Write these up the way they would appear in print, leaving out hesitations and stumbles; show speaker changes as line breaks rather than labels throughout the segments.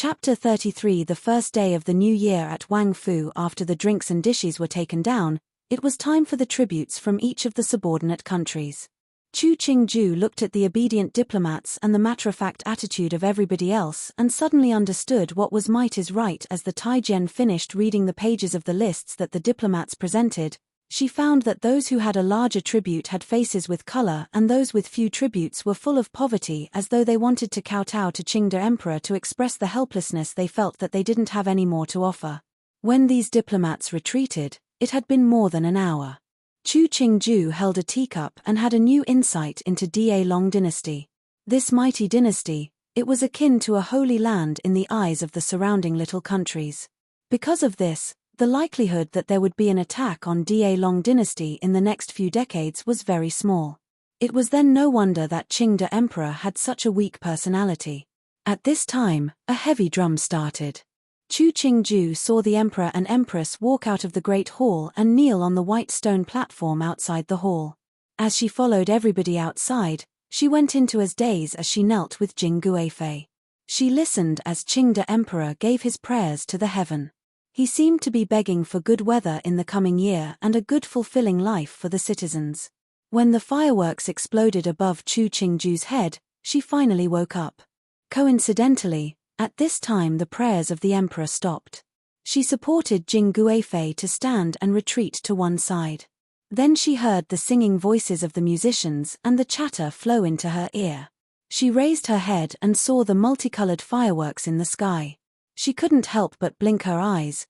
Chapter 33. The first day of the new year at Wang Fu. After the drinks and dishes were taken down, it was time for the tributes from each of the subordinate countries. Chu Qingju looked at the obedient diplomats and the matter-of-fact attitude of everybody else and suddenly understood what was might is right. As the Taijian finished reading the pages of the lists that the diplomats presented, she found that those who had a larger tribute had faces with color and those with few tributes were full of poverty, as though they wanted to kowtow to Qing the Emperor to express the helplessness they felt that they didn't have any more to offer. When these diplomats retreated, it had been more than an hour. Chu Qingju held a teacup and had a new insight into Da Long dynasty. This mighty dynasty, it was akin to a holy land in the eyes of the surrounding little countries. Because of this, the likelihood that there would be an attack on Da Long dynasty in the next few decades was very small. It was then no wonder that Qing the Emperor had such a weak personality. At this time, a heavy drum started. Chu Qingju saw the Emperor and Empress walk out of the Great Hall and kneel on the white stone platform outside the hall. As she followed everybody outside, she went into as daze as she knelt with Jing Guifei. She listened as Qing the Emperor gave his prayers to the heaven. He seemed to be begging for good weather in the coming year and a good fulfilling life for the citizens. When the fireworks exploded above Chu Qingju's head, she finally woke up. Coincidentally, at this time the prayers of the emperor stopped. She supported Jing Guifei to stand and retreat to one side. Then she heard the singing voices of the musicians and the chatter flow into her ear. She raised her head and saw the multicolored fireworks in the sky. She couldn't help but blink her eyes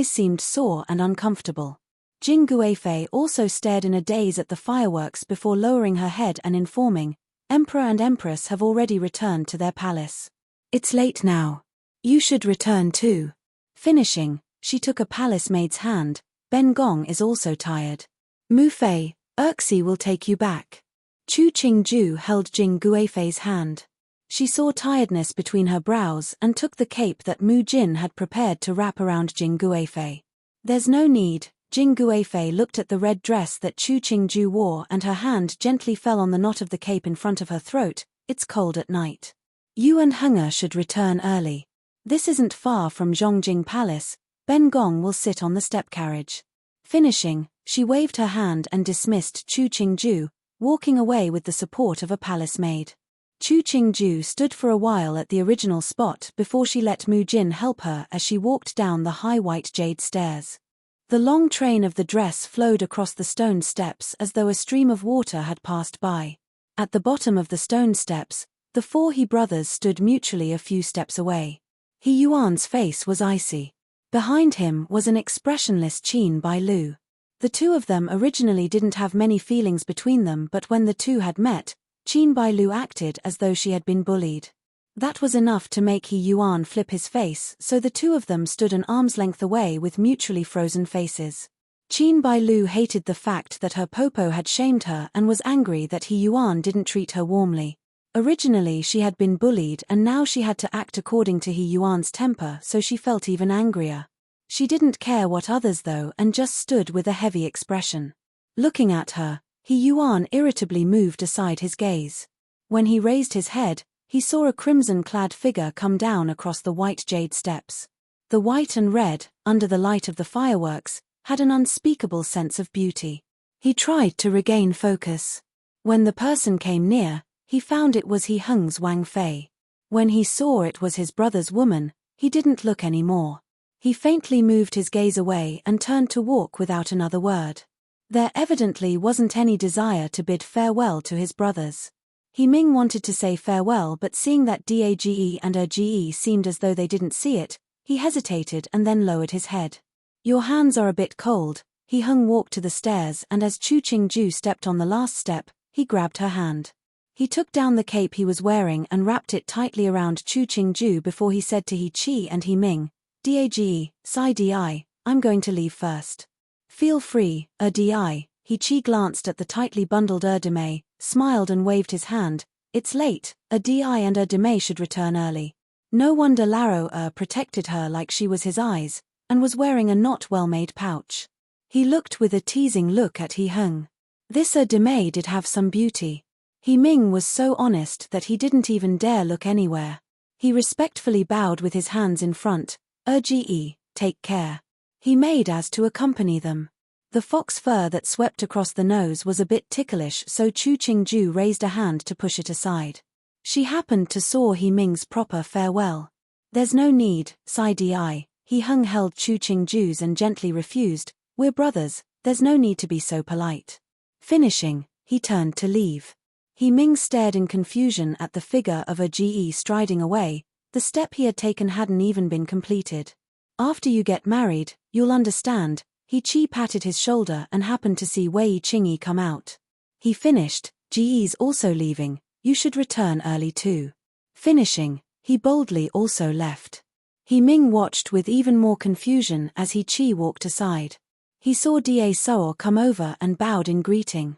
seemed sore and uncomfortable. Jing Guifei also stared in a daze at the fireworks before lowering her head and informing, "Emperor and Empress have already returned to their palace. It's late now. You should return too." Finishing, she took a palace maid's hand. "Ben Gong is also tired. Mu Fei, Erxi will take you back." Chu Qingju held Jing Guifei's hand. She saw tiredness between her brows and took the cape that Mu Jin had prepared to wrap around Jing Guifei. "There's no need." Jing Guifei looked at the red dress that Chu Qingju wore and her hand gently fell on the knot of the cape in front of her throat. "It's cold at night. You and Hunger should return early. This isn't far from Zhongjing Palace. Ben Gong will sit on the step carriage." Finishing, she waved her hand and dismissed Chu Qingju, walking away with the support of a palace maid. Chu Qingju stood for a while at the original spot before she let Mu Jin help her as she walked down the high white jade stairs. The long train of the dress flowed across the stone steps as though a stream of water had passed by. At the bottom of the stone steps, the four He brothers stood mutually a few steps away. He Yuan's face was icy. Behind him was an expressionless Qin Bai Lu. The two of them originally didn't have many feelings between them, but when the two had met, Qin Bai Lu acted as though she had been bullied. That was enough to make He Yuan flip his face, so the two of them stood an arm's length away with mutually frozen faces. Qin Bai Lu hated the fact that her popo had shamed her and was angry that He Yuan didn't treat her warmly. Originally she had been bullied and now she had to act according to He Yuan's temper, so she felt even angrier. She didn't care what others though and just stood with a heavy expression. Looking at her, He Yuan irritably moved aside his gaze. When he raised his head, he saw a crimson-clad figure come down across the white jade steps. The white and red, under the light of the fireworks, had an unspeakable sense of beauty. He tried to regain focus. When the person came near, he found it was He Heng's Wang Fei. When he saw it was his brother's woman, he didn't look any more. He faintly moved his gaze away and turned to walk without another word. There evidently wasn't any desire to bid farewell to his brothers. He Ming wanted to say farewell, but seeing that Dage and Erge seemed as though they didn't see it, he hesitated and then lowered his head. "Your hands are a bit cold." He Heng walked to the stairs and as Chu Qingju stepped on the last step, he grabbed her hand. He took down the cape he was wearing and wrapped it tightly around Chu Qingju before he said to He Qi and He Ming, "Dage, Sai Di, I'm going to leave first. Feel free, Di." He Qi glanced at the tightly bundled Erdeme, smiled and waved his hand. "It's late, Di and Erdeme should return early." No wonder Laro protected her like she was his eyes, and was wearing a not well-made pouch. He looked with a teasing look at He Heng. This Erdeme did have some beauty. He Ming was so honest that he didn't even dare look anywhere. He respectfully bowed with his hands in front. Ji, take care. He made as to accompany them. The fox fur that swept across the nose was a bit ticklish, so Chu Qingju raised a hand to push it aside. She happened to saw He Ming's proper farewell. There's no need, sighed Di. He held Chu Qingju's and gently refused. We're brothers, there's no need to be so polite. Finishing, he turned to leave. He Ming stared in confusion at the figure of Ji striding away. The step he had taken hadn't even been completed. After you get married, you'll understand. He Qi patted his shoulder and happened to see Wei Qingyi come out. He finished, Ji's also leaving, you should return early too. Finishing, he boldly also left. He Ming watched with even more confusion as He Qi walked aside. He saw Da Sao come over and bowed in greeting.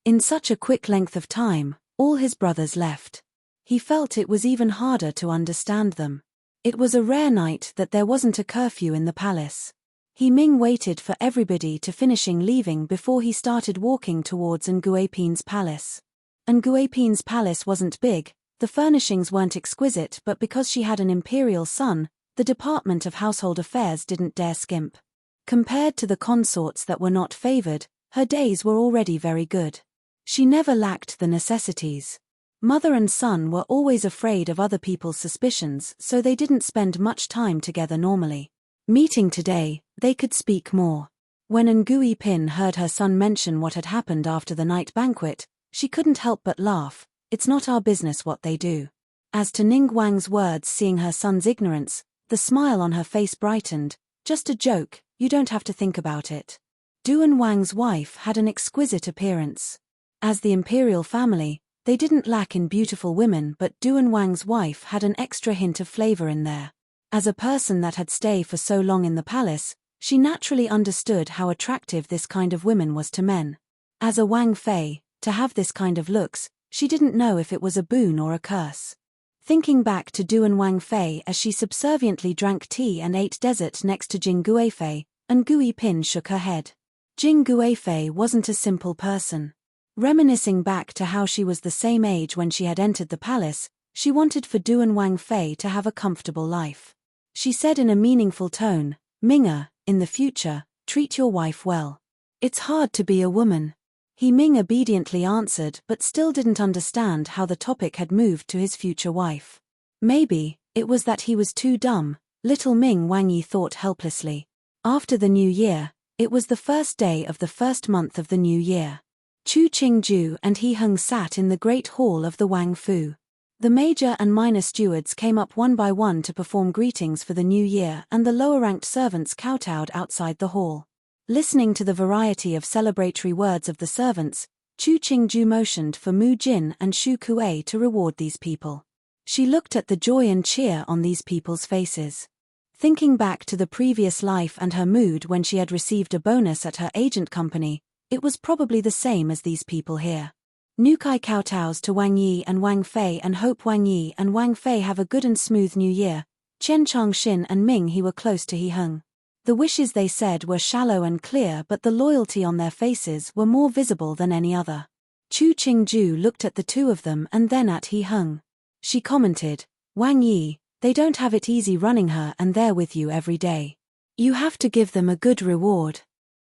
In such a quick length of time, all his brothers left. He felt it was even harder to understand them. It was a rare night that there wasn't a curfew in the palace. He Ming waited for everybody to finishing leaving before he started walking towards Nguiping's palace. Nguiping's palace wasn't big, the furnishings weren't exquisite, but because she had an imperial son, the Department of Household Affairs didn't dare skimp. Compared to the consorts that were not favored, her days were already very good. She never lacked the necessities. Mother and son were always afraid of other people's suspicions, so they didn't spend much time together normally. Meeting today, they could speak more. When Nguiping heard her son mention what had happened after the night banquet, she couldn't help but laugh. It's not our business what they do. As to Ning Wang's words, seeing her son's ignorance, the smile on her face brightened. Just a joke, you don't have to think about it. Duan Wang's wife had an exquisite appearance. As the imperial family, they didn't lack in beautiful women, but Duan Wang's wife had an extra hint of flavor in there. As a person that had stayed for so long in the palace, she naturally understood how attractive this kind of women was to men. As a Wang Fei, to have this kind of looks, she didn't know if it was a boon or a curse. Thinking back to Duan Wang Fei as she subserviently drank tea and ate dessert next to Jing Guifei, Nguiping shook her head. Jing Guifei wasn't a simple person. Reminiscing back to how she was the same age when she had entered the palace, she wanted for Duan Wang Fei to have a comfortable life. She said in a meaningful tone, Minga, in the future, treat your wife well. It's hard to be a woman. He Ming obediently answered but still didn't understand how the topic had moved to his future wife. Maybe, it was that he was too dumb, little Ming Wangyi thought helplessly. After the new year, it was the first day of the first month of the new year. Chu Qingju and He Hung sat in the great hall of the Wang Fu. The major and minor stewards came up one by one to perform greetings for the new year, and the lower-ranked servants kowtowed outside the hall. Listening to the variety of celebratory words of the servants, Chu Qingju motioned for Mu Jin and Shu Kuei to reward these people. She looked at the joy and cheer on these people's faces. Thinking back to the previous life and her mood when she had received a bonus at her agent company, it was probably the same as these people here. Nukai kowtows to Wang Yi and Wang Fei and hope Wang Yi and Wang Fei have a good and smooth new year. Chen Changxin and Ming He were close to He Hung. The wishes they said were shallow and clear, but the loyalty on their faces were more visible than any other. Chu Qingju looked at the two of them and then at He Hung. She commented, Wang Yi, they don't have it easy running her and they're with you every day. You have to give them a good reward.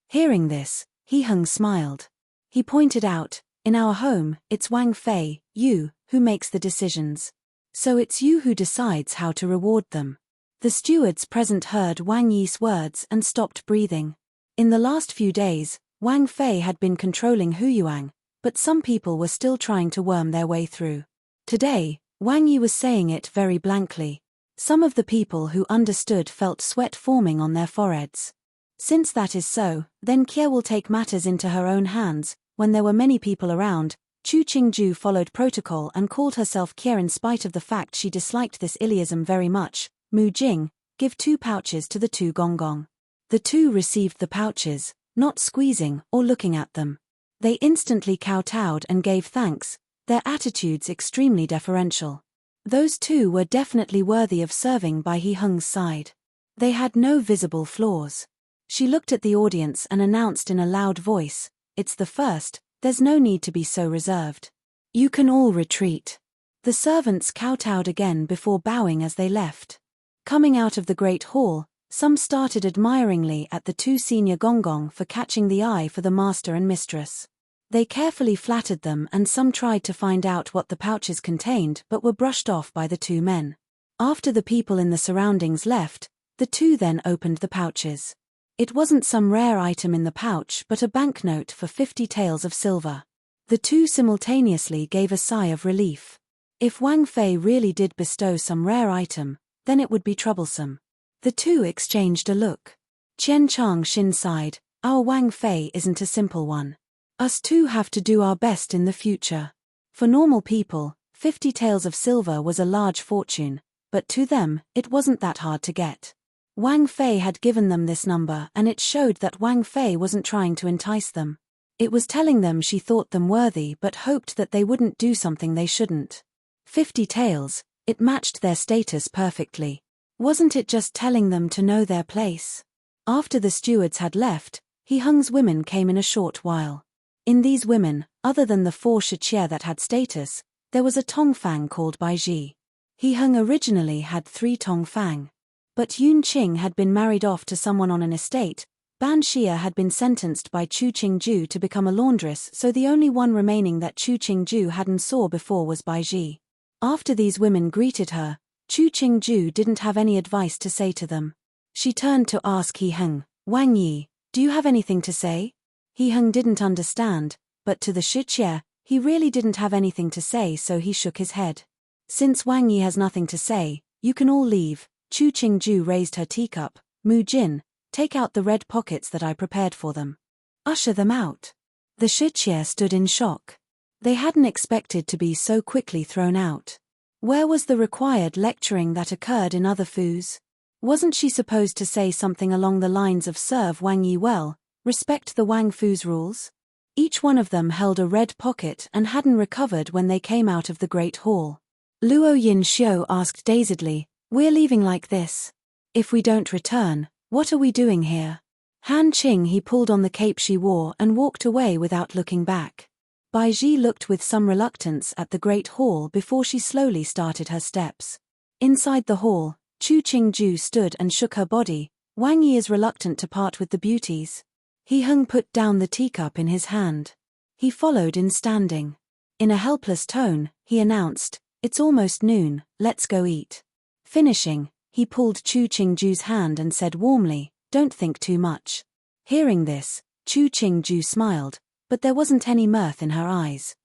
Hearing this, He Hung smiled. He pointed out, in our home, it's Wang Fei, you, who makes the decisions. So it's you who decides how to reward them. The stewards present heard Wang Yi's words and stopped breathing. In the last few days, Wang Fei had been controlling Huyuang, but some people were still trying to worm their way through. Today, Wang Yi was saying it very blankly. Some of the people who understood felt sweat forming on their foreheads. Since that is so, then Kia will take matters into her own hands. When there were many people around, Chu Qingju followed protocol and called herself Kia in spite of the fact she disliked this Iliism very much. Mu Jing, give 2 pouches to the 2 Gonggong. The 2 received the pouches, not squeezing or looking at them. They instantly kowtowed and gave thanks, their attitudes extremely deferential. Those 2 were definitely worthy of serving by He Hung's side. They had no visible flaws. She looked at the audience and announced in a loud voice, it's the first, there's no need to be so reserved. You can all retreat. The servants kowtowed again before bowing as they left. Coming out of the great hall, some started admiringly at the two senior gongong for catching the eye for the master and mistress. They carefully flattered them, and some tried to find out what the pouches contained but were brushed off by the two men. After the people in the surroundings left, the two then opened the pouches. It wasn't some rare item in the pouch but a banknote for 50 taels of silver. The two simultaneously gave a sigh of relief. If Wang Fei really did bestow some rare item, then it would be troublesome. The two exchanged a look. Qian Chang Xin sighed, "Our Wang Fei isn't a simple one. Us two have to do our best in the future." For normal people, 50 taels of silver was a large fortune, but to them, it wasn't that hard to get. Wang Fei had given them this number, and it showed that Wang Fei wasn't trying to entice them. It was telling them she thought them worthy but hoped that they wouldn't do something they shouldn't. 50 taels, it matched their status perfectly. Wasn't it just telling them to know their place? After the stewards had left, He Hung's women came in a short while. In these women, other than the 4 shiqie that had status, there was a Tongfang called Bai Ji. He Hung originally had 3 Tongfang. But Yun Qing had been married off to someone on an estate, Ban Xia had been sentenced by Chu Qingju to become a laundress, so the only one remaining that Chu Qingju hadn't saw before was Bai Ji. After these women greeted her, Chu Qingju didn't have any advice to say to them. She turned to ask He Hung, "Wang Yi, do you have anything to say?" He Hung didn't understand, but to the shiqie, he really didn't have anything to say, so he shook his head. "Since Wang Yi has nothing to say, you can all leave." Chu Qingju raised her teacup. "Mu Jin, take out the red pockets that I prepared for them. Usher them out." The shiqie stood in shock. They hadn't expected to be so quickly thrown out. Where was the required lecturing that occurred in other foos? Wasn't she supposed to say something along the lines of "serve Wang Yi well, respect the Wang Fu's rules"? Each one of them held a red pocket and hadn't recovered when they came out of the great hall. Luo Yin Xiu asked dazedly, "We're leaving like this? If we don't return, what are we doing here?" Han Qing he pulled on the cape she wore and walked away without looking back. Bai Ji looked with some reluctance at the great hall before she slowly started her steps. Inside the hall, Chu Qingju stood and shook her body. "Wang Yi is reluctant to part with the beauties." He Hung put down the teacup in his hand. He followed in standing. In a helpless tone, he announced, "It's almost noon, let's go eat." Finishing, he pulled Chu Qingju's hand and said warmly, "Don't think too much." Hearing this, Chu Qingju smiled, but there wasn't any mirth in her eyes.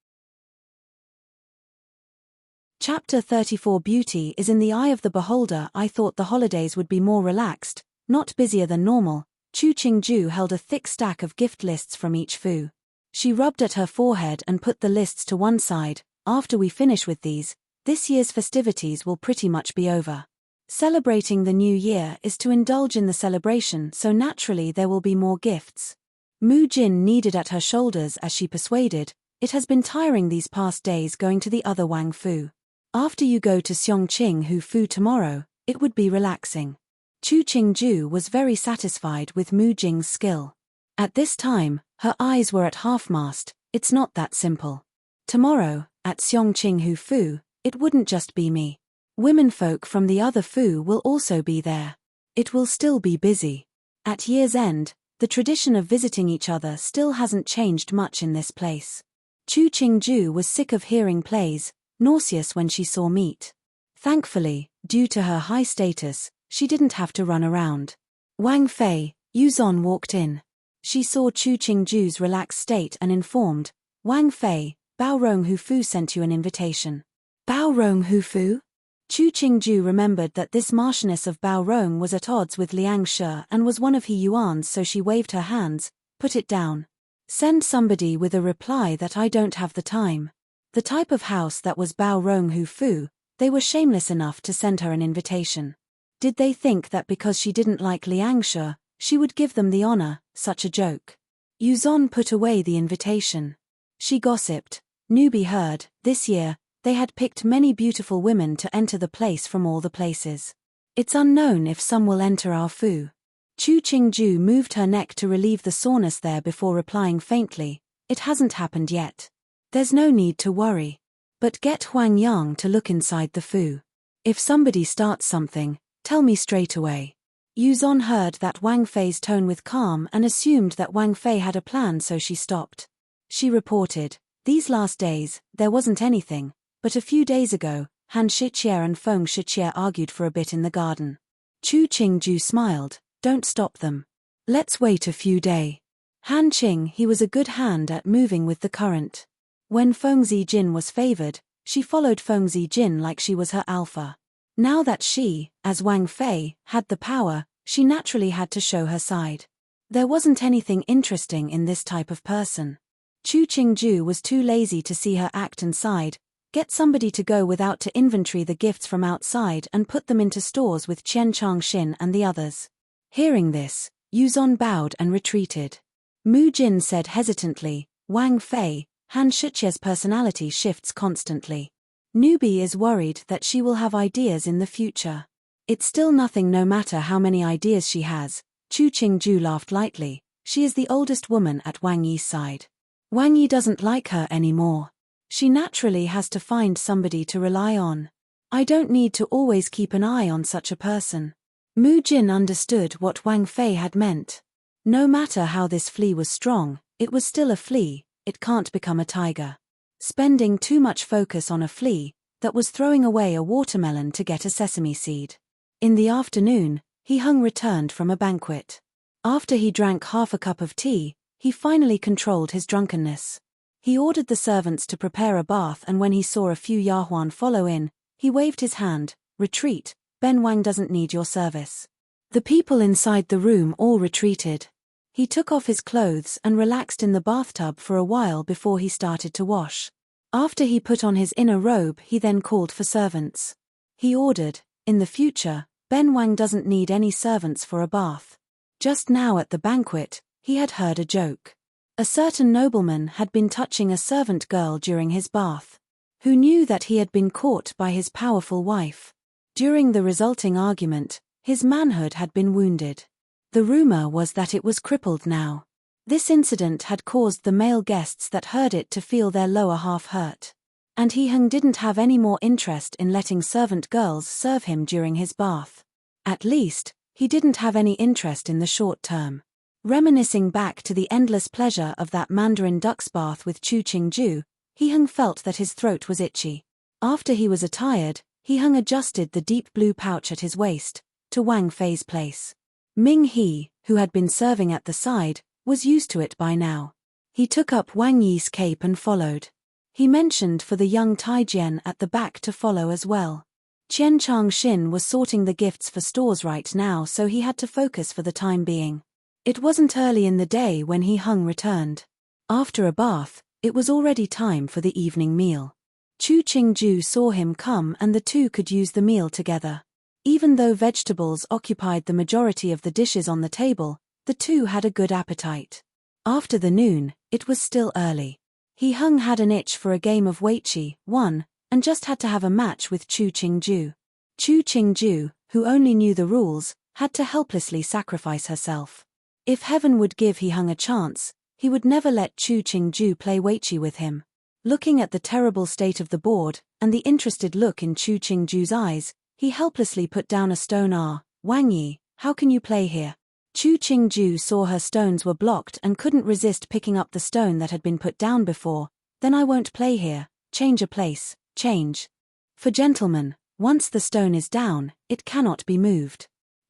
Chapter 34 Beauty is in the eye of the beholder. I thought the holidays would be more relaxed, not busier than normal. Chu Qingju held a thick stack of gift lists from each fu. She rubbed at her forehead and put the lists to one side. "After we finish with these, this year's festivities will pretty much be over. Celebrating the new year is to indulge in the celebration, so naturally there will be more gifts." Mu Jin kneaded at her shoulders as she persuaded, "It has been tiring these past days going to the other Wang Fu. After you go to Xiongqing Hu Fu tomorrow, it would be relaxing." Chu Qingju was very satisfied with Mu Jing's skill. At this time, her eyes were at half-mast. "It's not that simple. Tomorrow, at Xiongqing Hu Fu, it wouldn't just be me. Womenfolk from the other Fu will also be there. It will still be busy. At year's end, the tradition of visiting each other still hasn't changed much in this place." Chu Qingju was sick of hearing plays, nauseous when she saw meat. Thankfully, due to her high status, she didn't have to run around. Wang Fei, Yuzon walked in. She saw Chu Qingju's relaxed state and informed, "Wang Fei, Bao Rong Hu Fu sent you an invitation." "Bao Rong Hu Fu?" Chu Qingju remembered that this Marchioness of Bao Rong was at odds with Liang Shi and was one of He Yuan's, so she waved her hands. "Put it down. Send somebody with a reply that I don't have the time." The type of house that was Bao Rong Hu Fu, they were shameless enough to send her an invitation. Did they think that because she didn't like Liang Shi, she would give them the honor? Such a joke. Yuzon put away the invitation. She gossiped. Newbie heard, this year, they had picked many beautiful women to enter the place from all the places. It's unknown if some will enter our Fu. Chu Qingju moved her neck to relieve the soreness there before replying faintly, "It hasn't happened yet. There's no need to worry." But get Huang Yang to look inside the Fu. If somebody starts something, tell me straight away. Yu Zon heard that Wang Fei's tone with calm and assumed that Wang Fei had a plan, so she stopped. She reported, "These last days, there wasn't anything, but a few days ago, Han Shiqie and Feng Shiqie argued for a bit in the garden." Chu Qingju smiled, "Don't stop them. Let's wait a few days." Han Qing, he was a good hand at moving with the current. When Feng Zijin was favored, she followed Feng Zijin like she was her alpha. Now that she, as Wang Fei, had the power, she naturally had to show her side. There wasn't anything interesting in this type of person. Chu Qingju was too lazy to see her act and side, get somebody to go without to inventory the gifts from outside and put them into stores with Qian Changxin and the others. Hearing this, Yu Zon bowed and retreated. Mu Jin said hesitantly, "Wang Fei, Han Shiqie's personality shifts constantly. Newbie is worried that she will have ideas in the future. It's still nothing no matter how many ideas she has." Chu Qingju laughed lightly. She is the oldest woman at Wang Yi's side. Wang Yi doesn't like her anymore. She naturally has to find somebody to rely on. I don't need to always keep an eye on such a person. Mu Jin understood what Wang Fei had meant. No matter how this flea was strong, it was still a flea. It can't become a tiger. Spending too much focus on a flea that was throwing away a watermelon to get a sesame seed. In the afternoon, He Hung returned from a banquet. After he drank half a cup of tea, he finally controlled his drunkenness. He ordered the servants to prepare a bath, and when he saw a few Yahuan follow in, he waved his hand, "Retreat, Ben Wang doesn't need your service." The people inside the room all retreated. He took off his clothes and relaxed in the bathtub for a while before he started to wash. After he put on his inner robe, he then called for servants. He ordered, "In the future, Ben Wang doesn't need any servants for a bath." Just now at the banquet, he had heard a joke. A certain nobleman had been touching a servant girl during his bath. Who knew that he had been caught by his powerful wife? During the resulting argument, his manhood had been wounded. The rumor was that it was crippled now. This incident had caused the male guests that heard it to feel their lower half hurt. And He Hung didn't have any more interest in letting servant girls serve him during his bath. At least, he didn't have any interest in the short term. Reminiscing back to the endless pleasure of that Mandarin duck's bath with Chu Qingju, He Hung felt that his throat was itchy. After he was attired, He Hung adjusted the deep blue pouch at his waist, to Wang Fei's place. Ming He, who had been serving at the side, was used to it by now. He took up Wang Yi's cape and followed. He mentioned for the young Taijian at the back to follow as well. Qian Changxin was sorting the gifts for stores right now, so he had to focus for the time being. It wasn't early in the day when He Hung returned. After a bath, it was already time for the evening meal. Chu Qingju saw him come and the two could use the meal together. Even though vegetables occupied the majority of the dishes on the table, the two had a good appetite. After the noon, it was still early. He Hung had an itch for a game of Weiqi, won, and just had to have a match with Chu Qingju. Chu Qingju, who only knew the rules, had to helplessly sacrifice herself. If heaven would give He Hung a chance, he would never let Chu Qingju play Weiqi with him. Looking at the terrible state of the board, and the interested look in Chu Qingju's eyes, he helplessly put down a stone. "Wang Yi, how can you play here?" Chu Qingju saw her stones were blocked and couldn't resist picking up the stone that had been put down before. "Then I won't play here. Change a place, change. For gentlemen, once the stone is down, it cannot be moved.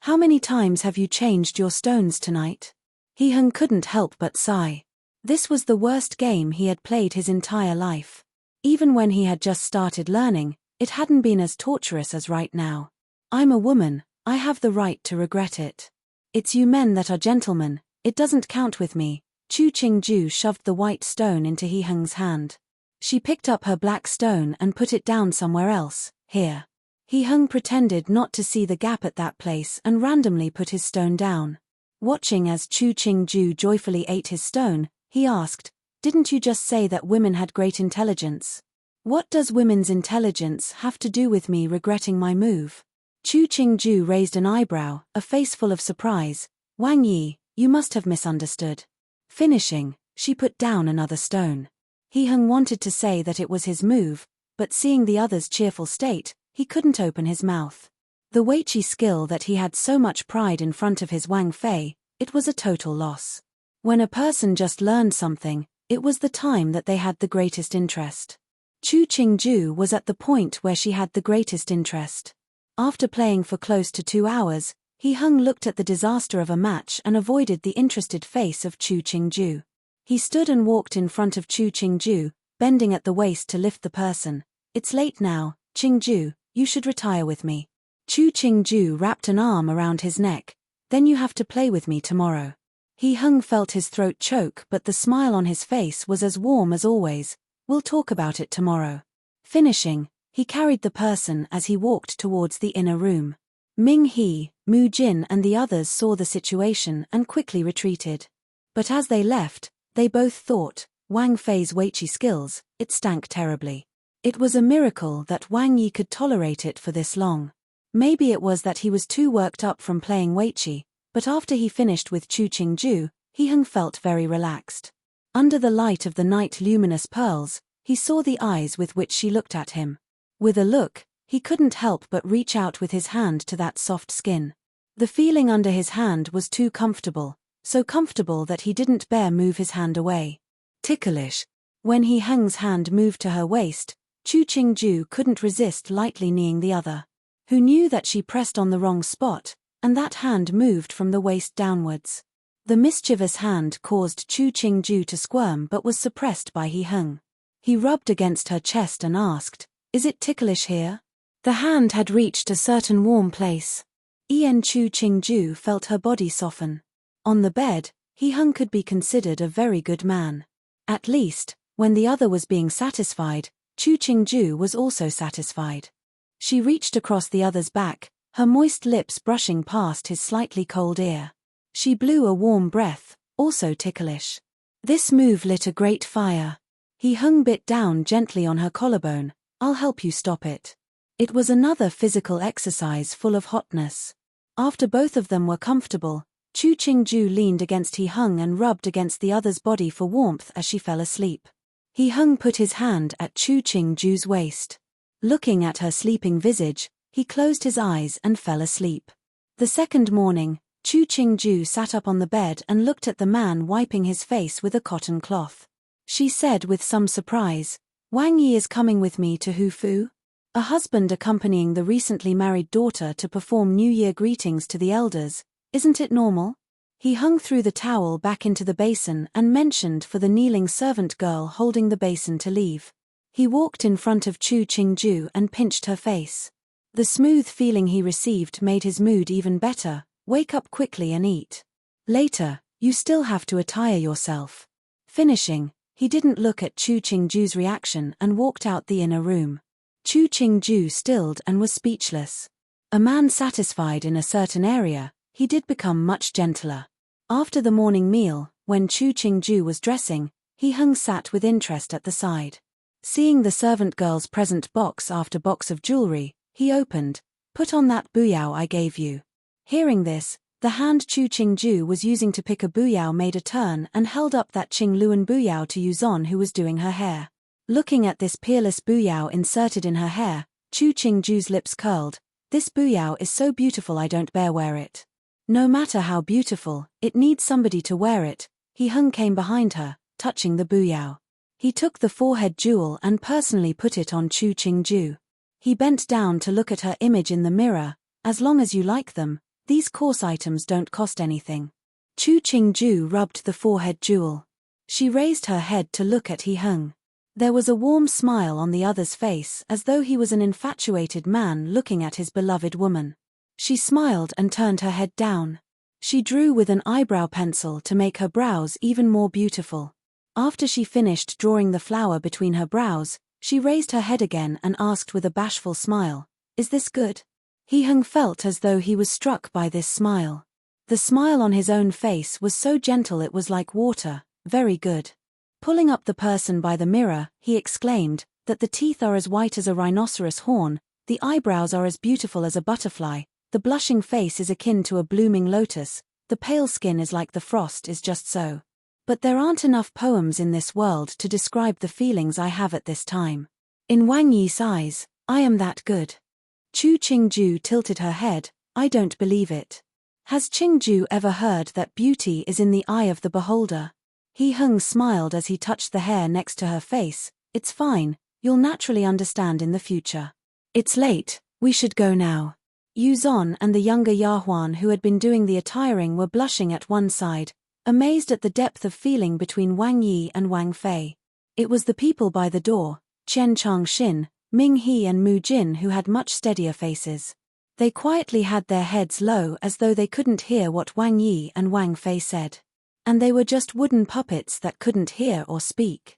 How many times have you changed your stones tonight?" He Hung couldn't help but sigh. This was the worst game he had played his entire life. Even when he had just started learning, it hadn't been as torturous as right now. "I'm a woman, I have the right to regret it. It's you men that are gentlemen, it doesn't count with me." Chu Qingju shoved the white stone into He Hung's hand. She picked up her black stone and put it down somewhere else. "Here." He Hung pretended not to see the gap at that place and randomly put his stone down. Watching as Chu Qingju joyfully ate his stone, he asked, "Didn't you just say that women had great intelligence? What does women's intelligence have to do with me regretting my move?" Chu Qingju raised an eyebrow, a face full of surprise. "Wang Yi, you must have misunderstood." Finishing, she put down another stone. He Hung wanted to say that it was his move, but seeing the other's cheerful state, he couldn't open his mouth. The weiqi skill that he had so much pride in front of his Wang Fei, it was a total loss. When a person just learned something, it was the time that they had the greatest interest. Chu Qingju was at the point where she had the greatest interest. After playing for close to 2 hours, He Hung looked at the disaster of a match and avoided the interested face of Chu Qingju. He stood and walked in front of Chu Qingju, bending at the waist to lift the person. "It's late now, Qingju, you should retire with me." Chu Qingju wrapped an arm around his neck. "Then you have to play with me tomorrow." He Hung felt his throat choke, but the smile on his face was as warm as always. "We'll talk about it tomorrow." Finishing, he carried the person as he walked towards the inner room. Ming He, Mu Jin and the others saw the situation and quickly retreated. But as they left, they both thought, Wang Fei's weiqi skills, it stank terribly. It was a miracle that Wang Yi could tolerate it for this long. Maybe it was that he was too worked up from playing weiqi, but after he finished with Chu Qingju, He Hung felt very relaxed. Under the light of the night luminous pearls, he saw the eyes with which she looked at him. With a look, he couldn't help but reach out with his hand to that soft skin. The feeling under his hand was too comfortable, so comfortable that he didn't dare move his hand away. Ticklish. When He Hung's hand moved to her waist, Chu Qingju couldn't resist lightly kneeing the other. Who knew that she pressed on the wrong spot, and that hand moved from the waist downwards. The mischievous hand caused Chu Qingju to squirm but was suppressed by He Hung. He rubbed against her chest and asked, "Is it ticklish here?" The hand had reached a certain warm place. Chu Qingju felt her body soften. On the bed, He Hung could be considered a very good man. At least, when the other was being satisfied, Chu Qingju was also satisfied. She reached across the other's back, her moist lips brushing past his slightly cold ear. She blew a warm breath, also ticklish. This move lit a great fire. He Hung bit down gently on her collarbone. "I'll help you stop it." It was another physical exercise full of hotness. After both of them were comfortable, Chu Qingju leaned against He Hung and rubbed against the other's body for warmth as she fell asleep. He Hung put his hand at Chu Qingju's waist. Looking at her sleeping visage, he closed his eyes and fell asleep. The second morning, Chu Qingju sat up on the bed and looked at the man wiping his face with a cotton cloth. She said with some surprise, "Wang Yi is coming with me to Hufu?" A husband accompanying the recently married daughter to perform New Year greetings to the elders, isn't it normal? He Hung threw the towel back into the basin and mentioned for the kneeling servant girl holding the basin to leave. He walked in front of Chu Qingju and pinched her face. The smooth feeling he received made his mood even better. "Wake up quickly and eat. Later, you still have to attire yourself." Finishing, he didn't look at Chu Qingju's reaction and walked out the inner room. Chu Qingju stilled and was speechless. A man satisfied in a certain area, he did become much gentler. After the morning meal, when Chu Qingju was dressing, He Hung sat with interest at the side. Seeing the servant girl's present box after box of jewelry, he opened, "Put on that buyao I gave you." Hearing this, the hand Chu Qingju was using to pick a buyao made a turn and held up that Qingluan buyao to Yuzon who was doing her hair. Looking at this peerless buyao inserted in her hair, Chu Qingju's lips curled. "This buyao is so beautiful I don't dare wear it." No matter how beautiful, it needs somebody to wear it. He Hung came behind her, touching the buyao. He took the forehead jewel and personally put it on Chu Qingju. He bent down to look at her image in the mirror. "As long as you like them, these coarse items don't cost anything." Chu Qingju rubbed the forehead jewel. She raised her head to look at He Hung. There was a warm smile on the other's face as though he was an infatuated man looking at his beloved woman. She smiled and turned her head down. She drew with an eyebrow pencil to make her brows even more beautiful. After she finished drawing the flower between her brows, she raised her head again and asked with a bashful smile, "Is this good?" He Hung felt as though he was struck by this smile. The smile on his own face was so gentle it was like water. "Very good." Pulling up the person by the mirror, he exclaimed, "That the teeth are as white as a rhinoceros horn, the eyebrows are as beautiful as a butterfly, the blushing face is akin to a blooming lotus, the pale skin is like the frost is just so. But there aren't enough poems in this world to describe the feelings I have at this time. In Wang Yi's eyes, I am that good. Chu Qingju tilted her head, I don't believe it. Has Qingju ever heard that beauty is in the eye of the beholder? He Heng smiled as he touched the hair next to her face, it's fine, you'll naturally understand in the future. It's late, we should go now. Yu Zon and the younger Yahuan who had been doing the attiring were blushing at one side, amazed at the depth of feeling between Wang Yi and Wang Fei. It was the people by the door, Chen Changxin, Ming He and Mu Jin who had much steadier faces. They quietly had their heads low as though they couldn't hear what Wang Yi and Wang Fei said. And they were just wooden puppets that couldn't hear or speak.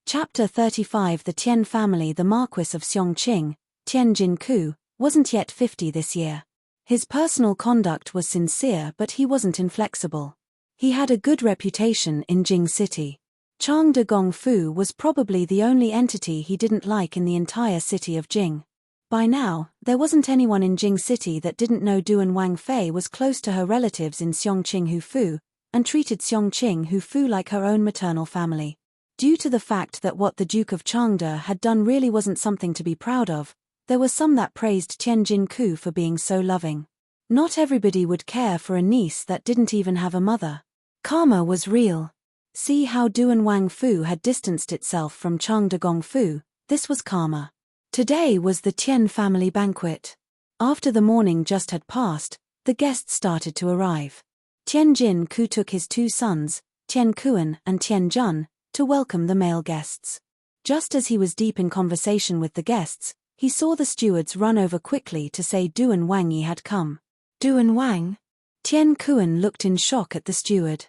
Chapter 35 The Tian family. The Marquis of Xiongqing, Tian Jinku, wasn't yet 50 this year. His personal conduct was sincere but he wasn't inflexible. He had a good reputation in Jing City. Chang de Gongfu was probably the only entity he didn't like in the entire city of Jing. By now, there wasn't anyone in Jing City that didn't know Duan Wang Fei was close to her relatives in Xiongqing Hufu, and treated Xiongqing Hufu like her own maternal family. Due to the fact that what the Duke of Changde had done really wasn't something to be proud of, there were some that praised Tian Jinku for being so loving. Not everybody would care for a niece that didn't even have a mother. Karma was real. See how Duan Wang Fu had distanced itself from Chang de Gongfu, this was karma. Today was the Tian family banquet. After the morning just had passed, the guests started to arrive. Tian Jin Ku took his two sons, Tian Kuan and Tian Jun, to welcome the male guests. Just as he was deep in conversation with the guests, he saw the stewards run over quickly to say Duan Wang Yi had come. Duan Wang? Tian Kuan looked in shock at the steward.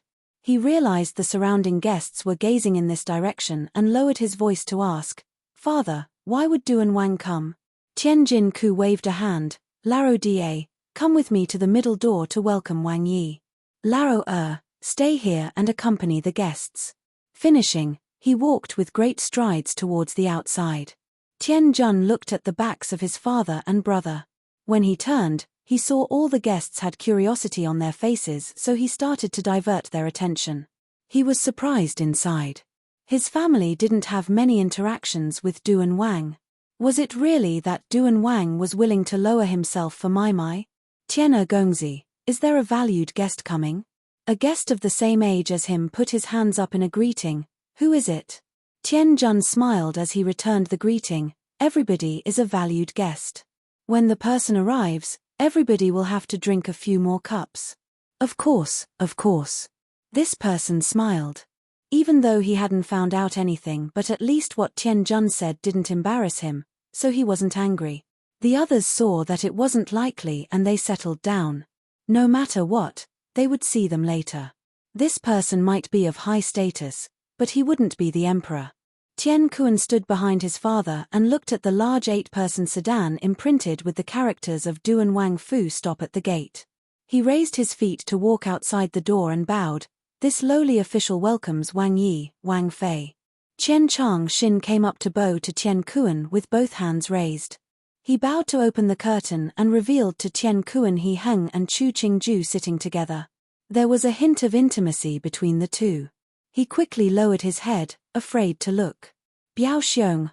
He realized the surrounding guests were gazing in this direction and lowered his voice to ask, Father, why would Duan Wang come? Tian Jin Ku waved a hand, Laro Da, come with me to the middle door to welcome Wang Yi. Laro stay here and accompany the guests. Finishing, he walked with great strides towards the outside. Tian Jun looked at the backs of his father and brother. When he turned, he saw all the guests had curiosity on their faces, so he started to divert their attention. He was surprised inside. His family didn't have many interactions with Duan Wang. Was it really that Duan Wang was willing to lower himself for Mai Mai? Tian Gongzi, is there a valued guest coming? A guest of the same age as him put his hands up in a greeting. Who is it? Tian Jun smiled as he returned the greeting. Everybody is a valued guest. When the person arrives, everybody will have to drink a few more cups. Of course, of course. This person smiled. Even though he hadn't found out anything, but at least what Tian Jun said didn't embarrass him, so he wasn't angry. The others saw that it wasn't likely and they settled down. No matter what, they would see them later. This person might be of high status, but he wouldn't be the emperor. Tian Kuan stood behind his father and looked at the large 8-person sedan imprinted with the characters of Duan Wang Fu stop at the gate. He raised his feet to walk outside the door and bowed. This lowly official welcomes Wang Yi, Wang Fei. Chen Changxin came up to bow to Tian Kuan with both hands raised. He bowed to open the curtain and revealed to Tian Kuan He Heng and Chu Qingju sitting together. There was a hint of intimacy between the two. He quickly lowered his head, afraid to look. Biao Xiong,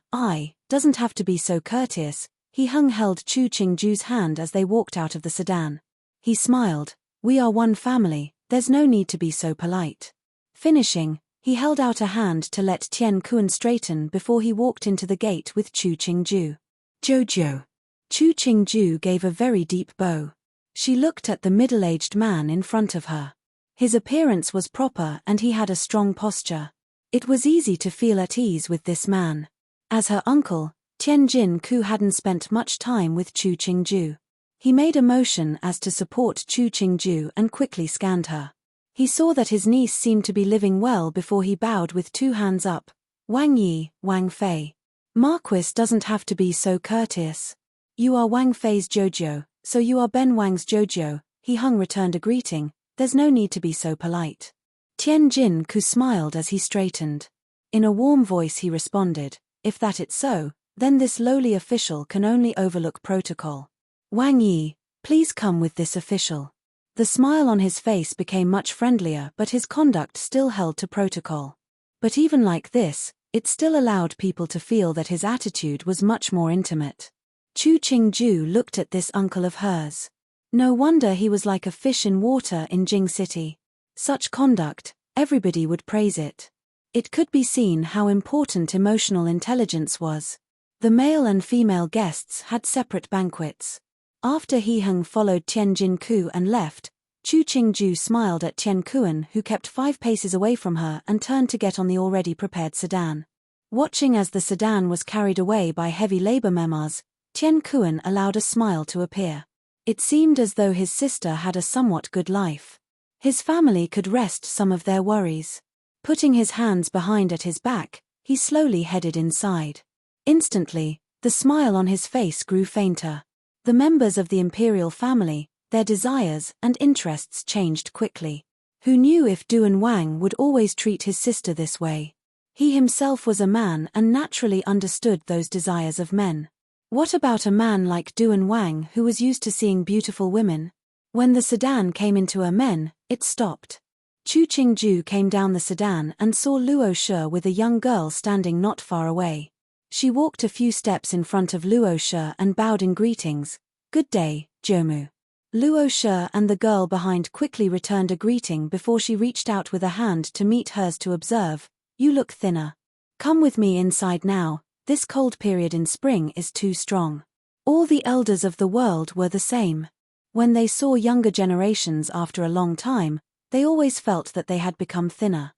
doesn't have to be so courteous. He Heng held Chu Qingju's hand as they walked out of the sedan. He smiled. We are one family, there's no need to be so polite. Finishing, he held out a hand to let Tian Kuan straighten before he walked into the gate with Chu Qingju. Jojo. Chu Qingju gave a very deep bow. She looked at the middle-aged man in front of her. His appearance was proper and he had a strong posture. It was easy to feel at ease with this man. As her uncle, Tian Jin Ku hadn't spent much time with Chu Qingju. He made a motion as to support Chu Qingju and quickly scanned her. He saw that his niece seemed to be living well before he bowed with two hands up. Wang Yi, Wang Fei. Marquis doesn't have to be so courteous. You are Wang Fei's Jojo, so you are Ben Wang's Jojo. He Heng returned a greeting. There's no need to be so polite. Tian Jin Ku smiled as he straightened. In a warm voice he responded, if that it's so, then this lowly official can only overlook protocol. Wang Yi, please come with this official. The smile on his face became much friendlier but his conduct still held to protocol. But even like this, it still allowed people to feel that his attitude was much more intimate. Chu Qingju looked at this uncle of hers. No wonder he was like a fish in water in Jing City. Such conduct, everybody would praise it. It could be seen how important emotional intelligence was. The male and female guests had separate banquets. After He Heng followed Tian Jinku and left, Chu Qingju smiled at Tian Kuan, who kept 5 paces away from her and turned to get on the already prepared sedan. Watching as the sedan was carried away by heavy labor members, Tian Kuan allowed a smile to appear. It seemed as though his sister had a somewhat good life. His family could rest some of their worries. Putting his hands behind at his back, he slowly headed inside. Instantly, the smile on his face grew fainter. The members of the imperial family, their desires and interests changed quickly. Who knew if Duan Wang would always treat his sister this way? He himself was a man and naturally understood those desires of men. What about a man like Duan Wang who was used to seeing beautiful women? When the sedan came into a men, it stopped. Chu Qingju came down the sedan and saw Luo Shi with a young girl standing not far away. She walked a few steps in front of Luo Shi and bowed in greetings. "Good day, Jomu." Luo Shi and the girl behind quickly returned a greeting before she reached out with a hand to meet hers to observe, "You look thinner. Come with me inside now, this cold period in spring is too strong." All the elders of the world were the same. When they saw younger generations after a long time, they always felt that they had become thinner.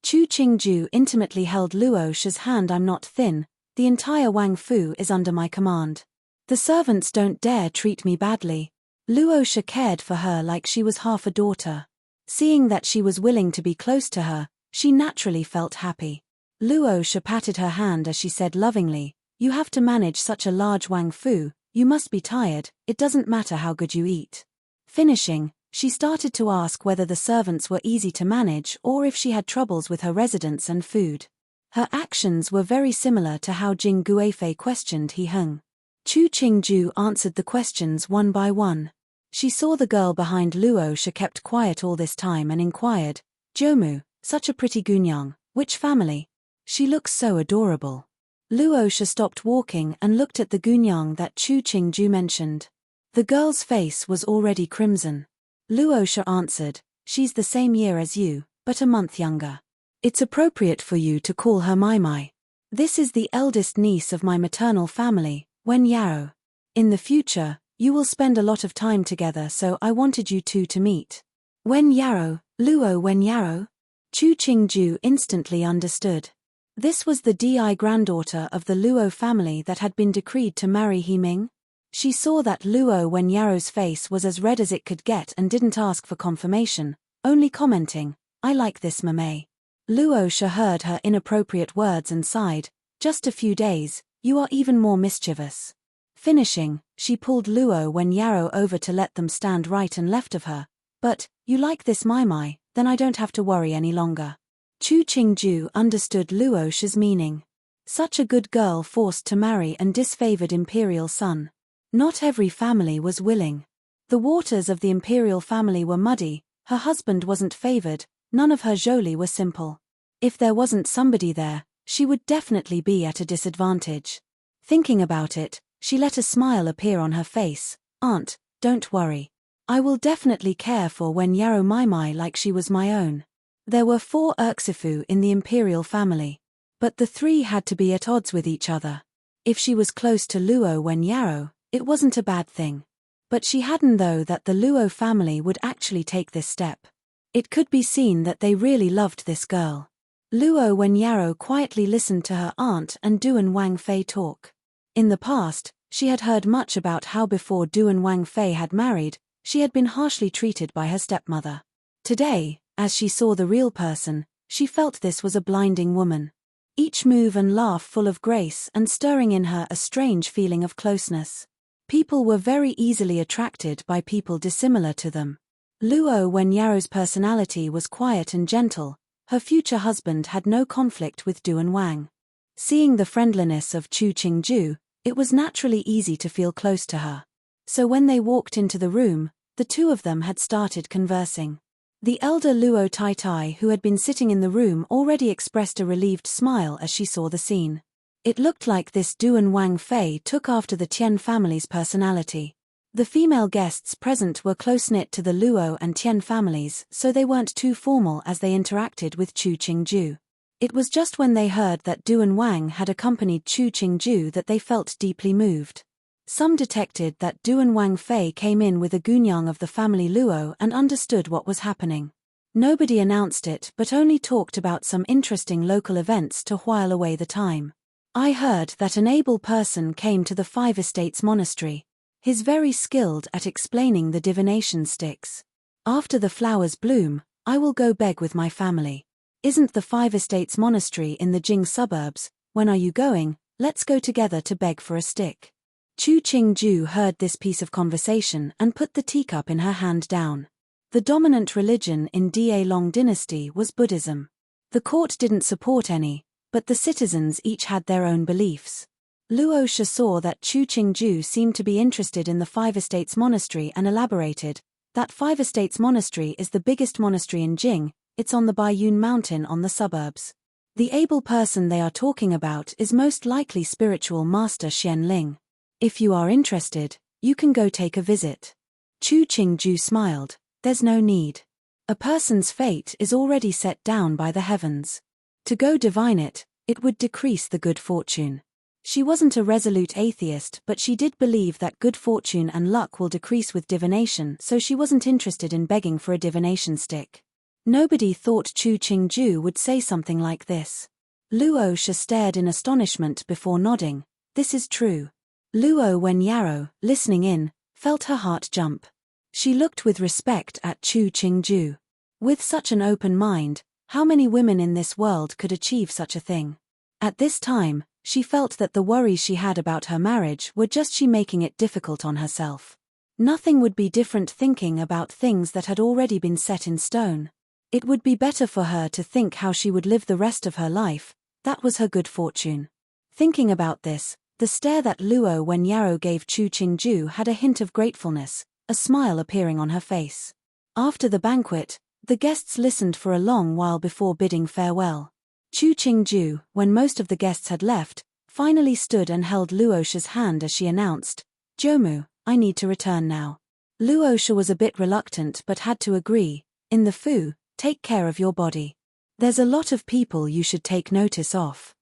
Chu Qingju intimately held Luo Shi's hand. "I'm not thin, the entire Wang Fu is under my command. The servants don't dare treat me badly." Luo Shi cared for her like she was half a daughter. Seeing that she was willing to be close to her, she naturally felt happy. Luo Shi patted her hand as she said lovingly, "You have to manage such a large Wang Fu, you must be tired, it doesn't matter how good you eat." Finishing, she started to ask whether the servants were easy to manage or if she had troubles with her residence and food. Her actions were very similar to how Jing Guifei questioned He Heng. Chu Qingju answered the questions one by one. She saw the girl behind Luo Shi kept quiet all this time and inquired, "Jomu, such a pretty gunyang, which family? She looks so adorable." Luo Shi stopped walking and looked at the gunyang that Chu Qingju mentioned. The girl's face was already crimson. Luo Shi answered, "She's the same year as you, but a month younger. It's appropriate for you to call her Mai Mai. This is the eldest niece of my maternal family, Wen Yao. In the future, you will spend a lot of time together, so I wanted you two to meet." Wen Yao, Luo Wen Yao? Chu Qingju instantly understood. This was the Di granddaughter of the Luo family that had been decreed to marry He Ming. She saw that Luo Wen Yao's face was as red as it could get and didn't ask for confirmation, only commenting, "I like this mame." Luo Shi heard her inappropriate words and sighed, "Just a few days, you are even more mischievous." Finishing, she pulled Luo Wen Yao over to let them stand right and left of her. "But, you like this Mai Mai, then I don't have to worry any longer." Chu Qingju understood Luo Shi's meaning. Such a good girl forced to marry an disfavored imperial son. Not every family was willing. The waters of the imperial family were muddy, her husband wasn't favored, none of her jolie were simple. If there wasn't somebody there, she would definitely be at a disadvantage. Thinking about it, she let a smile appear on her face. "Aunt, don't worry. I will definitely care for Wen Yao Mai Mai like she was my own." There were 4 Erxifu in the imperial family. But the 3 had to be at odds with each other. If she was close to Luo Wen Yao, it wasn't a bad thing. But she hadn't though that the Luo family would actually take this step. It could be seen that they really loved this girl. Luo Wen Yao quietly listened to her aunt and Duan Wang Fei talk. In the past, she had heard much about how before Duan Wang Fei had married, she had been harshly treated by her stepmother. Today, as she saw the real person, she felt this was a blinding woman. Each move and laugh full of grace and stirring in her a strange feeling of closeness. People were very easily attracted by people dissimilar to them. Luo Wen Yao's personality was quiet and gentle. Her future husband had no conflict with Duan Wang. Seeing the friendliness of Chu Qingju, it was naturally easy to feel close to her. So when they walked into the room, the two of them had started conversing. The elder Luo Taitai, who had been sitting in the room, already expressed a relieved smile as she saw the scene. It looked like this Duan Wang Fei took after the Tian family's personality. The female guests present were close-knit to the Luo and Tian families, so they weren't too formal as they interacted with Chu Qingju. It was just when they heard that Duan Wang had accompanied Chu Qingju that they felt deeply moved. Some detected that Duan Wang Fei came in with a gunyang of the family Luo and understood what was happening. Nobody announced it but only talked about some interesting local events to while away the time. I heard that an able person came to the Five Estates Monastery. He's very skilled at explaining the divination sticks. After the flowers bloom, I will go beg with my family. Isn't the Five Estates Monastery in the Jing suburbs? When are you going? Let's go together to beg for a stick. Chu Qingju heard this piece of conversation and put the teacup in her hand down. The dominant religion in Da Long dynasty was Buddhism. The court didn't support any, but the citizens each had their own beliefs. Luo Shi saw that Chu Qingju seemed to be interested in the Five Estates Monastery and elaborated, that Five Estates Monastery is the biggest monastery in Jing, it's on the Baiyun mountain on the suburbs. The able person they are talking about is most likely spiritual master Xian Ling. If you are interested, you can go take a visit. Chu Qingju smiled, there's no need. A person's fate is already set down by the heavens. To go divine it, it would decrease the good fortune. She wasn't a resolute atheist, but she did believe that good fortune and luck will decrease with divination, so she wasn't interested in begging for a divination stick. Nobody thought Chu Qingju would say something like this. Luo Shi stared in astonishment before nodding. This is true. Luo Wenyaro, listening in, felt her heart jump. She looked with respect at Chu Qingju. With such an open mind, how many women in this world could achieve such a thing? At this time, she felt that the worries she had about her marriage were just she making it difficult on herself. Nothing would be different thinking about things that had already been set in stone. It would be better for her to think how she would live the rest of her life, that was her good fortune. Thinking about this, the stare that Luo Wenyaro gave Chu Qingju had a hint of gratefulness, a smile appearing on her face. After the banquet, the guests listened for a long while before bidding farewell. Chu Qingju, when most of the guests had left, finally stood and held Luo Shi's hand as she announced, "Jomu, I need to return now." Luo Shi was a bit reluctant but had to agree. "In the Fu, take care of your body. There's a lot of people you should take notice of."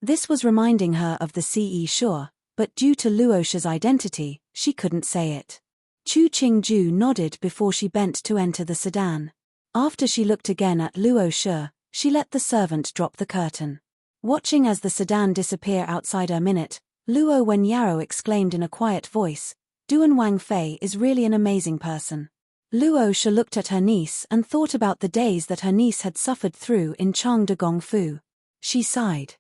This was reminding her of the Ce Sure, but due to Luo Shi's identity, she couldn't say it. Chu Qingju nodded before she bent to enter the sedan. After she looked again at Luo Shi, she let the servant drop the curtain. Watching as the sedan disappear outside a minute, Luo Wenyaro exclaimed in a quiet voice, "Duan Wang Fei is really an amazing person." Luo Shi looked at her niece and thought about the days that her niece had suffered through in Changde Gongfu. She sighed.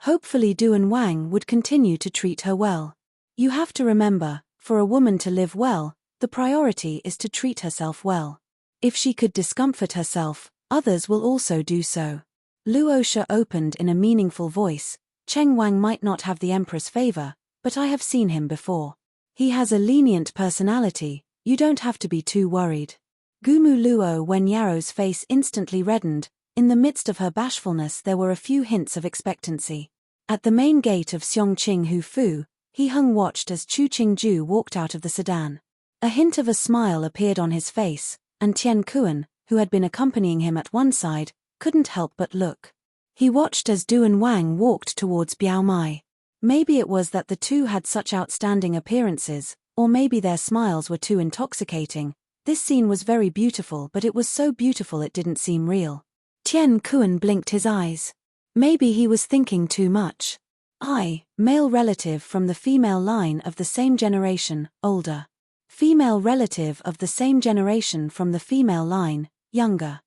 Hopefully Duan Wang would continue to treat her well. You have to remember, for a woman to live well, the priority is to treat herself well. If she could discomfort herself, others will also do so. Luo Shi opened in a meaningful voice, "Cheng Wang might not have the emperor's favor, but I have seen him before. He has a lenient personality, you don't have to be too worried." Gumu Luo Wenyaro's face instantly reddened. In the midst of her bashfulness there were a few hints of expectancy. At the main gate of Xiongqing Hufu, he watched as Chu Qingju walked out of the sedan. A hint of a smile appeared on his face, and Tian Kuan, who had been accompanying him at one side, couldn't help but look. He watched as Duan Wang walked towards Biao Mai. Maybe it was that the two had such outstanding appearances, or maybe their smiles were too intoxicating. This scene was very beautiful, but it was so beautiful it didn't seem real. Tian Kuan blinked his eyes. Maybe he was thinking too much. Male relative from the female line of the same generation, older. Female relative of the same generation from the female line, younger.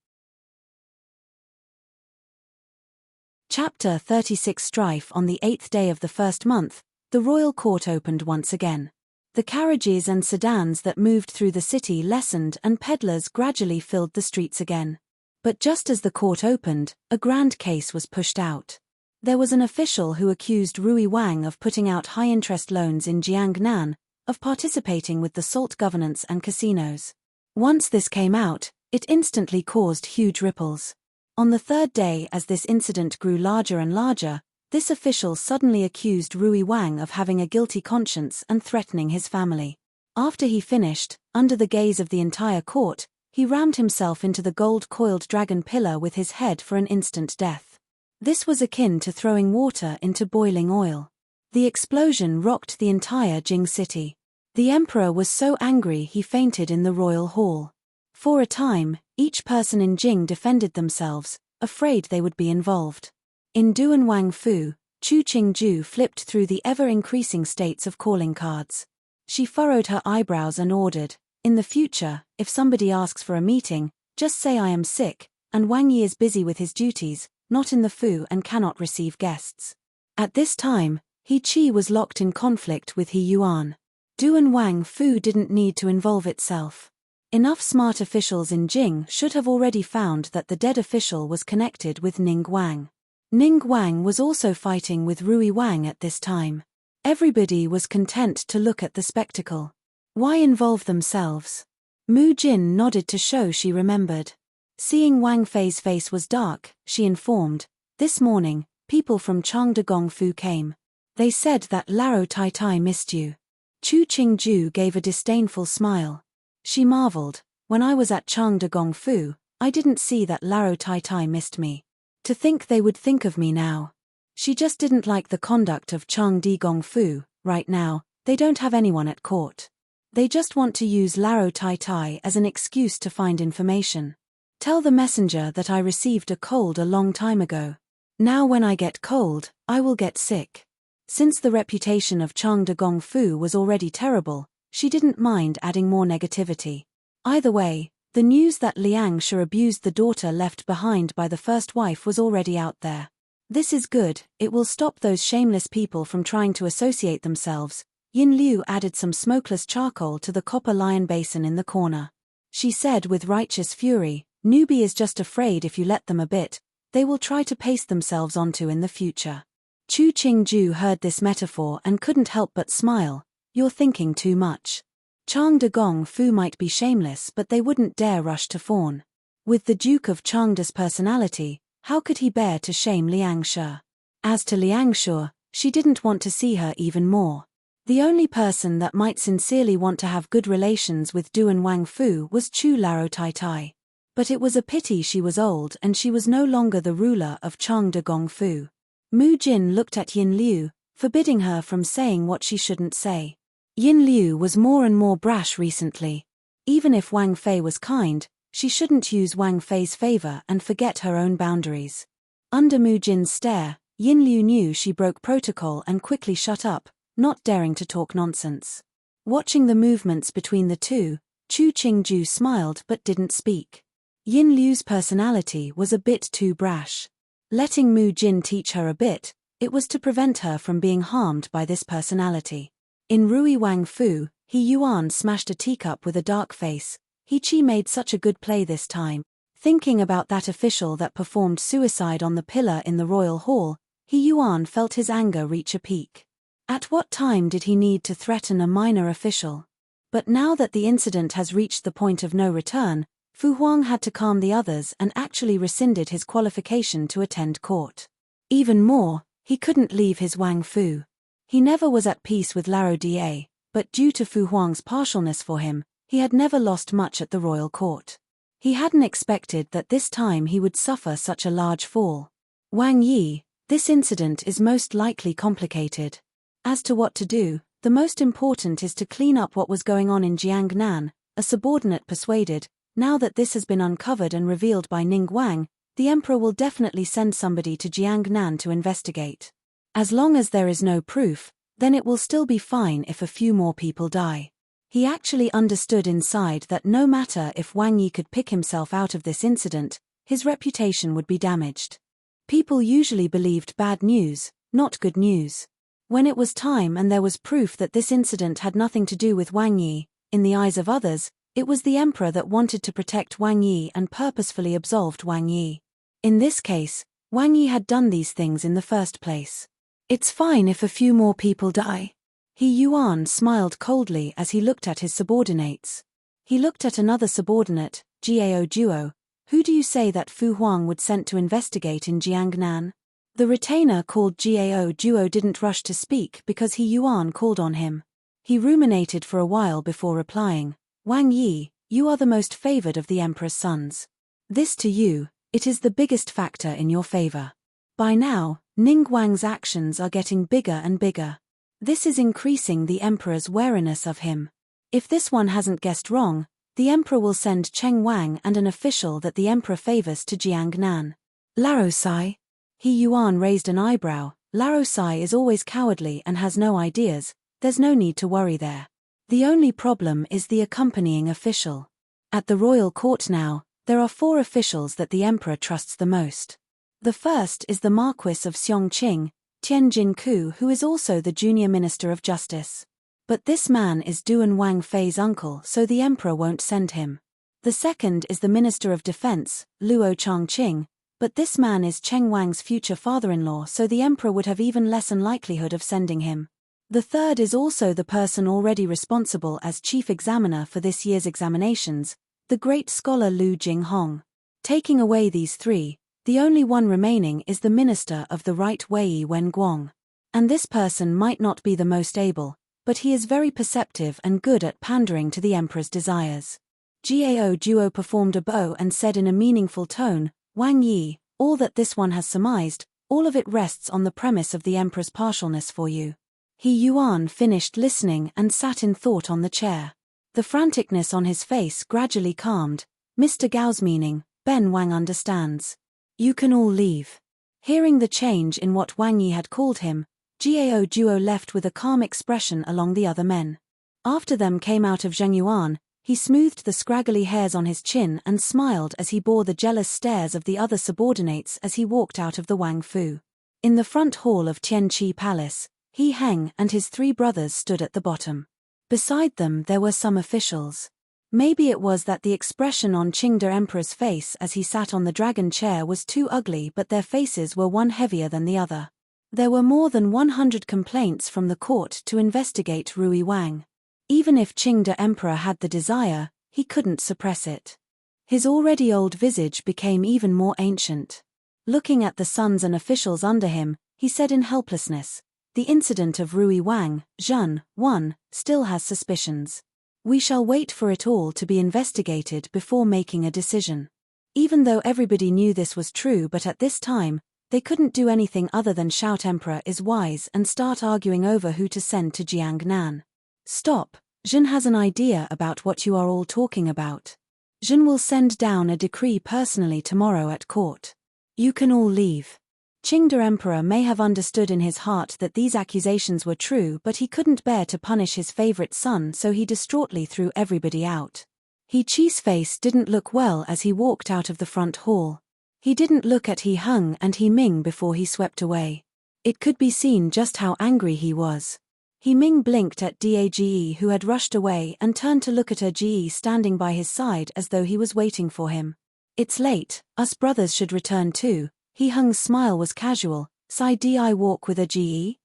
Chapter 36. Strife. On the 8th day of the first month, the royal court opened once again. The carriages and sedans that moved through the city lessened and peddlers gradually filled the streets again. But just as the court opened, a grand case was pushed out. There was an official who accused Rui Wang of putting out high-interest loans in Jiangnan, of participating with the salt governance and casinos. Once this came out, It instantly caused huge ripples. On the third day, as this incident grew larger and larger, this official suddenly accused Rui Wang of having a guilty conscience and threatening his family. After he finished, under the gaze of the entire court, he rammed himself into the gold-coiled dragon pillar with his head for an instant death. This was akin to throwing water into boiling oil. The explosion rocked the entire Jing city. The emperor was so angry he fainted in the royal hall. For a time, each person in Jing defended themselves, afraid they would be involved. In Duan Wang Fu, Chu Qingju flipped through the ever-increasing states of calling cards. She furrowed her eyebrows and ordered, "In the future, if somebody asks for a meeting, just say I am sick, and Wang Yi is busy with his duties, not in the Fu and cannot receive guests." At this time, He Qi was locked in conflict with He Yuan. Duan Wang Fu didn't need to involve itself. Enough smart officials in Jing should have already found that the dead official was connected with Ning Wang. Ning Wang was also fighting with Rui Wang at this time. Everybody was content to look at the spectacle. Why involve themselves? Mu Jin nodded to show she remembered. Seeing Wang Fei's face was dark, she informed, "This morning, people from Changde Gongfu came. They said that Laro Tai Tai missed you." Chu Qingju gave a disdainful smile. She marveled, "When I was at Changde Gongfu, I didn't see that Laro Tai Tai missed me. To think they would think of me now." She just didn't like the conduct of Changde Gongfu. Right now, they don't have anyone at court. They just want to use Laro Tai Tai as an excuse to find information. "Tell the messenger that I received a cold a long time ago. Now when I get cold, I will get sick." Since the reputation of Changde Gongfu was already terrible, she didn't mind adding more negativity. Either way, the news that Liang Shi abused the daughter left behind by the first wife was already out there. This is good, it will stop those shameless people from trying to associate themselves. Yin Liu added some smokeless charcoal to the copper lion basin in the corner. She said with righteous fury, "Newbie is just afraid if you let them a bit, they will try to paste themselves onto in the future." Chu Qingju heard this metaphor and couldn't help but smile. "You're thinking too much. Changde Gongfu might be shameless but they wouldn't dare rush to fawn. With the Duke of Changde's personality, how could he bear to shame Liang Shi?" As to Liang Shi, she didn't want to see her even more. The only person that might sincerely want to have good relations with Duan Wang Fu was Chu Laro Tai Tai. But it was a pity she was old and she was no longer the ruler of Changde Gongfu. Mu Jin looked at Yin Liu, forbidding her from saying what she shouldn't say. Yin Liu was more and more brash recently. Even if Wang Fei was kind, she shouldn't use Wang Fei's favor and forget her own boundaries. Under Mu Jin's stare, Yin Liu knew she broke protocol and quickly shut up, not daring to talk nonsense. Watching the movements between the two, Chu Qingju smiled but didn't speak. Yin Liu's personality was a bit too brash. Letting Mu Jin teach her a bit, it was to prevent her from being harmed by this personality. In Rui Wang Fu, He Yuan smashed a teacup with a dark face. He Qi made such a good play this time. Thinking about that official that performed suicide on the pillar in the royal hall, He Yuan felt his anger reach a peak. At what time did he need to threaten a minor official? But now that the incident has reached the point of no return, Fu Huang had to calm the others and actually rescinded his qualification to attend court. Even more, he couldn't leave his Wang Fu. He never was at peace with Laro Da, but due to Fu Huang's partialness for him, he had never lost much at the royal court. He hadn't expected that this time he would suffer such a large fall. Wang Yi, this incident is most likely complicated. As to what to do, the most important is to clean up what was going on in Jiangnan, a subordinate persuaded. Now that this has been uncovered and revealed by Ning Wang, the emperor will definitely send somebody to Jiangnan to investigate. As long as there is no proof, then it will still be fine if a few more people die. He actually understood inside that no matter if Wang Yi could pick himself out of this incident, his reputation would be damaged. People usually believed bad news, not good news. When it was time and there was proof that this incident had nothing to do with Wang Yi, in the eyes of others, it was the emperor that wanted to protect Wang Yi and purposefully absolved Wang Yi. In this case, Wang Yi had done these things in the first place. It's fine if a few more people die. He Yuan smiled coldly as he looked at his subordinates. He looked at another subordinate, Gao Duo, who do you say that Fu Huang would send to investigate in Jiangnan? The retainer called Gao Duo didn't rush to speak because He Yuan called on him. He ruminated for a while before replying, Wang Yi, you are the most favored of the emperor's sons. This to you, it is the biggest factor in your favor. By now, Ning Wang's actions are getting bigger and bigger. This is increasing the emperor's wariness of him. If this one hasn't guessed wrong, the emperor will send Cheng Wang and an official that the emperor favors to Jiangnan. Larosai? He Yuan raised an eyebrow. Larosai is always cowardly and has no ideas, there's no need to worry there. The only problem is the accompanying official. At the royal court now, there are 4 officials that the emperor trusts the most. The first is the Marquis of Xiongqing, Tianjin Ku, who is also the junior minister of justice. But this man is Duan Wang Fei's uncle, so the emperor won't send him. The second is the minister of defense, Luo Changqing, but this man is Cheng Wang's future father-in-law, so the emperor would have even less likelihood of sending him. The third is also the person already responsible as chief examiner for this year's examinations, the great scholar Lu Jinghong. Taking away these 3, the only one remaining is the minister of the right Wei Wenguang. And this person might not be the most able, but he is very perceptive and good at pandering to the emperor's desires. Gao Duo performed a bow and said in a meaningful tone, Wang Yi, all that this one has surmised, all of it rests on the premise of the emperor's partialness for you. He Yuan finished listening and sat in thought on the chair. The franticness on his face gradually calmed. Mr. Gao's meaning, Ben Wang understands. You can all leave. Hearing the change in what Wang Yi had called him, Gao Duo left with a calm expression along the other men. After them came out of Zheng Yuan. He smoothed the scraggly hairs on his chin and smiled as he bore the jealous stares of the other subordinates as he walked out of the Wang Fu. In the front hall of Tianqi Palace, He Heng and his 3 brothers stood at the bottom. Beside them there were some officials. Maybe it was that the expression on Qingde Emperor's face as he sat on the dragon chair was too ugly, but their faces were one heavier than the other. There were more than 100 complaints from the court to investigate Rui Wang. Even if Qingde Emperor had the desire, he couldn't suppress it. His already old visage became even more ancient. Looking at the sons and officials under him, he said in helplessness, the incident of Rui Wang, Zhen, 1, still has suspicions. We shall wait for it all to be investigated before making a decision. Even though everybody knew this was true, but at this time, they couldn't do anything other than shout Emperor is wise and start arguing over who to send to Jiangnan. Stop, Zhen has an idea about what you are all talking about. Zhen will send down a decree personally tomorrow at court. You can all leave. Qingde Emperor may have understood in his heart that these accusations were true, but he couldn't bear to punish his favorite son, so he distraughtly threw everybody out. He Qi's face didn't look well as he walked out of the front hall. He didn't look at He Heng and He Ming before he swept away. It could be seen just how angry he was. He Ming blinked at Dage, who had rushed away, and turned to look at Ge standing by his side as though he was waiting for him. It's late, us brothers should return too. He Heng's smile was casual. Sai Di walk with Ge?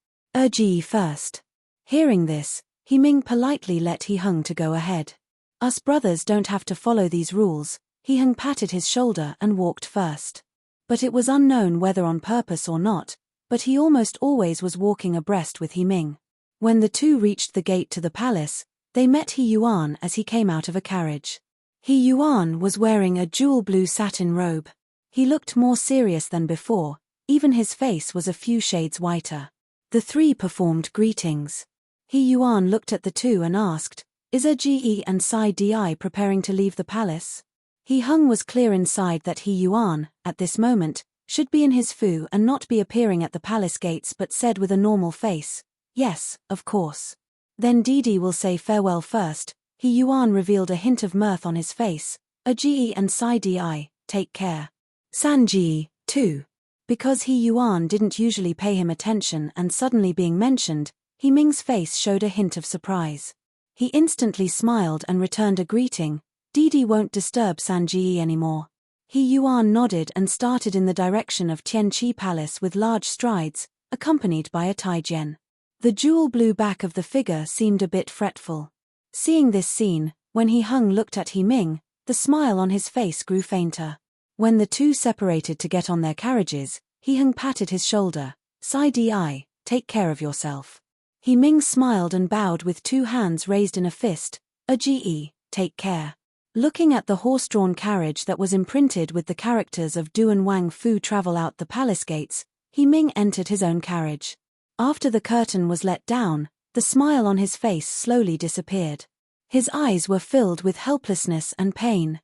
Ge first. Hearing this, He Ming politely let He Heng to go ahead. Us brothers don't have to follow these rules. He Heng patted his shoulder and walked first. But it was unknown whether on purpose or not, but he almost always was walking abreast with He Ming. When the 2 reached the gate to the palace, they met He Yuan as he came out of a carriage. He Yuan was wearing a jewel blue satin robe. He looked more serious than before, even his face was a few shades whiter. The 3 performed greetings. He Yuan looked at the 2 and asked, Is Ge and Sai Di preparing to leave the palace? He Heng was clear inside that He Yuan, at this moment, should be in his fu and not be appearing at the palace gates, but said with a normal face, Yes, of course. Then Didi will say farewell first. He Yuan revealed a hint of mirth on his face. Ge and Sai Di, take care. Sanji, too. Because He Yuan didn't usually pay him attention and suddenly being mentioned, He Ming's face showed a hint of surprise. He instantly smiled and returned a greeting. Didi won't disturb Sanji anymore. He Yuan nodded and started in the direction of Tianqi Palace with large strides, accompanied by a Taijian. The jewel blue back of the figure seemed a bit fretful. Seeing this scene, when He Heng looked at He Ming, the smile on his face grew fainter. When the two separated to get on their carriages, He Heng patted his shoulder. "Sai Di, take care of yourself." He Ming smiled and bowed with two hands raised in a fist. "Ge, take care." Looking at the horse-drawn carriage that was imprinted with the characters of Du and Wang Fu travel out the palace gates, He Ming entered his own carriage. After the curtain was let down, the smile on his face slowly disappeared. His eyes were filled with helplessness and pain.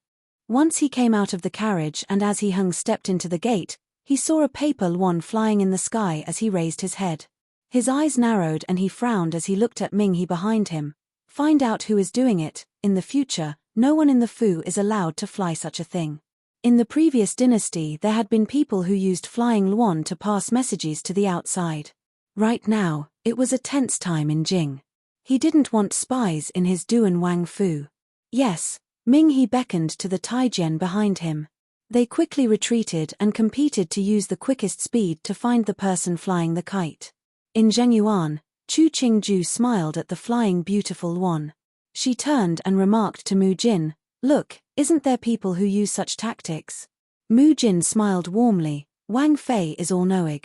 Once he came out of the carriage, and as He Heng stepped into the gate, he saw a paper yuan flying in the sky as he raised his head. His eyes narrowed and he frowned as he looked at Ming He behind him. "Find out who is doing it. In the future, no one in the Fu is allowed to fly such a thing." In the previous dynasty there had been people who used flying yuan to pass messages to the outside. Right now, it was a tense time in Jing. He didn't want spies in his Du and Wang Fu. "Yes." Ming He beckoned to the Taijian behind him. They quickly retreated and competed to use the quickest speed to find the person flying the kite. In Zhengyuan, Chu Qingju smiled at the flying beautiful yuan. She turned and remarked to Mu Jin, "Look, isn't there people who use such tactics?" Mu Jin smiled warmly. Wang Fei is all-knowing.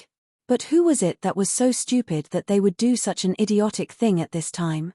But who was it that was so stupid that they would do such an idiotic thing at this time?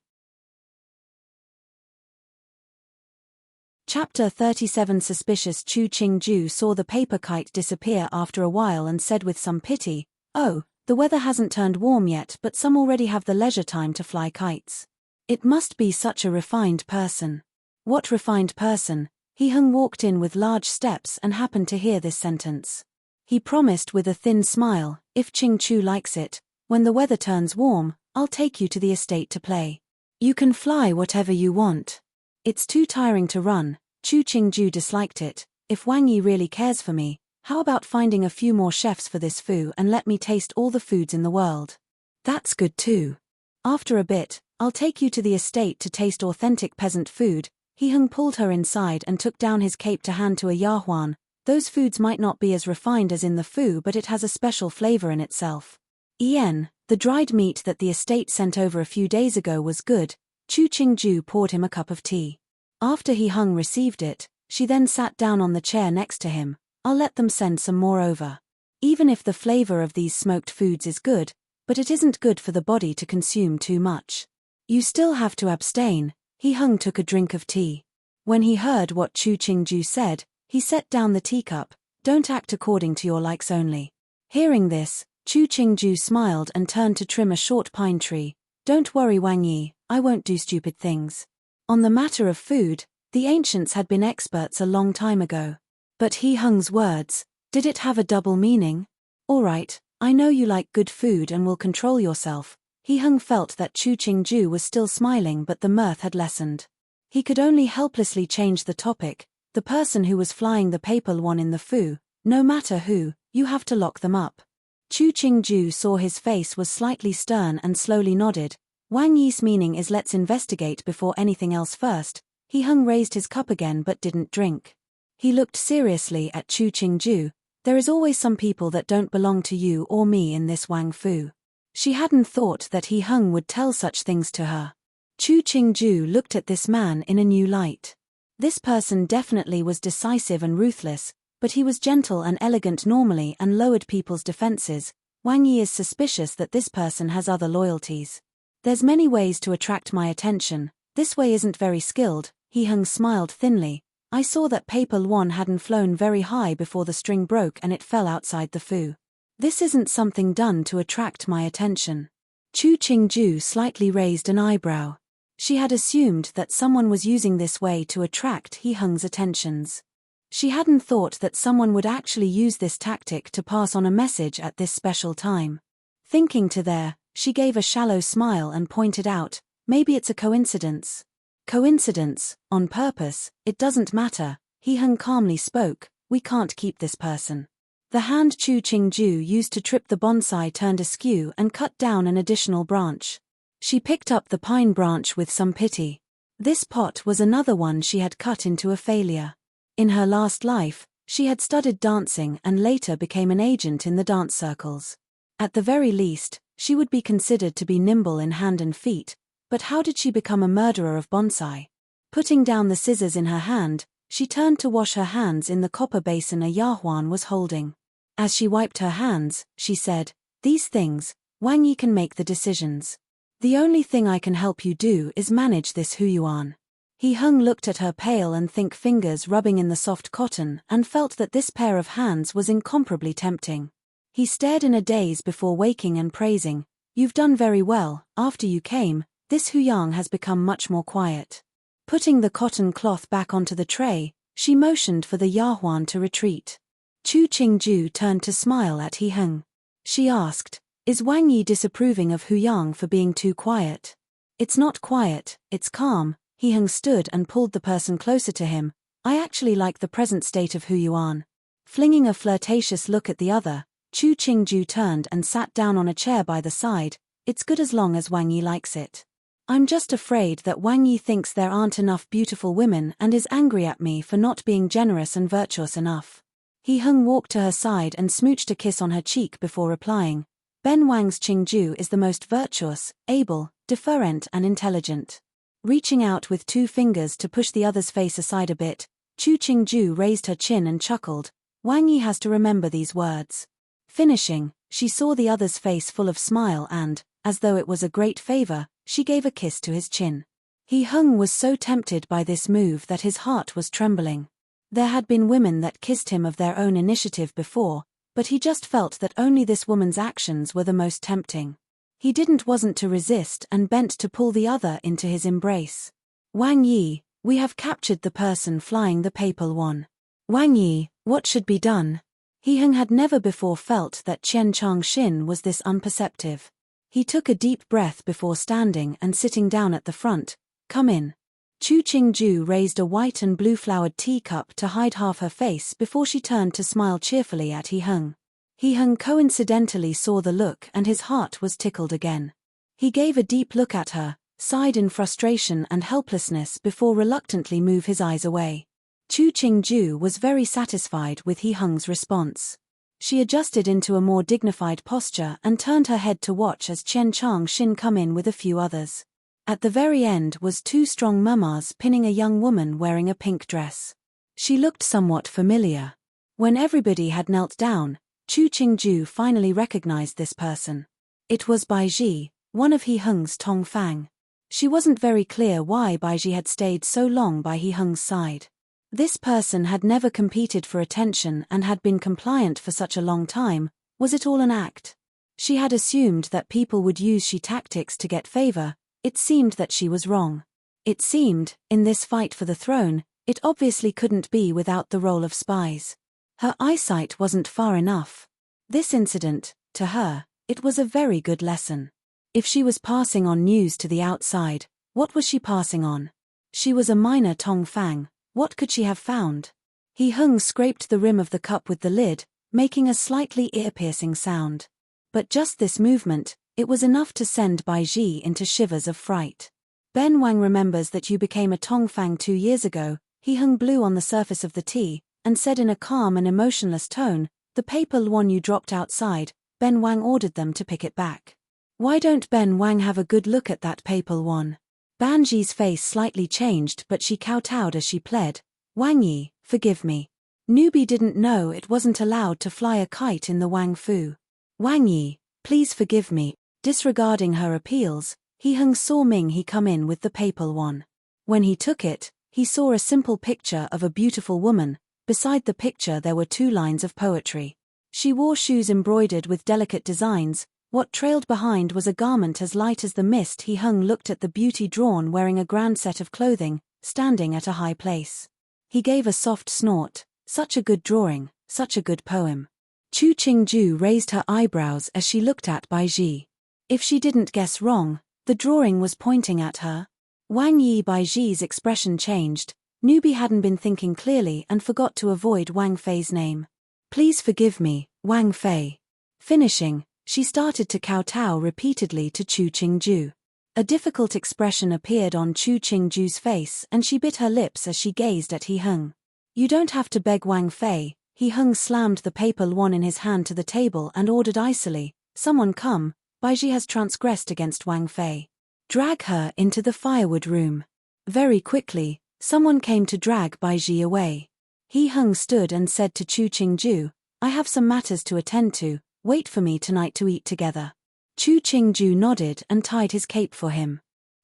Chapter 37. Suspicious Chu Qingju saw the paper kite disappear after a while and said with some pity, "Oh, the weather hasn't turned warm yet, but some already have the leisure time to fly kites. It must be such a refined person." What refined person? He Heng walked in with large steps and happened to hear this sentence. He promised with a thin smile, "If Qingchu likes it, when the weather turns warm, I'll take you to the estate to play. You can fly whatever you want. It's too tiring to run." Chu Qingju disliked it. "If Wang Yi really cares for me, how about finding a few more chefs for this Fu and let me taste all the foods in the world? That's good too. After a bit, I'll take you to the estate to taste authentic peasant food." He Heng pulled her inside and took down his cape to hand to a Yahuan. "Those foods might not be as refined as in the Fu, but it has a special flavor in itself. The dried meat that the estate sent over a few days ago was good." Chu Qingju poured him a cup of tea. After He Heng received it, she then sat down on the chair next to him. "I'll let them send some more over. Even if the flavor of these smoked foods is good, but it isn't good for the body to consume too much. You still have to abstain." He Heng took a drink of tea. When he heard what Chu Qingju said, he set down the teacup. "Don't act according to your likes only." Hearing this, Chu Qingju smiled and turned to trim a short pine tree. "Don't worry Wang Yi, I won't do stupid things." On the matter of food, the ancients had been experts a long time ago. But He Heng's words, did it have a double meaning? "All right, I know you like good food and will control yourself." He Heng felt that Chu Qingju was still smiling, but the mirth had lessened. He could only helplessly change the topic. "The person who was flying the paper yuan in the Fu, no matter who, you have to lock them up." Chu Qingju saw his face was slightly stern and slowly nodded. "Wang Yi's meaning is let's investigate before anything else first." He Heng raised his cup again but didn't drink. He looked seriously at Chu Qingju. "There is always some people that don't belong to you or me in this Wang Fu." She hadn't thought that He Heng would tell such things to her. Chu Qingju looked at this man in a new light. This person definitely was decisive and ruthless, but he was gentle and elegant normally and lowered people's defenses. Wang Yi is suspicious that this person has other loyalties. "There's many ways to attract my attention. This way isn't very skilled." He Heng smiled thinly. "I saw that paper yuan hadn't flown very high before the string broke and it fell outside the Fu. This isn't something done to attract my attention." Chu Qingju slightly raised an eyebrow. She had assumed that someone was using this way to attract He Heng's attentions. She hadn't thought that someone would actually use this tactic to pass on a message at this special time. Thinking to there, she gave a shallow smile and pointed out, "Maybe it's a coincidence." "Coincidence, on purpose, it doesn't matter." He Heng calmly spoke, "We can't keep this person." The hand Chu Qingju used to trip the bonsai turned askew and cut down an additional branch. She picked up the pine branch with some pity. This pot was another one she had cut into a failure. In her last life, she had studied dancing and later became an agent in the dance circles. At the very least, she would be considered to be nimble in hand and feet, but how did she become a murderer of bonsai? Putting down the scissors in her hand, She turned to wash her hands in the copper basin a Yahuan was holding. As she wiped her hands, she said, "These things, Wang Yi can make the decisions. The only thing I can help you do is manage this Huyuan." He Heng looked at her pale and thick fingers rubbing in the soft cotton and felt that this pair of hands was incomparably tempting. He stared in a daze before waking and praising, "You've done very well. After you came, this Huyang has become much more quiet." Putting the cotton cloth back onto the tray, she motioned for the Yahuan to retreat. Chu Qingju turned to smile at He Heng. She asked, "Is Wang Yi disapproving of Huyang for being too quiet?" "It's not quiet, it's calm." He Heng stood and pulled the person closer to him. "I actually like the present state of Huyuan." Flinging a flirtatious look at the other, Chu Qingju turned and sat down on a chair by the side. "It's good as long as Wang Yi likes it. I'm just afraid that Wang Yi thinks there aren't enough beautiful women and is angry at me for not being generous and virtuous enough." He Heng walked to her side and smooched a kiss on her cheek before replying, "Ben Wang's Qingju is the most virtuous, able, deferent and intelligent." Reaching out with 2 fingers to push the other's face aside a bit, Chu Qingju raised her chin and chuckled, "Wang Yi has to remember these words." Finishing, she saw the other's face full of smile and, as though it was a great favor, she gave a kiss to his chin. He Heng was so tempted by this move that his heart was trembling. There had been women that kissed him of their own initiative before, but he just felt that only this woman's actions were the most tempting. He wasn't to resist and bent to pull the other into his embrace. "Wang Yi, we have captured the person flying the papal one. Wang Yi, what should be done?" He Heng had never before felt that Qian Changxin was this unperceptive. He took a deep breath before standing and sitting down at the front. "Come in." Chu Qingju raised a white and blue-flowered teacup to hide half her face before she turned to smile cheerfully at He Heng. He Heng coincidentally saw the look and his heart was tickled again. He gave a deep look at her, sighed in frustration and helplessness before reluctantly moved his eyes away. Chu Qingju was very satisfied with He Heng's response. She adjusted into a more dignified posture and turned her head to watch as Qian Changxin come in with a few others. At the very end was 2 strong mamas pinning a young woman wearing a pink dress. She looked somewhat familiar. When everybody had knelt down, Chu Qingju finally recognized this person. It was Baiji, one of He Heng's Tongfang. She wasn't very clear why Baiji had stayed so long by He Heng's side. This person had never competed for attention and had been compliant for such a long time. Was it all an act? She had assumed that people would use she tactics to get favor. It seemed that she was wrong. It seemed, in this fight for the throne, it obviously couldn't be without the role of spies. Her eyesight wasn't far enough. This incident, to her, it was a very good lesson. If she was passing on news to the outside, what was she passing on? She was a minor Tongfang. What could she have found? He Heng scraped the rim of the cup with the lid, making a slightly ear-piercing sound. But just this movement, it was enough to send Baiji into shivers of fright. "Ben Wang remembers that you became a Tongfang 2 years ago." He Heng blew on the surface of the tea, and said in a calm and emotionless tone, "The paper one you dropped outside, Ben Wang ordered them to pick it back. Why don't Ben Wang have a good look at that paper one?" Banji's face slightly changed but she kowtowed as she pled, "Wang Yi, forgive me. Newbie didn't know it wasn't allowed to fly a kite in the Wang Fu. Wang Yi, please forgive me." Disregarding her appeals, He Heng saw Ming He come in with the paper one. When he took it, he saw a simple picture of a beautiful woman. Beside the picture there were 2 lines of poetry. She wore shoes embroidered with delicate designs. What trailed behind was a garment as light as the mist. He Heng looked at the beauty drawn wearing a grand set of clothing, standing at a high place. He gave a soft snort. Such a good drawing, such a good poem. Chu Qingju raised her eyebrows as she looked at Baiji. If she didn't guess wrong, the drawing was pointing at her. Wang Yi. Baiji's expression changed. Newbie hadn't been thinking clearly and forgot to avoid Wang Fei's name. "Please forgive me, Wang Fei." Finishing, she started to kowtow repeatedly to Chu Qingju. A difficult expression appeared on Chu Qingju's face and she bit her lips as she gazed at He Heng. "You don't have to beg, Wang Fei." He Heng slammed the paper one in his hand to the table and ordered icily, "Someone come, Baiji has transgressed against Wang Fei. Drag her into the firewood room." Very quickly, Someone came to drag Baiji away. He stood and said to Chu Qingju, "I have some matters to attend to, wait for me tonight to eat together." Chu Qingju nodded and tied his cape for him.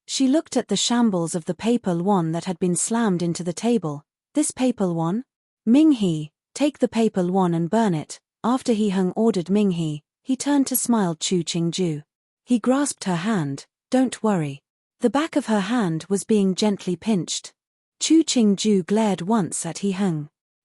She looked at the shambles of the paper luan that had been slammed into the table. "This paper luan? Ming-He, take the paper luan and burn it." After he ordered Ming-He, he turned to smile Chu Qingju. He grasped her hand. "Don't worry." The back of her hand was being gently pinched. Chu Qingju glared once at He.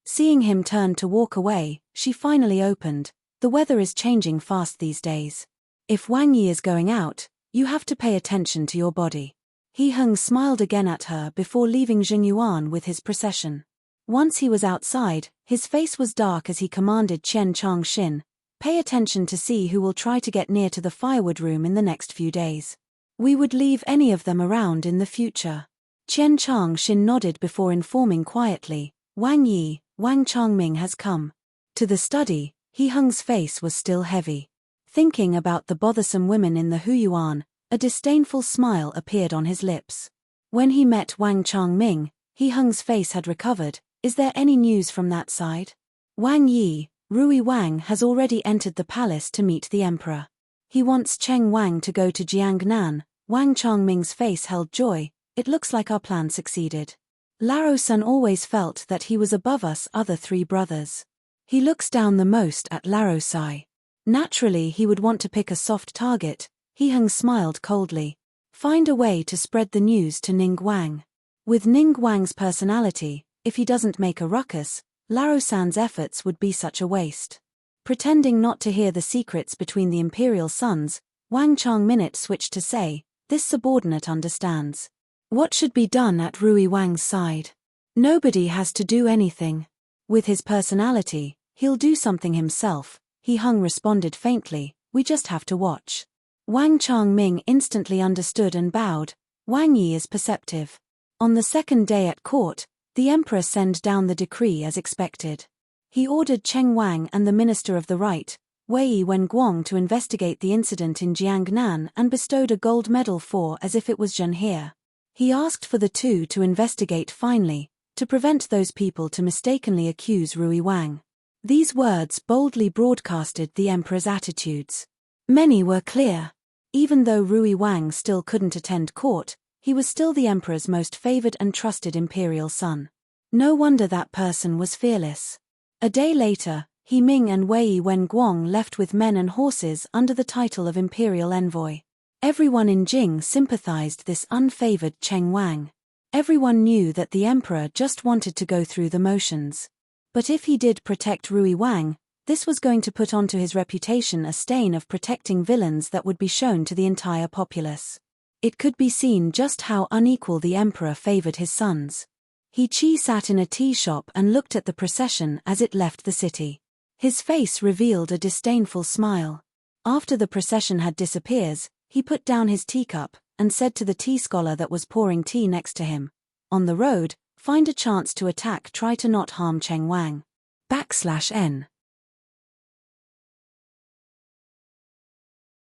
Seeing him turn to walk away, she finally opened. "The weather is changing fast these days. If Wang Yi is going out, you have to pay attention to your body." He smiled again at her before leaving Zhengyuan with his procession. Once he was outside, his face was dark as he commanded Qian Changxin, "Pay attention to see who will try to get near to the firewood room in the next few days. We would leave any of them around in the future." Qian Changxin nodded before informing quietly, "Wang Yi, Wang Changming has come." To the study, Heng's face was still heavy. Thinking about the bothersome women in the Huyuan, a disdainful smile appeared on his lips. When he met Wang Changming, Heng's face had recovered. "Is there any news from that side?" "Wang Yi, Rui Wang has already entered the palace to meet the emperor. He wants Cheng Wang to go to Jiangnan." Wang Changming's face held joy. "It looks like our plan succeeded. Lao Sun always felt that he was above us other three brothers. He looks down the most at Lao Sai. Naturally he would want to pick a soft target." He smiled coldly. "Find a way to spread the news to Ning Wang. With Ning Wang's personality, if he doesn't make a ruckus, Lao San's efforts would be such a waste." Pretending not to hear the secrets between the imperial sons, Wang Changminute switched to say, "This subordinate understands. What should be done at Rui Wang's side? Nobody has to do anything. With his personality, he'll do something himself." He responded faintly, "We just have to watch." Wang Changming instantly understood and bowed. Wang Yi is perceptive. On the second day at court, the emperor sent down the decree as expected. He ordered Cheng Wang and the Minister of the Right, Wei Wenguang, to investigate the incident in Jiangnan and bestowed a gold medal for as if it was Zhenhe. He asked for the two to investigate finally, to prevent those people to mistakenly accuse Rui Wang. These words boldly broadcasted the emperor's attitudes. Many were clear. Even though Rui Wang still couldn't attend court, he was still the emperor's most favored and trusted imperial son. No wonder that person was fearless. A day later, He Ming and Wei Wenguang left with men and horses under the title of imperial envoy. Everyone in Jing sympathized this unfavored Cheng Wang. Everyone knew that the emperor just wanted to go through the motions. But if he did protect Rui Wang, this was going to put onto his reputation a stain of protecting villains that would be shown to the entire populace. It could be seen just how unequal the emperor favored his sons. He Qi sat in a tea shop and looked at the procession as it left the city. His face revealed a disdainful smile. After the procession had disappeared, he put down his teacup and said to the tea scholar that was pouring tea next to him, "On the road, find a chance to attack, try to not harm Cheng Wang." /N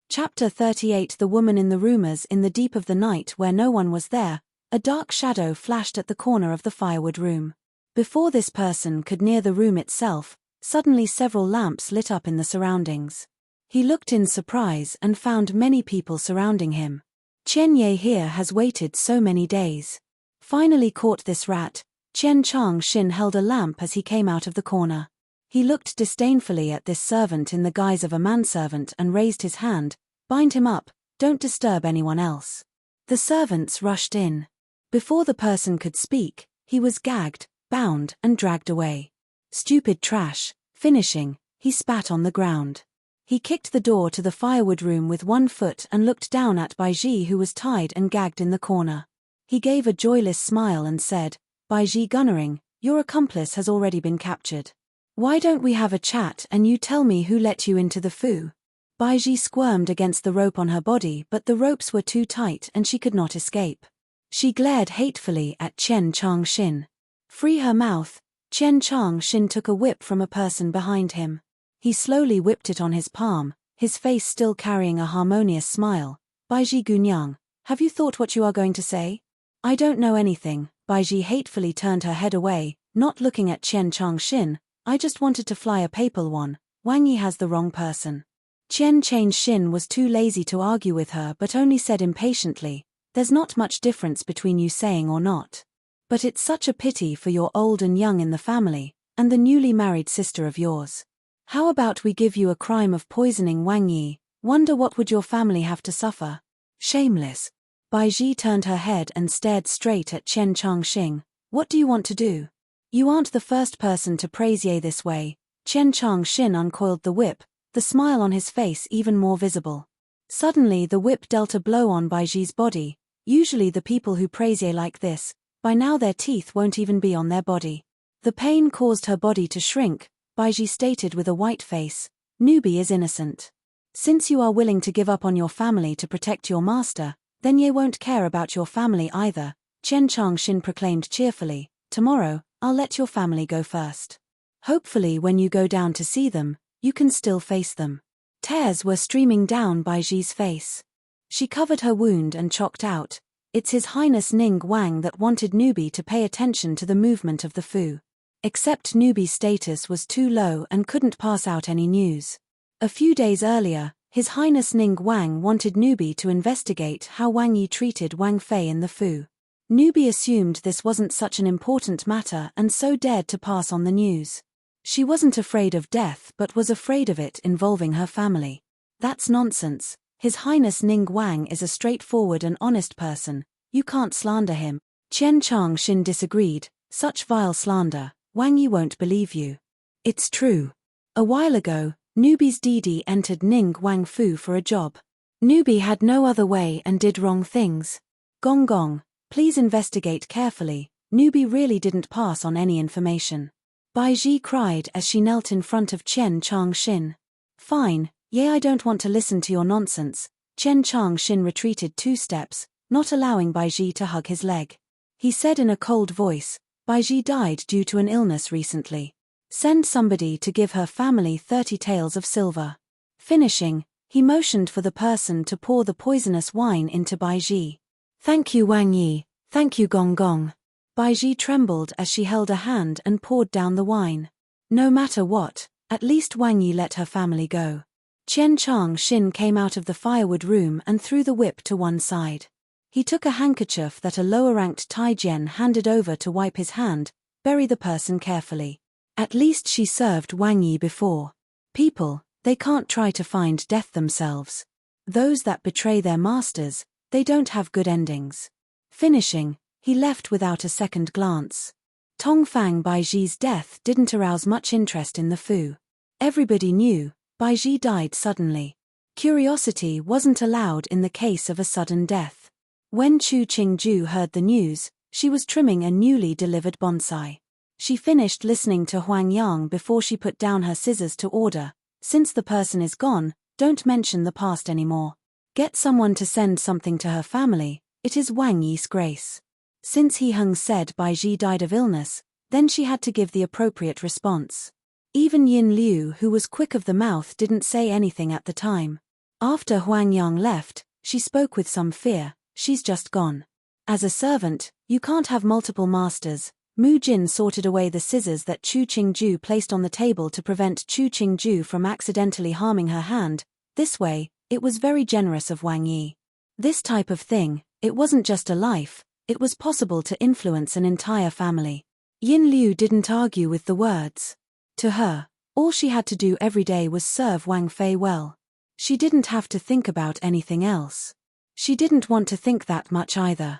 Chapter 38. The woman in the rumors. In the deep of the night where no one was there, a dark shadow flashed at the corner of the firewood room. Before this person could near the room itself, suddenly several lamps lit up in the surroundings. He looked in surprise and found many people surrounding him. Qian Ye here has waited so many days. Finally caught this rat. Qian Changxin held a lamp as he came out of the corner. He looked disdainfully at this servant in the guise of a manservant and raised his hand. "Bind him up, don't disturb anyone else." The servants rushed in. Before the person could speak, he was gagged, bound, and dragged away. "Stupid trash." Finishing, he spat on the ground. He kicked the door to the firewood room with one foot and looked down at Baiji, who was tied and gagged in the corner. He gave a joyless smile and said, "Baiji Gunnering, your accomplice has already been captured. Why don't we have a chat and you tell me who let you into the Fu?" Baiji squirmed against the rope on her body, but the ropes were too tight and she could not escape. She glared hatefully at Qian Changxin. "Free her mouth." Qian Changxin took a whip from a person behind him. He slowly whipped it on his palm, his face still carrying a harmonious smile. "Baiji Gunyang, have you thought what you are going to say?" "I don't know anything," Baiji hatefully turned her head away, not looking at Qian Changxin. I just wanted to fly a papal one. Wang Yi has the wrong person. Qian Changxin was too lazy to argue with her but only said impatiently, there's not much difference between you saying or not. But it's such a pity for your old and young in the family, and the newly married sister of yours. How about we give you a crime of poisoning Wang Yi? Wonder what would your family have to suffer? Shameless. Baiji turned her head and stared straight at Qian Changxin. What do you want to do? You aren't the first person to praise Ye this way. Qian Changxin uncoiled the whip, the smile on his face even more visible. Suddenly the whip dealt a blow on Baiji's body. Usually the people who praise Ye like this, by now their teeth won't even be on their body. The pain caused her body to shrink. Baiji stated with a white face, Newbie is innocent. Since you are willing to give up on your family to protect your master, then Ye won't care about your family either. Qian Changxin proclaimed cheerfully, tomorrow, I'll let your family go first. Hopefully when you go down to see them, you can still face them. Tears were streaming down Baiji's face. She covered her wound and chalked out, it's His Highness Ning Wang that wanted Newbie to pay attention to the movement of the Fu. Except Newbie's status was too low and couldn't pass out any news. A few days earlier, His Highness Ning Wang wanted Newbie to investigate how Wang Yi treated Wang Fei in the Fu. Newbie assumed this wasn't such an important matter and so dared to pass on the news. She wasn't afraid of death but was afraid of it involving her family. That's nonsense. His Highness Ning Wang is a straightforward and honest person. You can't slander him. Qian Changxin disagreed. Such vile slander. Wang Yi won't believe you. It's true. A while ago, Newbie's Didi entered Ning Wang Fu for a job. Newbie had no other way and did wrong things. Gong Gong, please investigate carefully. Newbie really didn't pass on any information. Baiji cried as she knelt in front of Qian Changxin. Fine, I don't want to listen to your nonsense. Qian Changxin retreated 2 steps, not allowing Baiji to hug his leg. He said in a cold voice, Baiji died due to an illness recently. Send somebody to give her family 30 taels of silver. Finishing, he motioned for the person to pour the poisonous wine into Baiji. Thank you Wang Yi, thank you Gong Gong. Baiji trembled as she held a hand and poured down the wine. No matter what, at least Wang Yi let her family go. Qian Changxin came out of the firewood room and threw the whip to one side. He took a handkerchief that a lower-ranked Taijian handed over to wipe his hand, bury the person carefully. At least she served Wang Yi before. People, they can't try to find death themselves. Those that betray their masters, they don't have good endings. Finishing, he left without a second glance. Tongfang Baiji's death didn't arouse much interest in the Fu. Everybody knew, Baiji died suddenly. Curiosity wasn't allowed in the case of a sudden death. When Chu Qingju heard the news, she was trimming a newly delivered bonsai. She finished listening to Huang Yang before she put down her scissors to order, since the person is gone, don't mention the past anymore. Get someone to send something to her family, it is Wang Yi's grace. Since He Heng said Baiji died of illness, then she had to give the appropriate response. Even Yin Liu, who was quick of the mouth, didn't say anything at the time. After Huang Yang left, she spoke with some fear, she's just gone. As a servant, you can't have multiple masters. Mu Jin sorted away the scissors that Chu Qingju placed on the table to prevent Chu Qingju from accidentally harming her hand. This way, it was very generous of Wang Yi. This type of thing, it wasn't just a life, it was possible to influence an entire family. Yin Liu didn't argue with the words. To her, all she had to do every day was serve Wang Fei well. She didn't have to think about anything else. She didn't want to think that much either.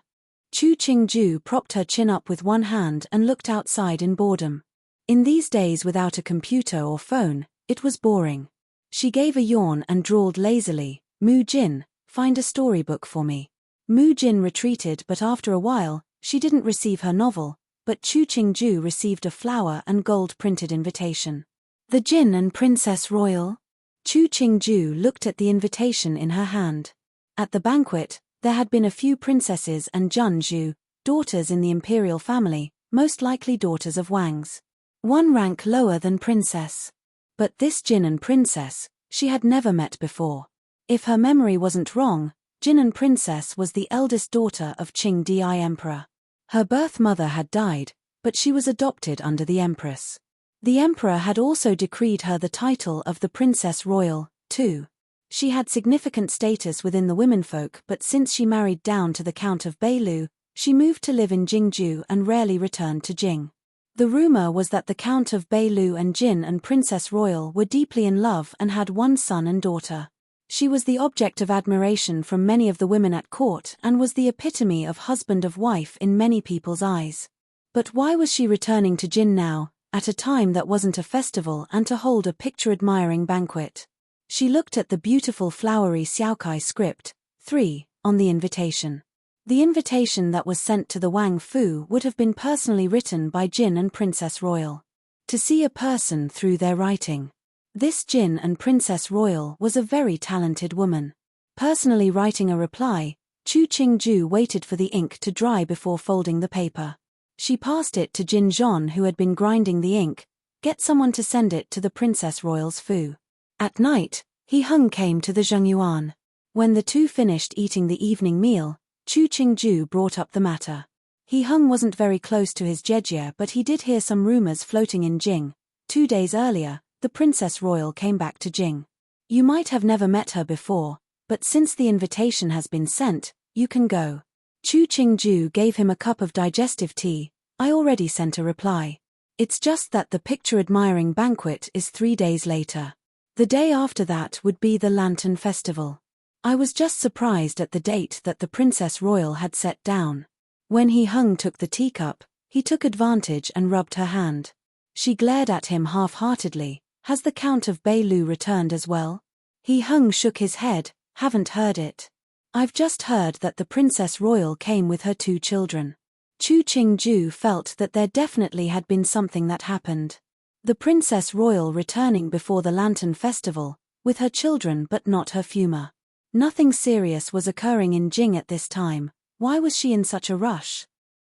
Chu Qingju propped her chin up with one hand and looked outside in boredom. In these days without a computer or phone, it was boring. She gave a yawn and drawled lazily, Mu Jin, find a storybook for me. Mu Jin retreated, but after a while, she didn't receive her novel, but Chu Qingju received a flower and gold-printed invitation. The Jin and Princess Royal? Chu Qingju looked at the invitation in her hand. At the banquet, there had been a few princesses and Junju, daughters in the imperial family, most likely daughters of Wangs. One rank lower than princess. But this Jin and princess, she had never met before. If her memory wasn't wrong, Jin and princess was the eldest daughter of Qing Di Emperor. Her birth mother had died, but she was adopted under the Empress. The Emperor had also decreed her the title of the Princess Royal, too. She had significant status within the womenfolk, but since she married down to the Count of Beilu, she moved to live in Jingju and rarely returned to Jing. The rumor was that the Count of Beilu and Jin and Princess Royal were deeply in love and had one son and daughter. She was the object of admiration from many of the women at court and was the epitome of husband of wife in many people's eyes. But why was she returning to Jin now, at a time that wasn't a festival, and to hold a picture-admiring banquet? She looked at the beautiful flowery Xiaokai script, 3, on the invitation. The invitation that was sent to the Wang Fu would have been personally written by Jin and Princess Royal. To see a person through their writing. This Jin and Princess Royal was a very talented woman. Personally writing a reply, Chu Qingju waited for the ink to dry before folding the paper. She passed it to Jin Zhon, who had been grinding the ink. Get someone to send it to the Princess Royal's Fu. At night, He Hung came to the Zhengyuan. When the two finished eating the evening meal, Chu Qingju brought up the matter. He Hung wasn't very close to his jejie, but he did hear some rumors floating in Jing. 2 days earlier, the Princess Royal came back to Jing. You might have never met her before, but since the invitation has been sent, you can go. Chu Qingju gave him a cup of digestive tea. I already sent a reply. It's just that the picture-admiring banquet is 3 days later. The day after that would be the Lantern Festival. I was just surprised at the date that the Princess Royal had set down. When He Hung took the teacup, he took advantage and rubbed her hand. She glared at him half-heartedly. Has the Count of Beilu returned as well? He Hung shook his head. Haven't heard it. I've just heard that the Princess Royal came with her 2 children. Chu Qingju felt that there definitely had been something that happened. The Princess Royal returning before the Lantern Festival, with her children but not her Fuma. Nothing serious was occurring in Jing at this time. Why was she in such a rush?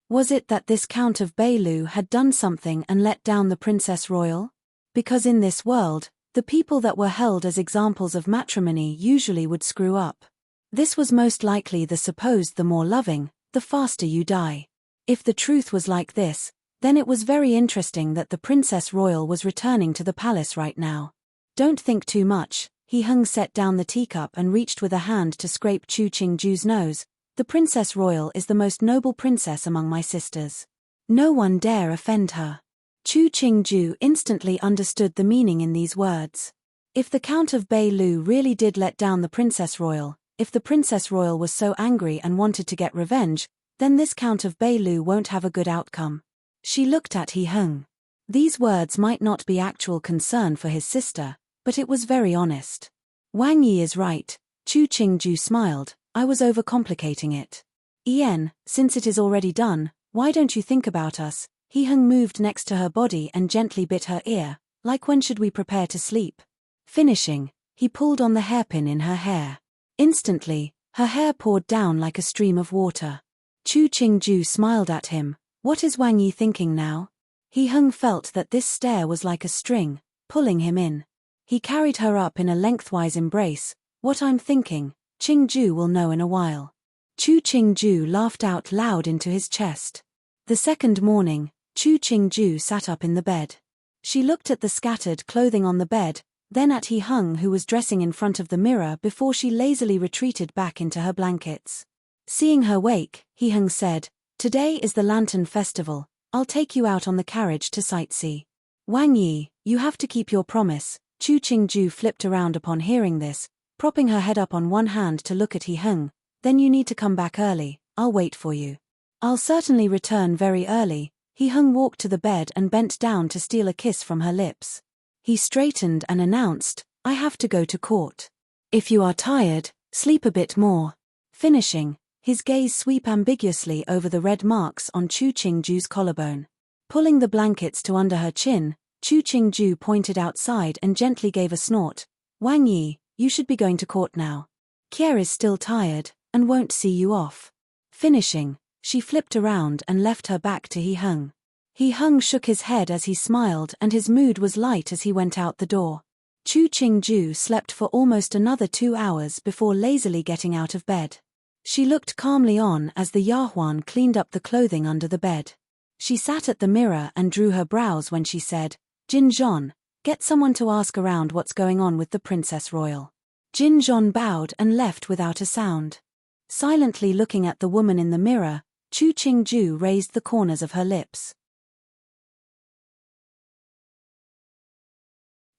Was it that this Count of Beilu had done something and let down the Princess Royal? Because in this world, the people that were held as examples of matrimony usually would screw up. This was most likely the more loving, the faster you die. If the truth was like this, then it was very interesting that the Princess Royal was returning to the palace right now. Don't think too much. He Hung set down the teacup and reached with a hand to scrape Chu Qingju's nose. The Princess Royal is the most noble princess among my sisters. No one dare offend her. Chu Qingju instantly understood the meaning in these words. If the Count of Beilu really did let down the Princess Royal, if the Princess Royal was so angry and wanted to get revenge, then this Count of Beilu won't have a good outcome. She looked at He Hung. These words might not be actual concern for his sister, but it was very honest. Wang Yi is right, Chu Qingju smiled. I was overcomplicating it. Since it is already done, why don't you think about us? He Hung moved next to her body and gently bit her ear, like when should we prepare to sleep? Finishing, he pulled on the hairpin in her hair. Instantly, her hair poured down like a stream of water. Chu Qingju smiled at him. What is Wang Yi thinking now? He Hung felt that this stare was like a string, pulling him in. He carried her up in a lengthwise embrace. What I'm thinking, Qingju will know in a while. Chu Qingju laughed out loud into his chest. The second morning, Chu Qingju sat up in the bed. She looked at the scattered clothing on the bed, then at He Hung, who was dressing in front of the mirror, before she lazily retreated back into her blankets. Seeing her wake, He Hung said, Today is the Lantern Festival. I'll take you out on the carriage to sightsee. Wang Yi, you have to keep your promise. Chu Qingju flipped around upon hearing this, propping her head up on one hand to look at He Hung. Then you need to come back early. I'll wait for you. I'll certainly return very early. He Hung walked to the bed and bent down to steal a kiss from her lips. He straightened and announced, I have to go to court. If you are tired, sleep a bit more. Finishing, his gaze swept ambiguously over the red marks on Chu Qingju's collarbone. Pulling the blankets to under her chin, Chu Qingju pointed outside and gently gave a snort. Wang Yi, you should be going to court now. Kier is still tired, and won't see you off. Finishing, she flipped around and left her back to He Hung. He Hung shook his head as he smiled, and his mood was light as he went out the door. Chu Qingju slept for almost another 2 hours before lazily getting out of bed. She looked calmly on as the Yahuan cleaned up the clothing under the bed. She sat at the mirror and drew her brows when she said, "Jin Zhon, get someone to ask around what's going on with the Princess Royal." Jin Zhon bowed and left without a sound. Silently looking at the woman in the mirror, Chu Qingju raised the corners of her lips.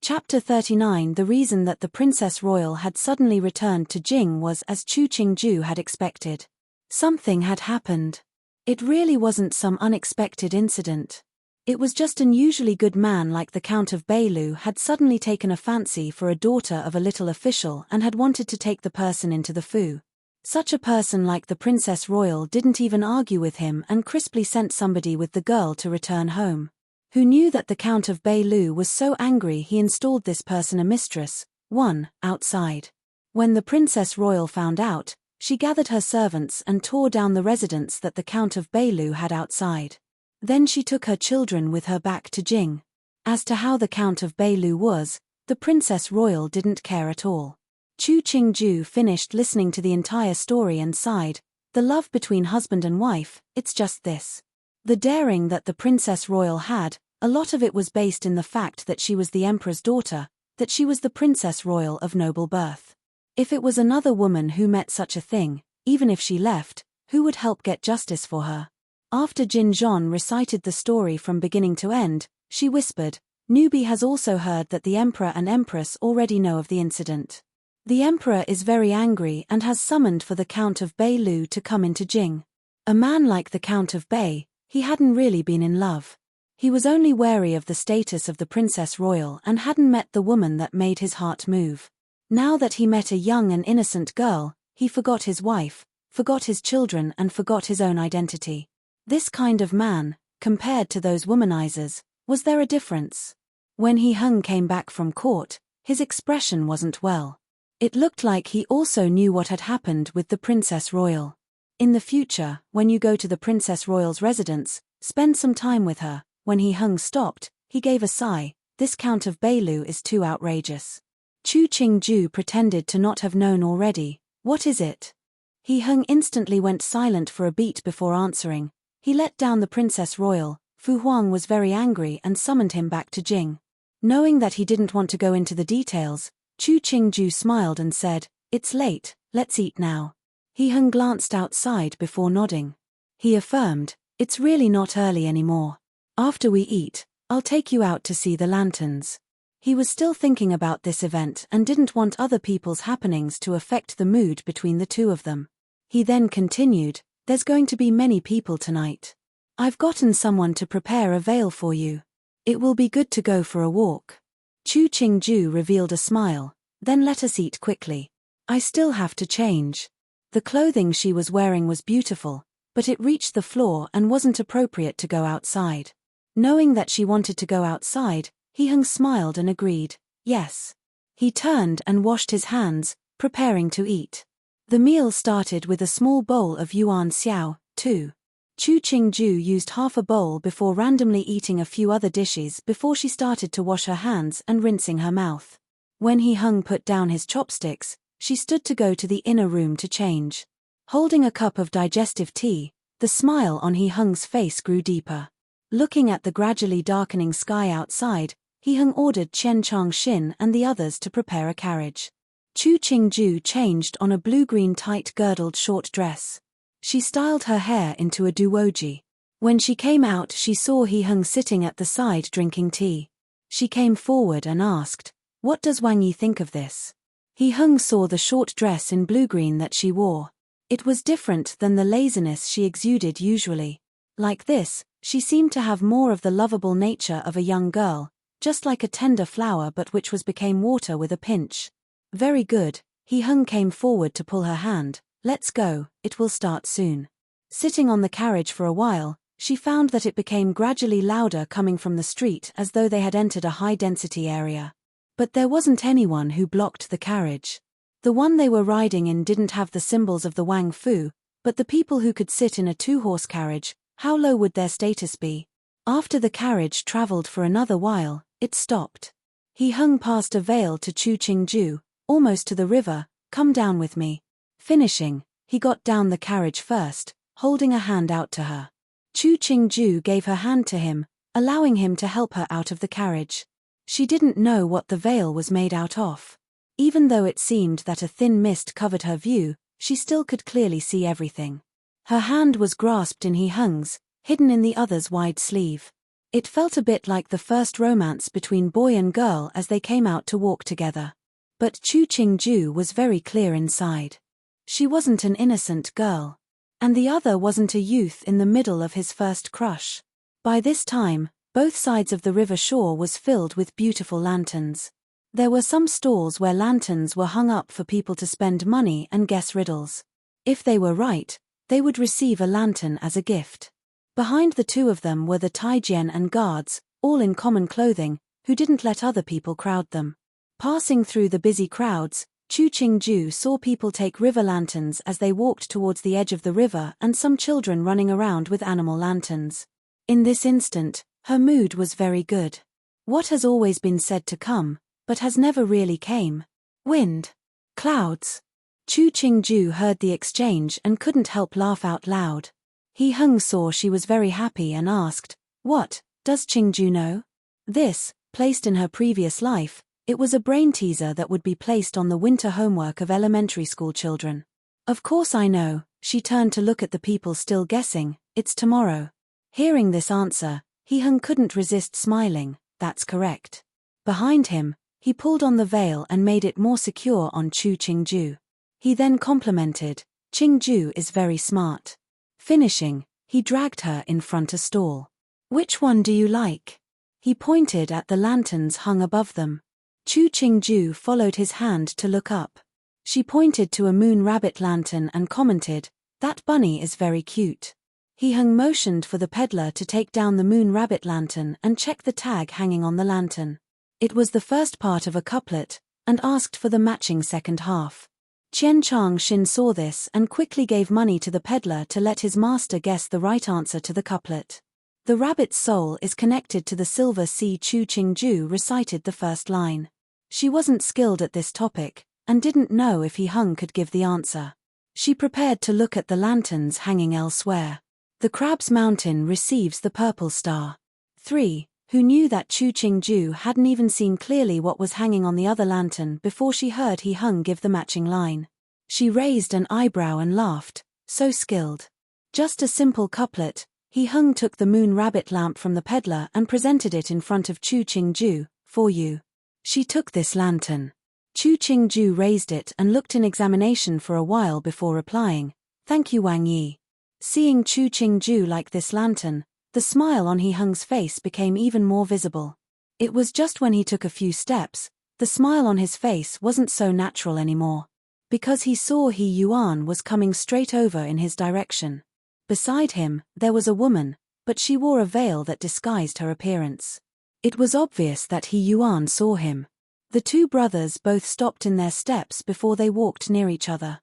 Chapter 39. The reason that the Princess Royal had suddenly returned to Jing was as Chu Qingju had expected. Something had happened. It really wasn't some unexpected incident. It was just an usually good man like the Count of Beilu had suddenly taken a fancy for a daughter of a little official and had wanted to take the person into the fu. Such a person like the Princess Royal didn't even argue with him and crisply sent somebody with the girl to return home. Who knew that the Count of Beilu was so angry he installed this person a mistress, one, outside. When the Princess Royal found out, she gathered her servants and tore down the residence that the Count of Beilu had outside. Then she took her children with her back to Jing. As to how the Count of Beilu was, the Princess Royal didn't care at all. Chu Qingju finished listening to the entire story and sighed, the love between husband and wife, it's just this. The daring that the Princess Royal had, a lot of it was based in the fact that she was the Emperor's daughter, that she was the Princess Royal of noble birth. If it was another woman who met such a thing, even if she left, who would help get justice for her? After Jin Zhon recited the story from beginning to end, she whispered, "Newbie has also heard that the Emperor and Empress already know of the incident. The Emperor is very angry and has summoned for the Count of Beilu to come into Jing. A man like the Count of Bei, he hadn't really been in love. He was only wary of the status of the Princess Royal and hadn't met the woman that made his heart move. Now that he met a young and innocent girl, he forgot his wife, forgot his children and forgot his own identity. This kind of man, compared to those womanizers, was there a difference? When He Hung came back from court, his expression wasn't well. It looked like he also knew what had happened with the Princess Royal. In the future, when you go to the Princess Royal's residence, spend some time with her." When He Hung stopped, he gave a sigh, "This Count of Beilu is too outrageous." Chu Qingju pretended to not have known already. "What is it?" He Hung instantly went silent for a beat before answering. He let down the Princess Royal. Fu Huang was very angry and summoned him back to Jing. Knowing that he didn't want to go into the details, Chu Qingju smiled and said, "It's late, let's eat now." He Hung glanced outside before nodding. He affirmed, "It's really not early anymore. After we eat, I'll take you out to see the lanterns." He was still thinking about this event and didn't want other people's happenings to affect the mood between the two of them. He then continued, "There's going to be many people tonight. I've gotten someone to prepare a veil for you. It will be good to go for a walk." Chu Qingju revealed a smile, "Then let us eat quickly. I still have to change." The clothing she was wearing was beautiful, but it reached the floor and wasn't appropriate to go outside. Knowing that she wanted to go outside, He Hung smiled and agreed, "Yes." He turned and washed his hands, preparing to eat. The meal started with a small bowl of yuan xiao, too. Chu Qingju used half a bowl before randomly eating a few other dishes before she started to wash her hands and rinsing her mouth. When He Hung put down his chopsticks, she stood to go to the inner room to change. Holding a cup of digestive tea, the smile on He Hung's face grew deeper. Looking at the gradually darkening sky outside, He Hung ordered Chen Changxin and the others to prepare a carriage. Chu Qingju changed on a blue-green tight-girdled short dress. She styled her hair into a duoji. When she came out, she saw He Hung sitting at the side drinking tea. She came forward and asked, "What does Wang Yi think of this?" He Hung saw the short dress in blue-green that she wore. It was different than the laziness she exuded usually. Like this, she seemed to have more of the lovable nature of a young girl, just like a tender flower but which became water with a pinch. "Very good." He Hung came forward to pull her hand. "Let's go, it will start soon." Sitting on the carriage for a while, she found that it became gradually louder coming from the street as though they had entered a high-density area. But there wasn't anyone who blocked the carriage. The one they were riding in didn't have the symbols of the Wang Fu, but the people who could sit in a two-horse carriage, how low would their status be? After the carriage traveled for another while, it stopped. He Hung passed a veil to Chu Qingju, almost to the river, "Come down with me." Finishing, He got down the carriage first, holding a hand out to her. Chu Qingju gave her hand to him, allowing him to help her out of the carriage. She didn't know what the veil was made out of. Even though it seemed that a thin mist covered her view, she still could clearly see everything. Her hand was grasped in He Hung's, hidden in the other's wide sleeve. It felt a bit like the first romance between boy and girl as they came out to walk together. But Chu Qingju was very clear inside. She wasn't an innocent girl. And the other wasn't a youth in the middle of his first crush. By this time, both sides of the river shore was filled with beautiful lanterns. There were some stalls where lanterns were hung up for people to spend money and guess riddles. If they were right, they would receive a lantern as a gift. Behind the two of them were the Taijian and guards, all in common clothing, who didn't let other people crowd them. Passing through the busy crowds, Chu Qingju saw people take river lanterns as they walked towards the edge of the river and some children running around with animal lanterns. In this instant, her mood was very good. What has always been said to come, but has never really came? Wind. Clouds. Chu Qingju heard the exchange and couldn't help laugh out loud. He Hung saw she was very happy and asked, "What, does Qingju know?" This, placed in her previous life, it was a brain teaser that would be placed on the winter homework of elementary school children. "Of course I know," she turned to look at the people still guessing, "it's tomorrow." Hearing this answer, He Hung couldn't resist smiling. That's correct. Behind him, he pulled on the veil and made it more secure on Chu Qingju. He then complimented, "Qingju is very smart." Finishing, he dragged her in front a stall. "Which one do you like?" He pointed at the lanterns hung above them. Chu Qingju followed his hand to look up. She pointed to a moon rabbit lantern and commented, "That bunny is very cute." He Hung motioned for the peddler to take down the moon rabbit lantern and check the tag hanging on the lantern. It was the first part of a couplet, and asked for the matching second half. Qian Changxin saw this and quickly gave money to the peddler to let his master guess the right answer to the couplet. "The rabbit's soul is connected to the silver sea." Chu Qingju recited the first line. She wasn't skilled at this topic, and didn't know if He Hung could give the answer. She prepared to look at the lanterns hanging elsewhere. The Crab's Mountain receives the purple star. 3. Who knew that Chu Qingju hadn't even seen clearly what was hanging on the other lantern before she heard He Hung give the matching line. She raised an eyebrow and laughed, so skilled. Just a simple couplet. He Hung took the moon rabbit lamp from the peddler and presented it in front of Chu Qingju, "For you." She took this lantern. Chu Qingju raised it and looked in examination for a while before replying, "Thank you, Wang Yi." Seeing Chu Qingju like this lantern, the smile on He Hung's face became even more visible. It was just when he took a few steps, the smile on his face wasn't so natural anymore. Because he saw He Yuan was coming straight over in his direction. Beside him, there was a woman, but she wore a veil that disguised her appearance. It was obvious that He Yuan saw him. The two brothers both stopped in their steps before they walked near each other.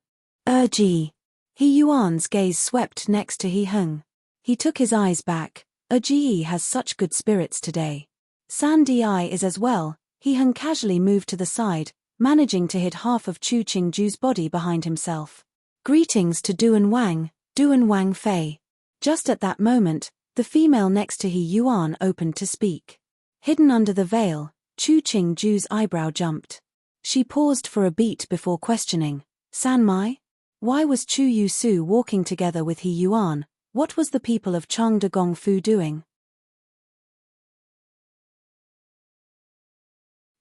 Ji. He Yuan's gaze swept next to He Hung. He took his eyes back. Ji has such good spirits today. San Di is as well. He Hung casually moved to the side, managing to hid half of Chu Qingju's body behind himself. "Greetings to Duan Wang Fei." Just at that moment, the female next to He Yuan opened to speak. Hidden under the veil, Chu Qingju's eyebrow jumped. She paused for a beat before questioning, "San Mai? Why was Chu Yusu walking together with He Yuan? What was the people of Changde Gongfu doing?"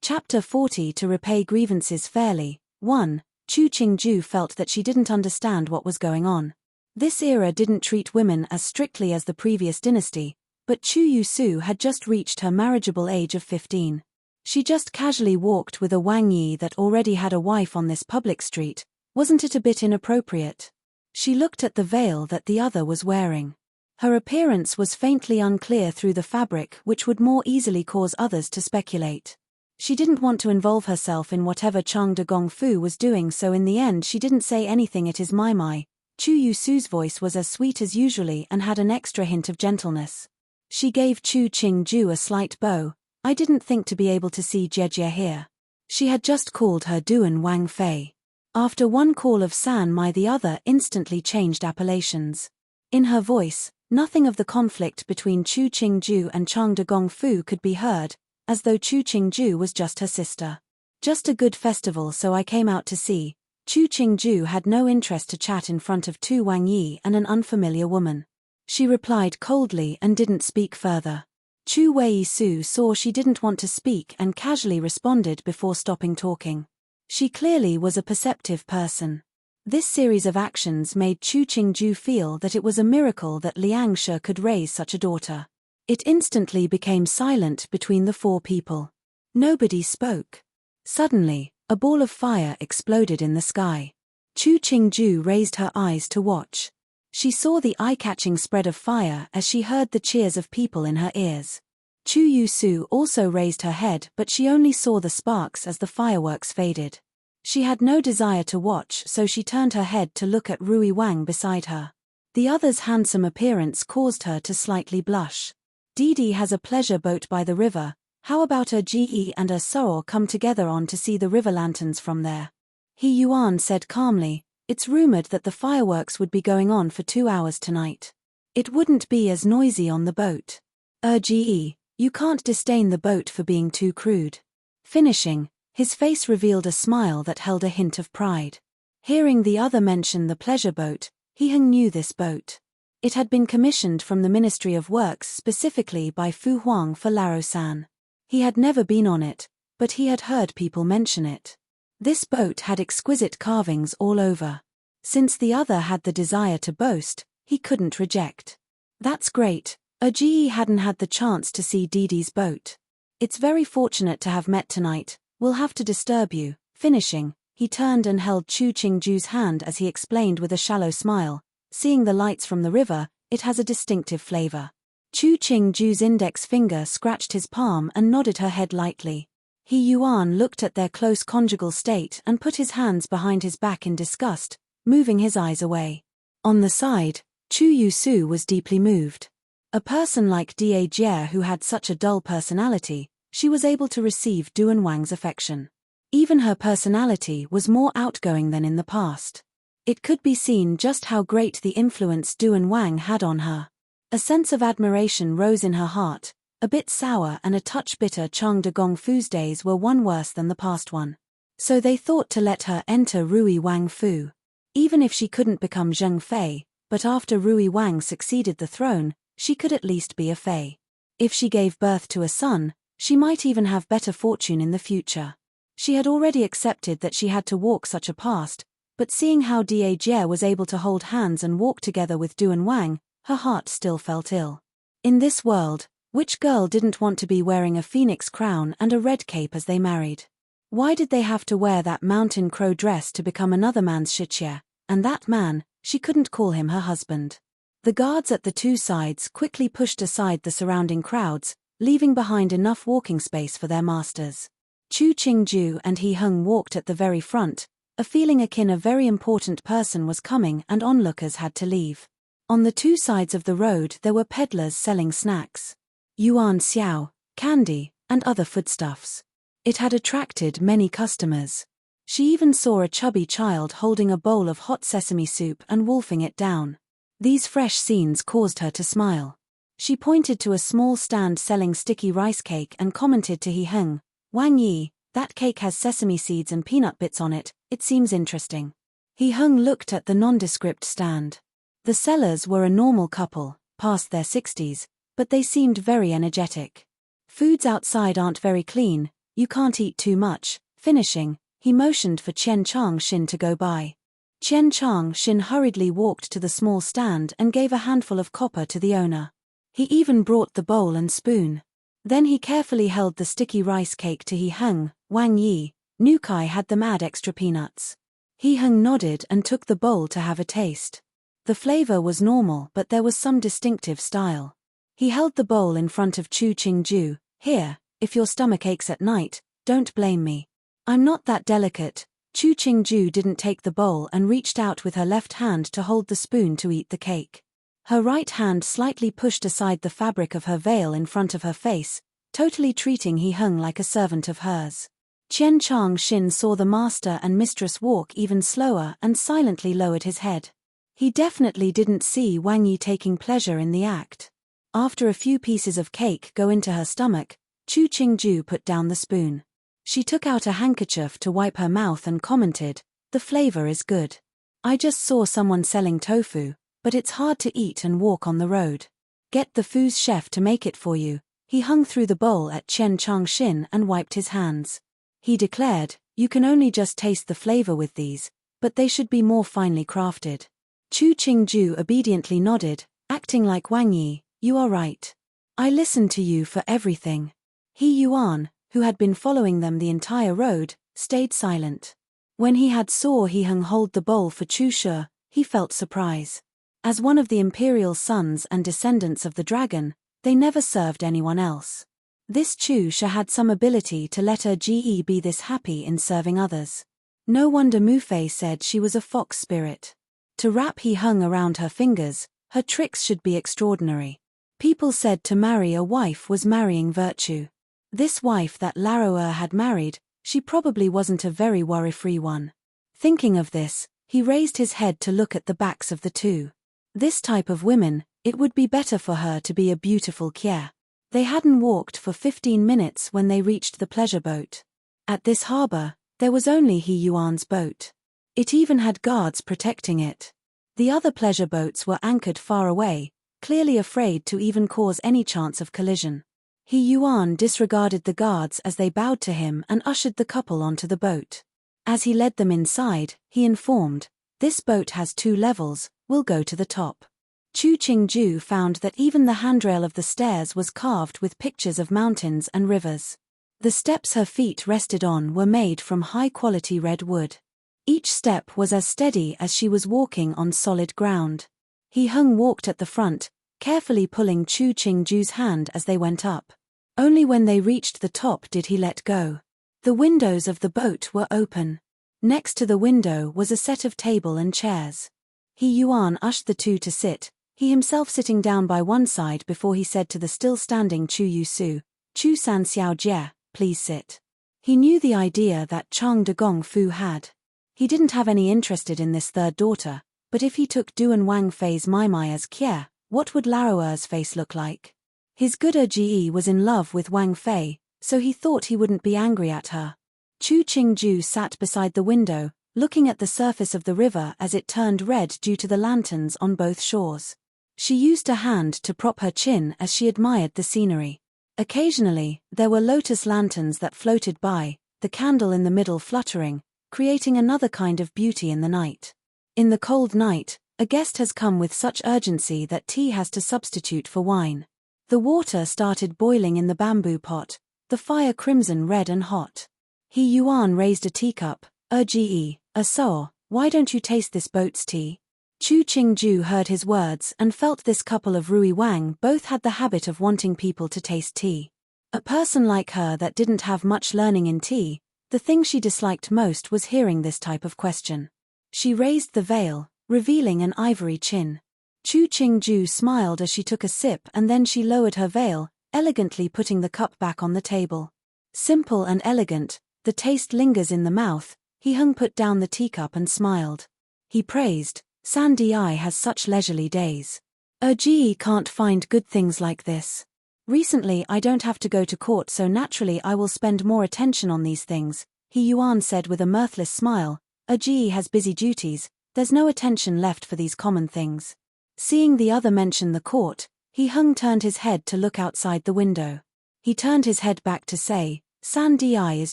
Chapter 40. To repay grievances fairly. 1. Chu Qingju felt that she didn't understand what was going on. This era didn't treat women as strictly as the previous dynasty, but Chu Yusu had just reached her marriageable age of 15. She just casually walked with a Wang Yi that already had a wife on this public street. Wasn't it a bit inappropriate? She looked at the veil that the other was wearing. Her appearance was faintly unclear through the fabric, which would more easily cause others to speculate. She didn't want to involve herself in whatever Changde Gongfu was doing, so in the end she didn't say anything. "It is Mai." Chu Yusu's voice was as sweet as usually and had an extra hint of gentleness. She gave Chu Qingju a slight bow. "I didn't think to be able to see Jejie here." She had just called her Duan Wang Fei. After one call of San Mai, the other instantly changed appellations. In her voice, nothing of the conflict between Chu Qingju and Chang de Gongfu could be heard, as though Chu Qingju was just her sister. Just a good festival, so I came out to see. Chu Qingju had no interest to chat in front of Tu Wang Yi and an unfamiliar woman. She replied coldly and didn't speak further. Chu Wei-su saw she didn't want to speak and casually responded before stopping talking. She clearly was a perceptive person. This series of actions made Chu Qingju feel that it was a miracle that Liang She could raise such a daughter. It instantly became silent between the four people. Nobody spoke. Suddenly, a ball of fire exploded in the sky. Chu Qingju raised her eyes to watch. She saw the eye-catching spread of fire as she heard the cheers of people in her ears. Chu Yu-su also raised her head, but she only saw the sparks as the fireworks faded. She had no desire to watch, so she turned her head to look at Rui Wang beside her. The other's handsome appearance caused her to slightly blush. Didi has a pleasure boat by the river. How about Ge and Soro come together on to see the river lanterns from there? He Yuan said calmly, it's rumored that the fireworks would be going on for 2 hours tonight. It wouldn't be as noisy on the boat. Ge, you can't disdain the boat for being too crude. Finishing, his face revealed a smile that held a hint of pride. Hearing the other mention the pleasure boat, He Heng knew this boat. It had been commissioned from the Ministry of Works specifically by Fu Huang for Laro-san. He had never been on it, but he had heard people mention it. This boat had exquisite carvings all over. Since the other had the desire to boast, he couldn't reject. That's great. Ge hadn't had the chance to see Didi's boat. It's very fortunate to have met tonight. We'll have to disturb you. Finishing, he turned and held Chu Qingju's hand as he explained with a shallow smile, seeing the lights from the river, it has a distinctive flavor. Chu Qingju's index finger scratched his palm and nodded her head lightly. He Yuan looked at their close conjugal state and put his hands behind his back in disgust, moving his eyes away. On the side, Chu Yu-su was deeply moved. A person like Da Jie who had such a dull personality, she was able to receive Duan Wang's affection. Even her personality was more outgoing than in the past. It could be seen just how great the influence Duan Wang had on her. A sense of admiration rose in her heart. A bit sour and a touch bitter, Chang de Gongfu's days were one worse than the past one. So they thought to let her enter Rui Wang Fu. Even if she couldn't become Zheng Fei, but after Rui Wang succeeded the throne, she could at least be a Fei. If she gave birth to a son, she might even have better fortune in the future. She had already accepted that she had to walk such a past, but seeing how Da Jie was able to hold hands and walk together with Duan Wang, her heart still felt ill. In this world, which girl didn't want to be wearing a phoenix crown and a red cape as they married? Why did they have to wear that mountain crow dress to become another man's shichie, and that man, she couldn't call him her husband? The guards at the two sides quickly pushed aside the surrounding crowds, leaving behind enough walking space for their masters. Chu Qingju and He Heng walked at the very front, a feeling akin a very important person was coming and onlookers had to leave. On the two sides of the road there were peddlers selling snacks. Yuan xiao, candy, and other foodstuffs. It had attracted many customers. She even saw a chubby child holding a bowl of hot sesame soup and wolfing it down. These fresh scenes caused her to smile. She pointed to a small stand selling sticky rice cake and commented to He Heng, Wang Yi, that cake has sesame seeds and peanut bits on it, it seems interesting. He Heng looked at the nondescript stand. The sellers were a normal couple, past their 60s, but they seemed very energetic. Foods outside aren't very clean, you can't eat too much. Finishing, he motioned for Qian Chang Xin to go by. Qian Chang Xin hurriedly walked to the small stand and gave a handful of copper to the owner. He even brought the bowl and spoon. Then he carefully held the sticky rice cake to He Heng, Wang Yi, Nukai had them add extra peanuts. He Heng nodded and took the bowl to have a taste. The flavor was normal but there was some distinctive style. He held the bowl in front of Chu Qingju. Here, if your stomach aches at night, don't blame me. I'm not that delicate. Chu Qingju didn't take the bowl and reached out with her left hand to hold the spoon to eat the cake. Her right hand slightly pushed aside the fabric of her veil in front of her face, totally treating He Heng like a servant of hers. Qian Chang-shin saw the master and mistress walk even slower and silently lowered his head. He definitely didn't see Wang Yi taking pleasure in the act. After a few pieces of cake go into her stomach, Chu Qingju put down the spoon. She took out a handkerchief to wipe her mouth and commented, "The flavor is good. I just saw someone selling tofu, but it's hard to eat and walk on the road. Get the Fu's chef to make it for you." He hung through the bowl at Qian Chang-shin and wiped his hands. He declared, "You can only just taste the flavor with these, but they should be more finely crafted." Chu Qingju obediently nodded, acting like Wang Yi, "You are right. I listened to you for everything." He Yuan, who had been following them the entire road, stayed silent. When he saw He Hung hold the bowl for Chu Shi, he felt surprise. As one of the imperial sons and descendants of the dragon, they never served anyone else. This Chu Shi had some ability to let her Ge be this happy in serving others. No wonder Mu Fei said she was a fox spirit. To wrap He Hung around her fingers, her tricks should be extraordinary. People said to marry a wife was marrying virtue. This wife that Laroer had married, she probably wasn't a very worry-free one. Thinking of this, he raised his head to look at the backs of the two. This type of women, it would be better for her to be a beautiful Kye. They hadn't walked for 15 minutes when they reached the pleasure boat. At this harbor, there was only He Yuan's boat. It even had guards protecting it. The other pleasure boats were anchored far away, clearly afraid to even cause any chance of collision. He Yuan disregarded the guards as they bowed to him and ushered the couple onto the boat. As he led them inside, he informed, "This boat has 2 levels, we'll go to the top." Chu Qingju found that even the handrail of the stairs was carved with pictures of mountains and rivers. The steps her feet rested on were made from high-quality red wood. Each step was as steady as she was walking on solid ground. He Hung walked at the front, carefully pulling Chu Qingju's hand as they went up. Only when they reached the top did he let go. The windows of the boat were open. Next to the window was a set of table and chairs. He Yuan ushered the two to sit, he himself sitting down by one side before he said to the still-standing Chu Yusu, "Chu San Xiao Jie, please sit." He knew the idea that Chang Dagong Fu had. He didn't have any interest in this third daughter, but if he took Duan Wang Fei's Mai as Kye, what would Laroer's face look like? His good Ge was in love with Wang Fei, so he thought he wouldn't be angry at her. Chu Qingju sat beside the window, looking at the surface of the river as it turned red due to the lanterns on both shores. She used a hand to prop her chin as she admired the scenery. Occasionally, there were lotus lanterns that floated by, the candle in the middle fluttering, creating another kind of beauty in the night. In the cold night, a guest has come with such urgency that tea has to substitute for wine. The water started boiling in the bamboo pot, the fire crimson red and hot. He Yuan raised a teacup, Ge, so, why don't you taste this boat's tea? Chu Qingju heard his words and felt this couple of Rui Wang both had the habit of wanting people to taste tea. A person like her that didn't have much learning in tea, the thing she disliked most was hearing this type of question. She raised the veil, revealing an ivory chin. Chu Qingju smiled as she took a sip and then she lowered her veil, elegantly putting the cup back on the table. Simple and elegant, the taste lingers in the mouth. He Hung put down the teacup and smiled. He praised, "San Di has such leisurely days. Ge can't find good things like this. Recently I don't have to go to court, so naturally I will spend more attention on these things," He Yuan said with a mirthless smile. "Ge has busy duties, there's no attention left for these common things." Seeing the other mention the court, He Hung turned his head to look outside the window. He turned his head back to say, "San Di is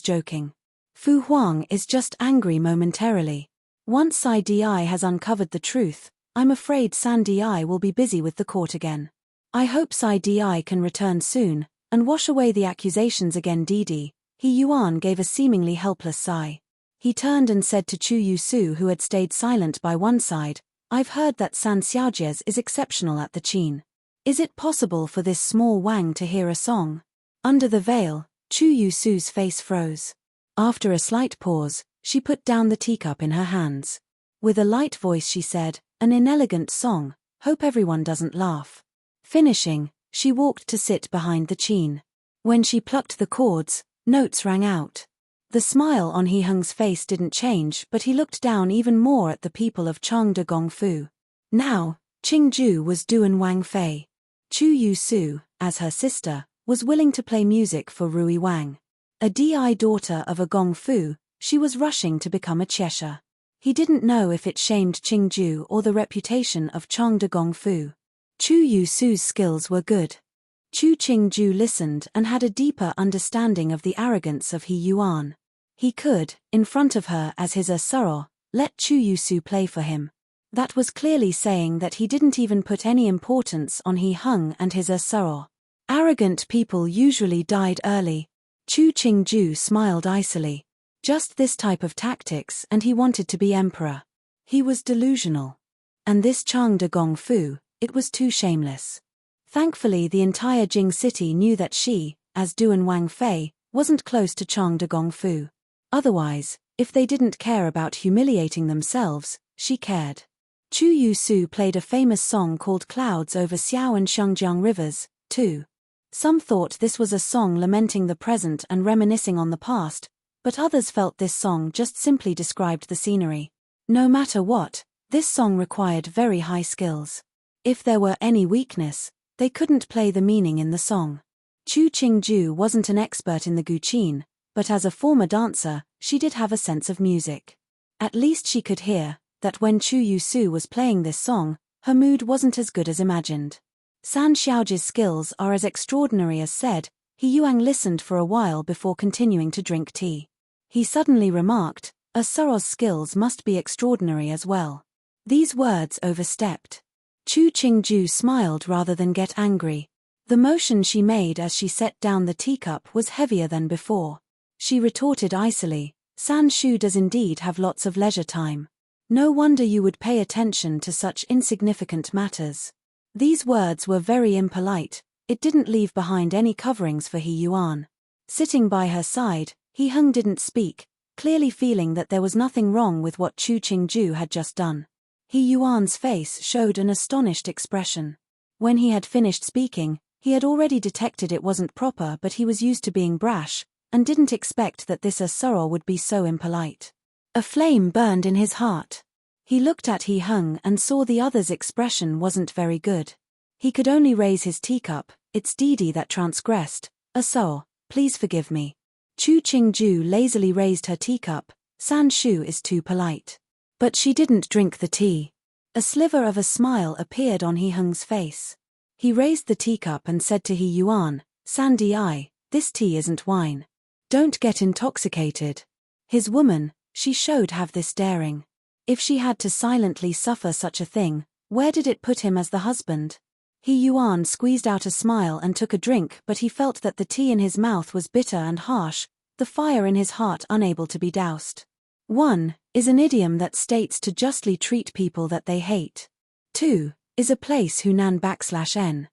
joking. Fu Huang is just angry momentarily. Once Sai Di has uncovered the truth, I'm afraid San Di will be busy with the court again. I hope Sai Di can return soon, and wash away the accusations again." Didi, He Yuan gave a seemingly helpless sigh. He turned and said to Chu Yusu, who had stayed silent by one side, "I've heard that San Xiaojies is exceptional at the qin. Is it possible for this small Wang to hear a song?" Under the veil, Chu Yusu's face froze. After a slight pause, she put down the teacup in her hands. With a light voice she said, "An inelegant song, hope everyone doesn't laugh." Finishing, she walked to sit behind the qin. When she plucked the chords, notes rang out. The smile on He Hung's face didn't change, but he looked down even more at the people of Chang de Gong Fu. Now, Qingju was Duan Wang Fei. Chu Yu Su, as her sister, was willing to play music for Rui Wang. A Di daughter of a Gong Fu, she was rushing to become a Cheshire. He didn't know if it shamed Qingju or the reputation of Chang de Gong Fu. Chu Yu Su's skills were good. Chu Qingju listened and had a deeper understanding of the arrogance of He Yuan. He could, in front of her as his Suro, let Chu Yu Su play for him. That was clearly saying that he didn't even put any importance on He Hung and his Suro. Arrogant people usually died early. Chu Qingju smiled icily. Just this type of tactics and he wanted to be emperor. He was delusional. And this Chang de Gong Fu, it was too shameless. Thankfully the entire Jing city knew that she, as Duan Wang Fei, wasn't close to Chang de Gong Fu. Otherwise, if they didn't care about humiliating themselves, she cared. Chu Yu Su played a famous song called Clouds over Xiao and Shengjiang rivers, too. Some thought this was a song lamenting the present and reminiscing on the past, but others felt this song just simply described the scenery. No matter what, this song required very high skills. If there were any weakness, they couldn't play the meaning in the song. Chu Qingju wasn't an expert in the guqin, but as a former dancer, she did have a sense of music. At least she could hear that when Chu Yu Su was playing this song, her mood wasn't as good as imagined. San Xiaoji's skills are as extraordinary as said. He Yuang listened for a while before continuing to drink tea. He suddenly remarked, "A Suro's skills must be extraordinary as well." These words overstepped. Chu Qingju smiled rather than get angry. The motion she made as she set down the teacup was heavier than before. She retorted icily, "San Shu does indeed have lots of leisure time. No wonder you would pay attention to such insignificant matters." These words were very impolite. It didn't leave behind any coverings for He Yuan. Sitting by her side, He Hung didn't speak, clearly feeling that there was nothing wrong with what Chu Qingju had just done. He Yuan's face showed an astonished expression. When he had finished speaking, he had already detected it wasn't proper, but he was used to being brash, and didn't expect that this Suro would be so impolite. A flame burned in his heart. He looked at He Hung and saw the other's expression wasn't very good. He could only raise his teacup. "It's Didi that transgressed. Suro, please forgive me." Chu Qingju lazily raised her teacup. "San Shu is too polite." But she didn't drink the tea. A sliver of a smile appeared on He Hung's face. He raised the teacup and said to He Yuan, "San Di, this tea isn't wine. Don't get intoxicated." His woman, she showed have this daring. If she had to silently suffer such a thing, where did it put him as the husband? He Yuan squeezed out a smile and took a drink, but he felt that the tea in his mouth was bitter and harsh, the fire in his heart unable to be doused. 1 is an idiom that states to justly treat people that they hate. 2 is a place Hunan /n.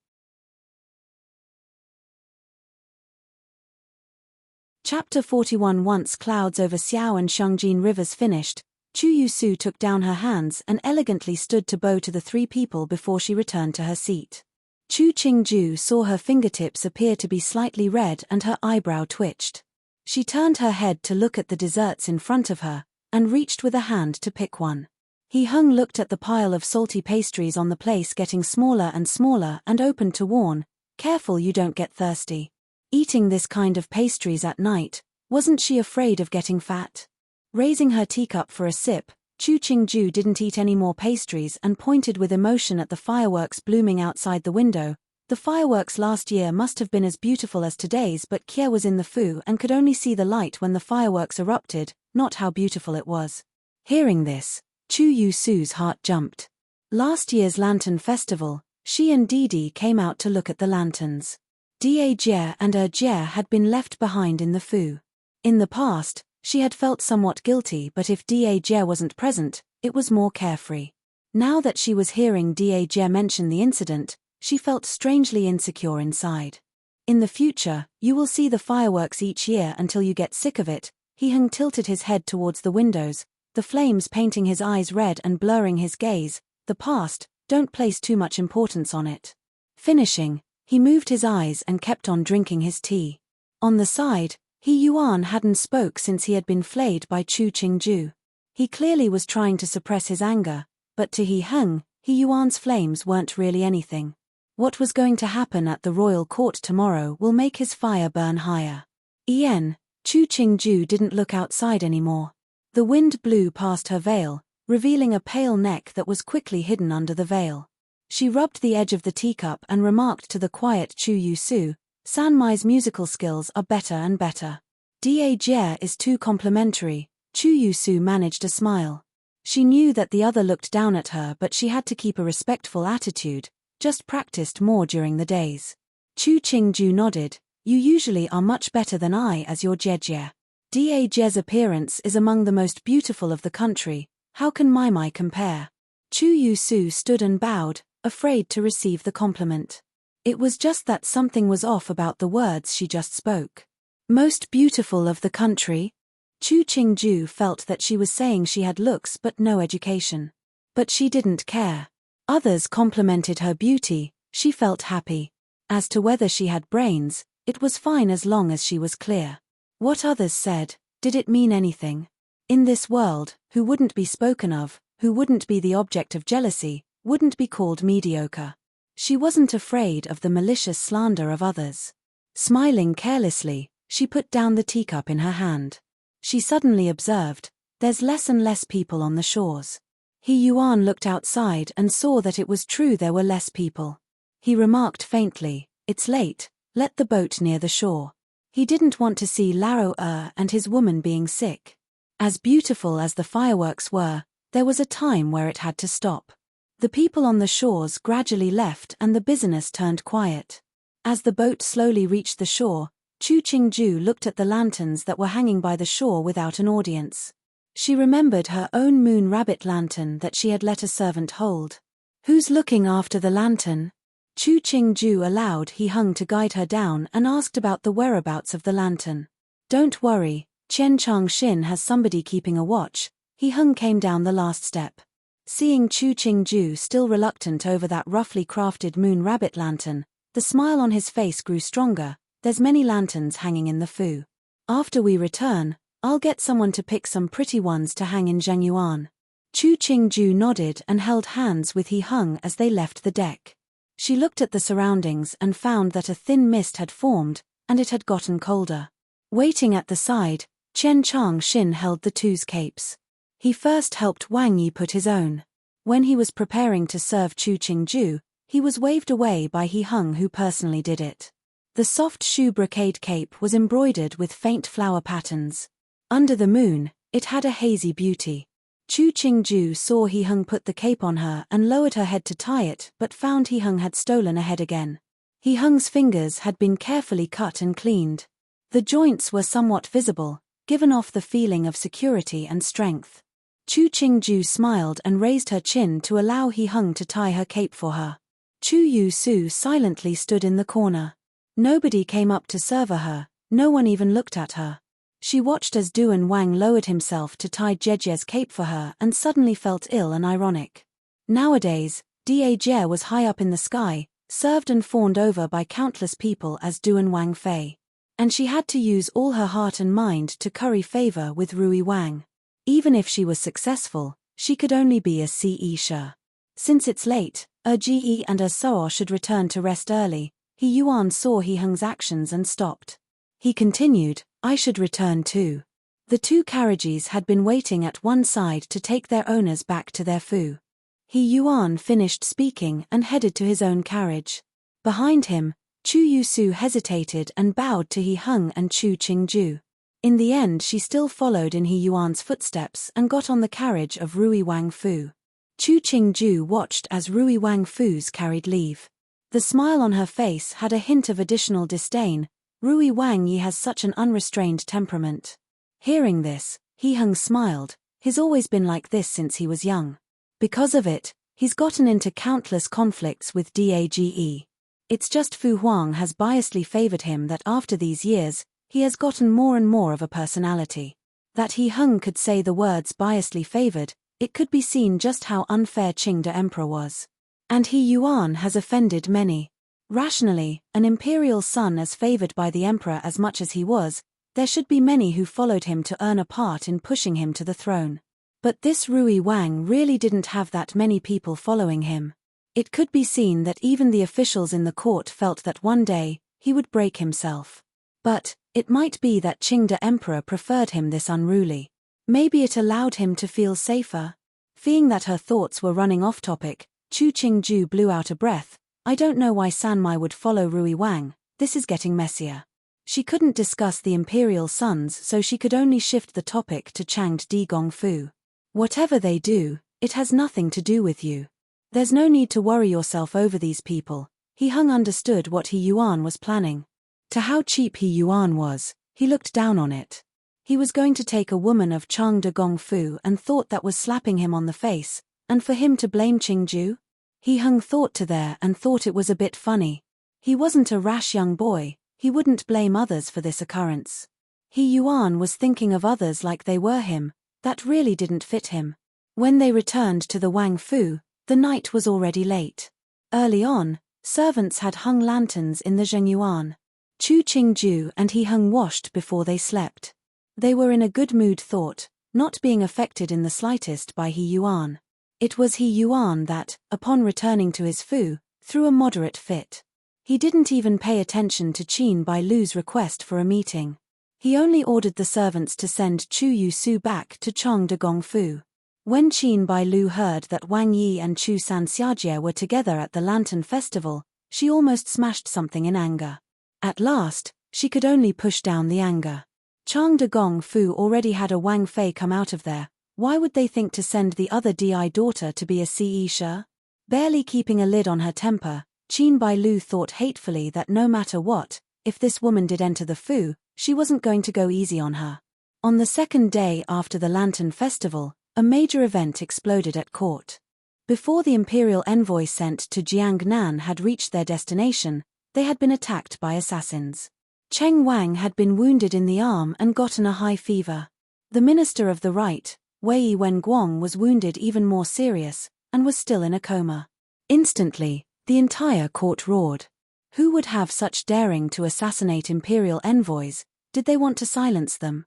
Chapter 41. Once Clouds over Xiao and Shengjiang rivers finished, Chu Yu Su took down her hands and elegantly stood to bow to the three people before she returned to her seat. Chu Qingju saw her fingertips appear to be slightly red and her eyebrow twitched. She turned her head to look at the desserts in front of her, and reached with a hand to pick one. He Hung looked at the pile of salty pastries on the place getting smaller and smaller and opened to warn, "Careful you don't get thirsty. Eating this kind of pastries at night, wasn't she afraid of getting fat?" Raising her teacup for a sip, Chu Qingju didn't eat any more pastries and pointed with emotion at the fireworks blooming outside the window. The fireworks last year must have been as beautiful as today's, but Kia was in the Fu and could only see the light when the fireworks erupted, not how beautiful it was. Hearing this, Chu Yu Su's heart jumped. Last year's lantern festival, she and Didi came out to look at the lanterns. Da Jie and Jie had been left behind in the Fu. In the past, she had felt somewhat guilty, but if Da Jie wasn't present, it was more carefree. Now that she was hearing Da Jie mention the incident, she felt strangely insecure inside. "In the future, you will see the fireworks each year until you get sick of it." He Hung tilted his head towards the windows, the flames painting his eyes red and blurring his gaze. "The past, don't place too much importance on it." Finishing, he moved his eyes and kept on drinking his tea. On the side, He Yuan hadn't spoke since he had been flayed by Chu Qingju. He clearly was trying to suppress his anger, but to He Heng, He Yuan's flames weren't really anything. What was going to happen at the royal court tomorrow will make his fire burn higher. Chu Qingju didn't look outside anymore. The wind blew past her veil, revealing a pale neck that was quickly hidden under the veil. She rubbed the edge of the teacup and remarked to the quiet Chu Yusu, "Sanmai's musical skills are better and better. Da Jie is too complimentary." Chu Yusu managed a smile. She knew that the other looked down at her, but she had to keep a respectful attitude, just practiced more during the days. Chu Qingju nodded. "You usually are much better than I as your Jie. Da Jie's appearance is among the most beautiful of the country. How can Mai compare?" Chu Yusu stood and bowed, afraid to receive the compliment. It was just that something was off about the words she just spoke. Most beautiful of the country? Chu Qingju felt that she was saying she had looks but no education. But she didn't care. Others complimented her beauty, she felt happy. As to whether she had brains, it was fine as long as she was clear. What others said, did it mean anything? In this world, who wouldn't be spoken of, who wouldn't be the object of jealousy, wouldn't be called mediocre? She wasn't afraid of the malicious slander of others. Smiling carelessly, she put down the teacup in her hand. She suddenly observed, there's less and less people on the shores. He Yuan looked outside and saw that it was true there were less people. He remarked faintly, "It's late, let the boat near the shore." He didn't want to see Lao and his woman being sick. As beautiful as the fireworks were, there was a time where it had to stop. The people on the shores gradually left and the business turned quiet. As the boat slowly reached the shore, Chu Qingju looked at the lanterns that were hanging by the shore without an audience. She remembered her own moon rabbit lantern that she had let a servant hold. "Who's looking after the lantern?" Chu Qingju allowed He Heng to guide her down and asked about the whereabouts of the lantern. "Don't worry, Chen Changxin has somebody keeping a watch." He Heng came down the last step. Seeing Chu Qingju still reluctant over that roughly crafted moon rabbit lantern, the smile on his face grew stronger. "There's many lanterns hanging in the Fu. After we return, I'll get someone to pick some pretty ones to hang in Zhengyuan." Chu Qingju nodded and held hands with He Heng as they left the deck. She looked at the surroundings and found that a thin mist had formed, and it had gotten colder. Waiting at the side, Chen Changxin held the two's capes. He first helped Wang Yi put his own. When he was preparing to serve Chu Qingju, he was waved away by He Heng, who personally did it. The soft shoe brocade cape was embroidered with faint flower patterns. Under the moon, it had a hazy beauty. Chu Qingju saw He Heng put the cape on her and lowered her head to tie it, but found He Heng had stolen ahead again. He Heng's fingers had been carefully cut and cleaned. The joints were somewhat visible, giving off the feeling of security and strength. Chu Qingju smiled and raised her chin to allow He Heng to tie her cape for her. Chu Yusu silently stood in the corner. Nobody came up to serve her, no one even looked at her. She watched as Duan Wang lowered himself to tie Jie's cape for her and suddenly felt ill and ironic. Nowadays, Da Jie was high up in the sky, served and fawned over by countless people as Duan Wang Fei. And she had to use all her heart and mind to curry favor with Rui Wang. Even if she was successful, she could only be a Ce. Since it's late, Ji and Sao should return to rest early. He Yuan saw He Heng's actions and stopped. He continued, "I should return too." The two carriages had been waiting at one side to take their owners back to their Fu. He Yuan finished speaking and headed to his own carriage. Behind him, Chu Yusu hesitated and bowed to He Heng and Chu Qingju. In the end she still followed in He Yuan's footsteps and got on the carriage of Rui Wang Fu. Chu Qingju watched as Rui Wang Fu's carried leave. The smile on her face had a hint of additional disdain. Rui Wang Yi has such an unrestrained temperament. Hearing this, He Heng smiled. He's always been like this since he was young. Because of it, he's gotten into countless conflicts with Dage. It's just Fu Huang has biasly favored him that after these years, he has gotten more and more of a personality. That He Heng could say the words biasly favored, it could be seen just how unfair Qingde Emperor was. And He Yuan has offended many. Rationally, an imperial son as favored by the emperor as much as he was, There should be many who followed him to earn a part in pushing him to the throne. But this Rui Wang really didn't have that many people following him. It could be seen that even the officials in the court felt that one day, he would break himself. But it might be that Qingde Emperor preferred him this unruly. Maybe it allowed him to feel safer. Feeling that her thoughts were running off topic, Chu Qingju blew out a breath. I don't know why Sanmai would follow Rui Wang, this is getting messier. She couldn't discuss the imperial sons, so she could only shift the topic to Changde Di Gongfu. Whatever they do, it has nothing to do with you. There's no need to worry yourself over these people. He Hung understood what He Yuan was planning. To how cheap He Yuan was, he looked down on it. He was going to take a woman of Changde Gongfu and thought that was slapping him on the face, and for him to blame Qingju? He Hung thought to there and thought it was a bit funny. He wasn't a rash young boy, he wouldn't blame others for this occurrence. He Yuan was thinking of others like they were him, that really didn't fit him. When they returned to the Wang Fu, the night was already late. Early on, servants had hung lanterns in the Zhengyuan. Chu Qingju and He Hung washed before they slept. They were in a good mood thought, not being affected in the slightest by He Yuan. It was He Yuan that, upon returning to his fu, threw a moderate fit. He didn't even pay attention to Qin Bailu's request for a meeting. He only ordered the servants to send Chu Yusu back to Changde Gongfu. When Qin Bailu heard that Wang Yi and Chu Sanxiajie were together at the Lantern Festival, she almost smashed something in anger. At last, she could only push down the anger. Changde Gongfu already had a Wang Fei come out of there, why would they think to send the other Di daughter to be a Ce? Barely keeping a lid on her temper, Qin Bailu thought hatefully that no matter what, if this woman did enter the fu, she wasn't going to go easy on her. On the second day after the Lantern Festival, a major event exploded at court. Before the imperial envoy sent to Jiangnan had reached their destination, they had been attacked by assassins. Cheng Wang had been wounded in the arm and gotten a high fever. The minister of the right, Wei Wenguang, was wounded even more serious, and was still in a coma. Instantly, the entire court roared. Who would have such daring to assassinate imperial envoys? Did they want to silence them?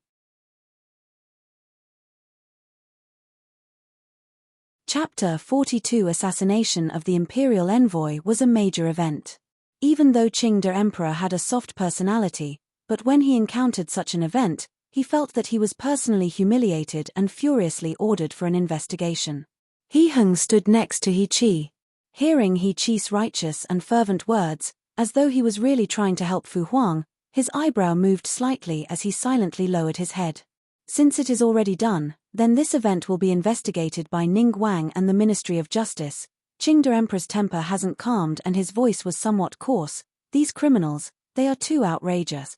Chapter 42 Assassination of the imperial envoy was a major event. Even though Qingde Emperor had a soft personality, but when he encountered such an event, he felt that he was personally humiliated and furiously ordered for an investigation. He Hung stood next to He Qi. Hearing He Qi's righteous and fervent words, as though he was really trying to help Fu Huang, his eyebrow moved slightly as he silently lowered his head. Since it is already done, then this event will be investigated by Ning Wang and the Ministry of Justice. Qingde Emperor's temper hasn't calmed and his voice was somewhat coarse. These criminals, they are too outrageous.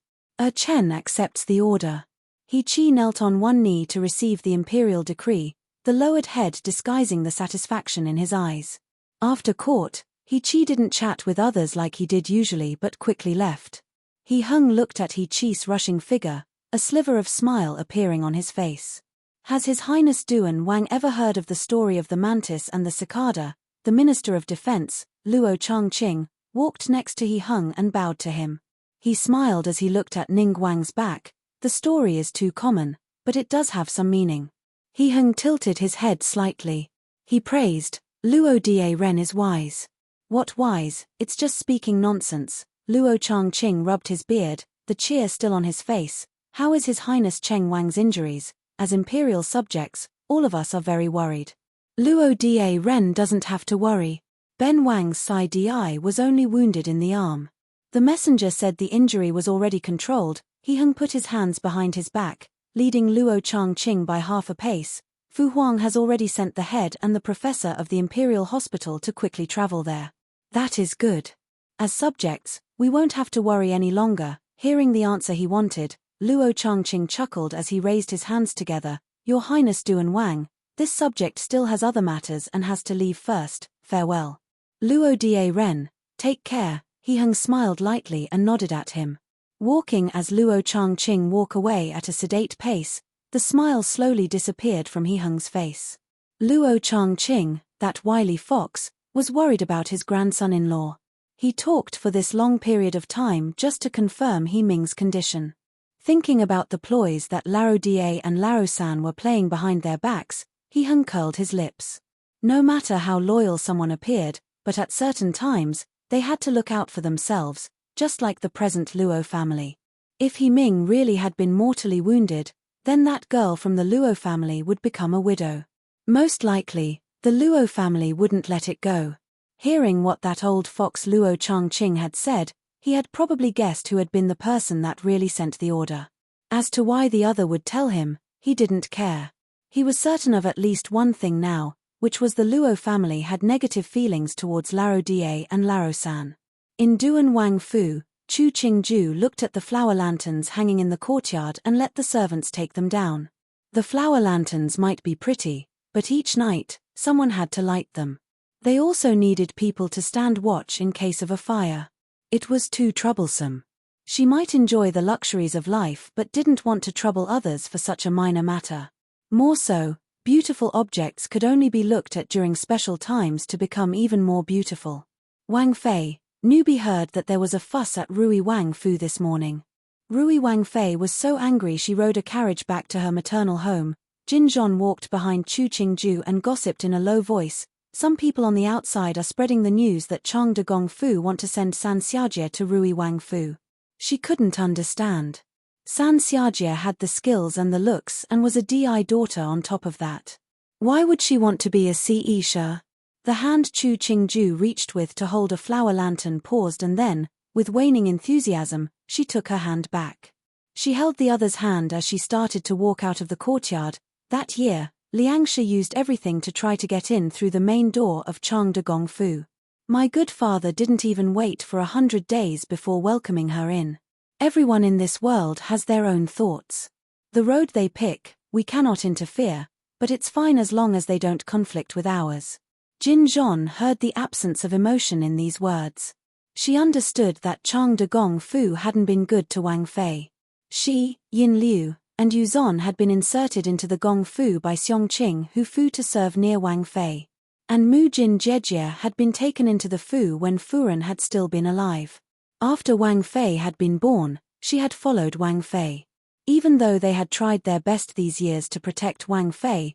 Chen accepts the order. He Qi knelt on one knee to receive the imperial decree, the lowered head disguising the satisfaction in his eyes. After court, He Qi didn't chat with others like he did usually but quickly left. He Hung looked at He Qi's rushing figure, a sliver of smile appearing on his face. Has His Highness Duan Wang ever heard of the story of the mantis and the cicada? The Minister of Defense, Luo Changqing, walked next to He Hung and bowed to him. He smiled as he looked at Ning Wang's back. The story is too common, but it does have some meaning. He Hung tilted his head slightly. He praised, Luo Da Ren is wise. What wise? It's just speaking nonsense. Luo Changqing rubbed his beard, the cheer still on his face. How is His Highness Cheng Wang's injuries? As imperial subjects, all of us are very worried. Luo Da Ren doesn't have to worry. Ben Wang's Sai Di was only wounded in the arm. The messenger said the injury was already controlled. He Hung put his hands behind his back, leading Luo Changqing by half a pace. Fu Huang has already sent the head and the professor of the imperial hospital to quickly travel there. That is good. As subjects, we won't have to worry any longer. Hearing the answer he wanted, Luo Changqing chuckled as he raised his hands together. Your Highness Duan Wang, this subject still has other matters and has to leave first. Farewell. Luo Da Ren, take care. He Hung smiled lightly and nodded at him. Walking as Luo Changqing walk away at a sedate pace, the smile slowly disappeared from He Hung's face. Luo Changqing, that wily fox, was worried about his grandson-in-law. He talked for this long period of time just to confirm He Ming's condition. Thinking about the ploys that Larodie and Larosan were playing behind their backs, he uncurled his lips. No matter how loyal someone appeared, but at certain times, they had to look out for themselves, just like the present Luo family. If He Ming really had been mortally wounded, then that girl from the Luo family would become a widow. Most likely, the Luo family wouldn't let it go. Hearing what that old fox Luo Changqing had said, he had probably guessed who had been the person that really sent the order. As to why the other would tell him, he didn't care. He was certain of at least one thing now, which was the Luo family had negative feelings towards Larodie and Larosan. In Duan Wang Fu, Chu Qingju looked at the flower lanterns hanging in the courtyard and let the servants take them down. The flower lanterns might be pretty, but each night, someone had to light them. They also needed people to stand watch in case of a fire. It was too troublesome. She might enjoy the luxuries of life but didn't want to trouble others for such a minor matter. More so, beautiful objects could only be looked at during special times to become even more beautiful. Wang Fei, newbie heard that there was a fuss at Rui Wang Fu this morning. Rui Wang Fei was so angry she rode a carriage back to her maternal home. Jin Zhon walked behind Chu Qingju and gossiped in a low voice. Some people on the outside are spreading the news that Chang de Gongfu want to send San Xiajie to Rui Wang Fu. She couldn't understand. San Xiajie had the skills and the looks and was a DI daughter on top of that. Why would she want to be a Seisha? The hand Chu Qingju reached with to hold a flower lantern paused and then, with waning enthusiasm, she took her hand back. She held the other's hand as she started to walk out of the courtyard. That year, Liangsha used everything to try to get in through the main door of Chang de Gongfu. My good father didn't even wait for 100 days before welcoming her in. Everyone in this world has their own thoughts. The road they pick, we cannot interfere, but it's fine as long as they don't conflict with ours. Jin Zhon heard the absence of emotion in these words. She understood that Chang de Gongfu hadn't been good to Wang Fei. She, Yin Liu, and Yuzon had been inserted into the Gong Fu by Xiongqing who Fu to serve near Wang Fei. And Mu Jin Jejie had been taken into the Fu when Furen had still been alive. After Wang Fei had been born, she had followed Wang Fei. Even though they had tried their best these years to protect Wang Fei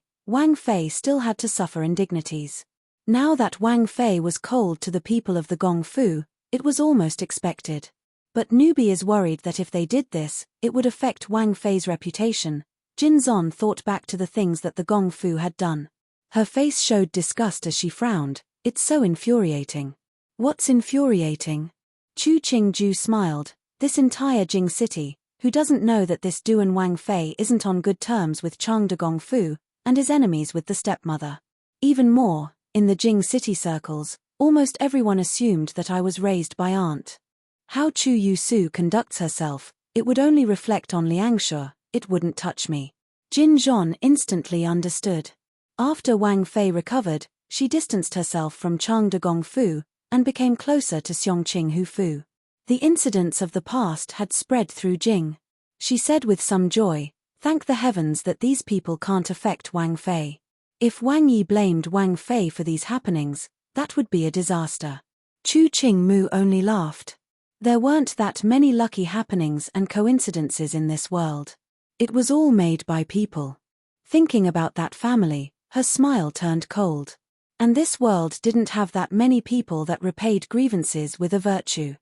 still had to suffer indignities. Now that Wang Fei was cold to the people of the Gong Fu, it was almost expected. But newbie is worried that if they did this, it would affect Wang Fei's reputation. Jin Zon thought back to the things that the Gong Fu had done. Her face showed disgust as she frowned. It's so infuriating. What's infuriating? Chu Qingju smiled. This entire Jing city, who doesn't know that this Duan Wang Fei isn't on good terms with Chang de Gongfu, and is enemies with the stepmother. Even more, in the Jing city circles, almost everyone assumed that I was raised by aunt. How Chu Yusu conducts herself, it would only reflect on Liangsha, it wouldn't touch me. Jin Zhon instantly understood. After Wang Fei recovered, she distanced herself from Chang de Gongfu, and became closer to Xiongqing Hu Fu. The incidents of the past had spread through Jing. She said with some joy, thank the heavens that these people can't affect Wang Fei. If Wang Yi blamed Wang Fei for these happenings, that would be a disaster. Chu Qingmu only laughed. There weren't that many lucky happenings and coincidences in this world. It was all made by people. Thinking about that family, her smile turned cold. And this world didn't have that many people that repaid grievances with a virtue.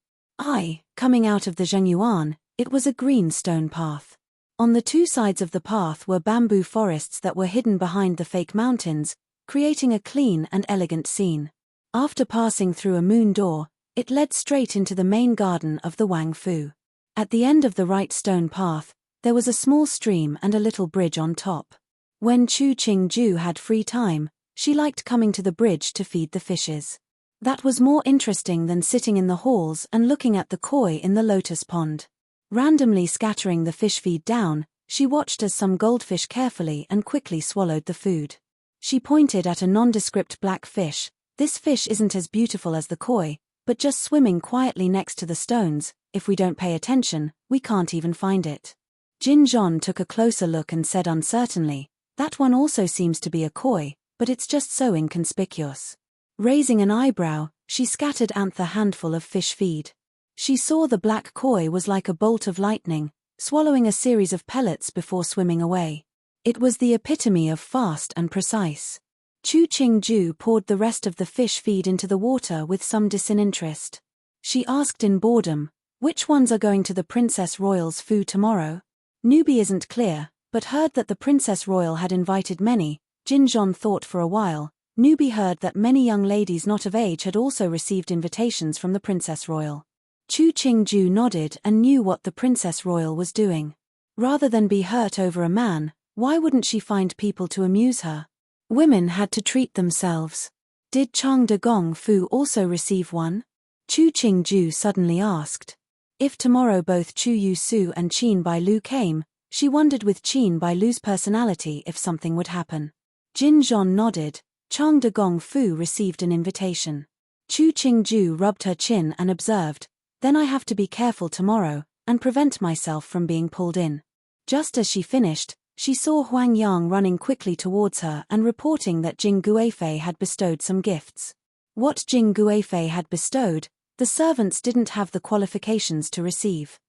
Coming out of the Zhengyuan, it was a green stone path. On the two sides of the path were bamboo forests that were hidden behind the fake mountains, creating a clean and elegant scene. After passing through a moon door, it led straight into the main garden of the Wang Fu. At the end of the right stone path, there was a small stream and a little bridge on top. When Chu Qingju had free time, she liked coming to the bridge to feed the fishes. That was more interesting than sitting in the halls and looking at the koi in the lotus pond. Randomly scattering the fish feed down, she watched as some goldfish carefully and quickly swallowed the food. She pointed at a nondescript black fish. This fish isn't as beautiful as the koi, but just swimming quietly next to the stones. If we don't pay attention, we can't even find it. Jin Zhon took a closer look and said uncertainly, that one also seems to be a koi, but it's just so inconspicuous. Raising an eyebrow, she scattered the handful of fish feed. She saw the black koi was like a bolt of lightning, swallowing a series of pellets before swimming away. It was the epitome of fast and precise. Chu Qingju poured the rest of the fish feed into the water with some disinterest. She asked in boredom, "Which ones are going to the Princess Royal's foo tomorrow?" Newbie isn't clear, but heard that the Princess Royal had invited many. Jin Zhon thought for a while. Newbie heard that many young ladies not of age had also received invitations from the Princess Royal. Chu Qingju nodded and knew what the Princess Royal was doing. Rather than be hurt over a man, why wouldn't she find people to amuse her? Women had to treat themselves. Did Chang De Gong Fu also receive one? Chu Qingju suddenly asked. If tomorrow both Chu Yu Su and Qin Bai Lu came, she wondered with Qin Bai Lu's personality if something would happen. Jin Zhon nodded. Chang De Gong Fu received an invitation. Chu Qingju rubbed her chin and observed, "Then I have to be careful tomorrow, and prevent myself from being pulled in." Just as she finished, she saw Huang Yang running quickly towards her and reporting that Jing Guifei had bestowed some gifts. What Jing Guifei had bestowed, the servants didn't have the qualifications to receive.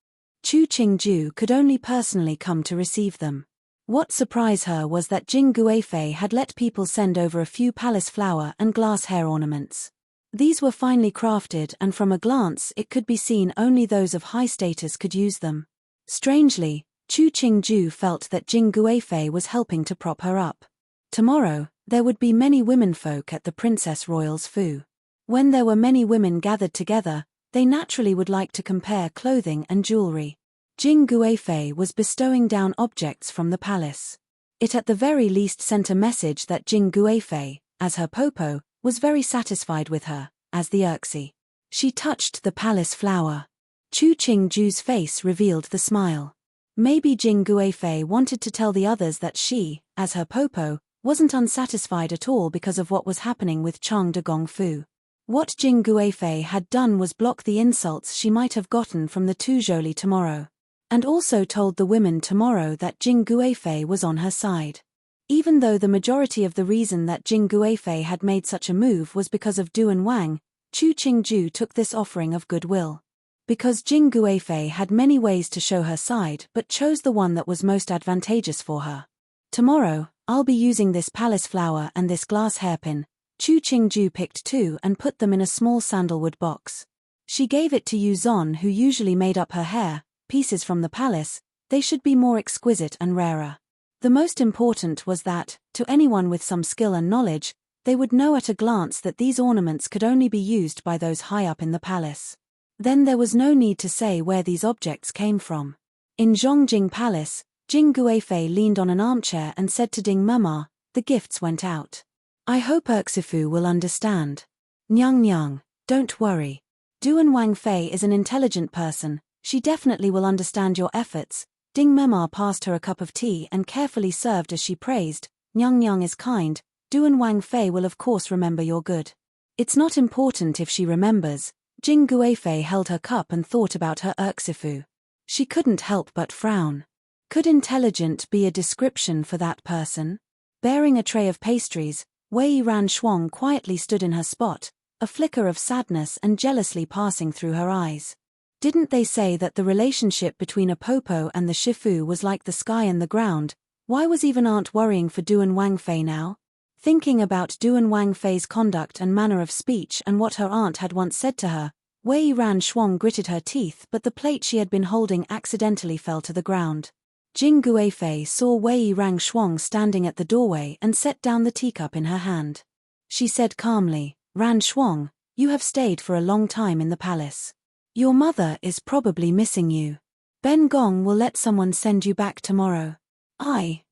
Chu Qingju could only personally come to receive them. What surprised her was that Jing Guifei had let people send over a few palace flower and glass hair ornaments. These were finely crafted and from a glance it could be seen only those of high status could use them. Strangely, Chu Qingju felt that Jing Guifei was helping to prop her up. Tomorrow, there would be many womenfolk at the Princess Royal's foo. When there were many women gathered together, they naturally would like to compare clothing and jewelry. Jing Guifei was bestowing down objects from the palace. It at the very least sent a message that Jing Guifei, as her popo, was very satisfied with her, as the Erxi. She touched the palace flower. Chu Qingju's face revealed the smile. Maybe Jing Guifei wanted to tell the others that she, as her popo, wasn't unsatisfied at all because of what was happening with Chang De Gong Fu. What Jing Guifei had done was block the insults she might have gotten from the Tuzholi tomorrow. And also told the women tomorrow that Jing Guifei was on her side. Even though the majority of the reason that Jing Guifei had made such a move was because of Duan Wang, Chu Qingju took this offering of goodwill. Because Jing Guifei had many ways to show her side but chose the one that was most advantageous for her. Tomorrow, I'll be using this palace flower and this glass hairpin. Chu Qingju picked two and put them in a small sandalwood box. She gave it to Yu Zon, who usually made up her hair. Pieces from the palace, they should be more exquisite and rarer. The most important was that, to anyone with some skill and knowledge, they would know at a glance that these ornaments could only be used by those high up in the palace. Then there was no need to say where these objects came from. In Zhongjing Palace, Jing Guifei leaned on an armchair and said to Ding Mema, "The gifts went out. I hope Erxifu will understand." "Nyang Nyang, don't worry. Duan Wang Fei is an intelligent person. She definitely will understand your efforts." Ding Mema passed her a cup of tea and carefully served as she praised, "Nyang Nyang is kind. Duan Wang Fei will of course remember your good." It's not important if she remembers. Jing Guifei held her cup and thought about her Erxifu. She couldn't help but frown. Could intelligent be a description for that person? Bearing a tray of pastries, Wei Ran Shuang quietly stood in her spot, a flicker of sadness and jealousy passing through her eyes. Didn't they say that the relationship between a popo and the shifu was like the sky and the ground? Why was even aunt worrying for Duan Wang Fei now? Thinking about Duan Wang Fei's conduct and manner of speech and what her aunt had once said to her, Wei Ran Shuang gritted her teeth, but the plate she had been holding accidentally fell to the ground. Jing Guifei saw Wei Ran Shuang standing at the doorway and set down the teacup in her hand. She said calmly, "Ran Shuang, you have stayed for a long time in the palace. Your mother is probably missing you. Ben Gong will let someone send you back tomorrow."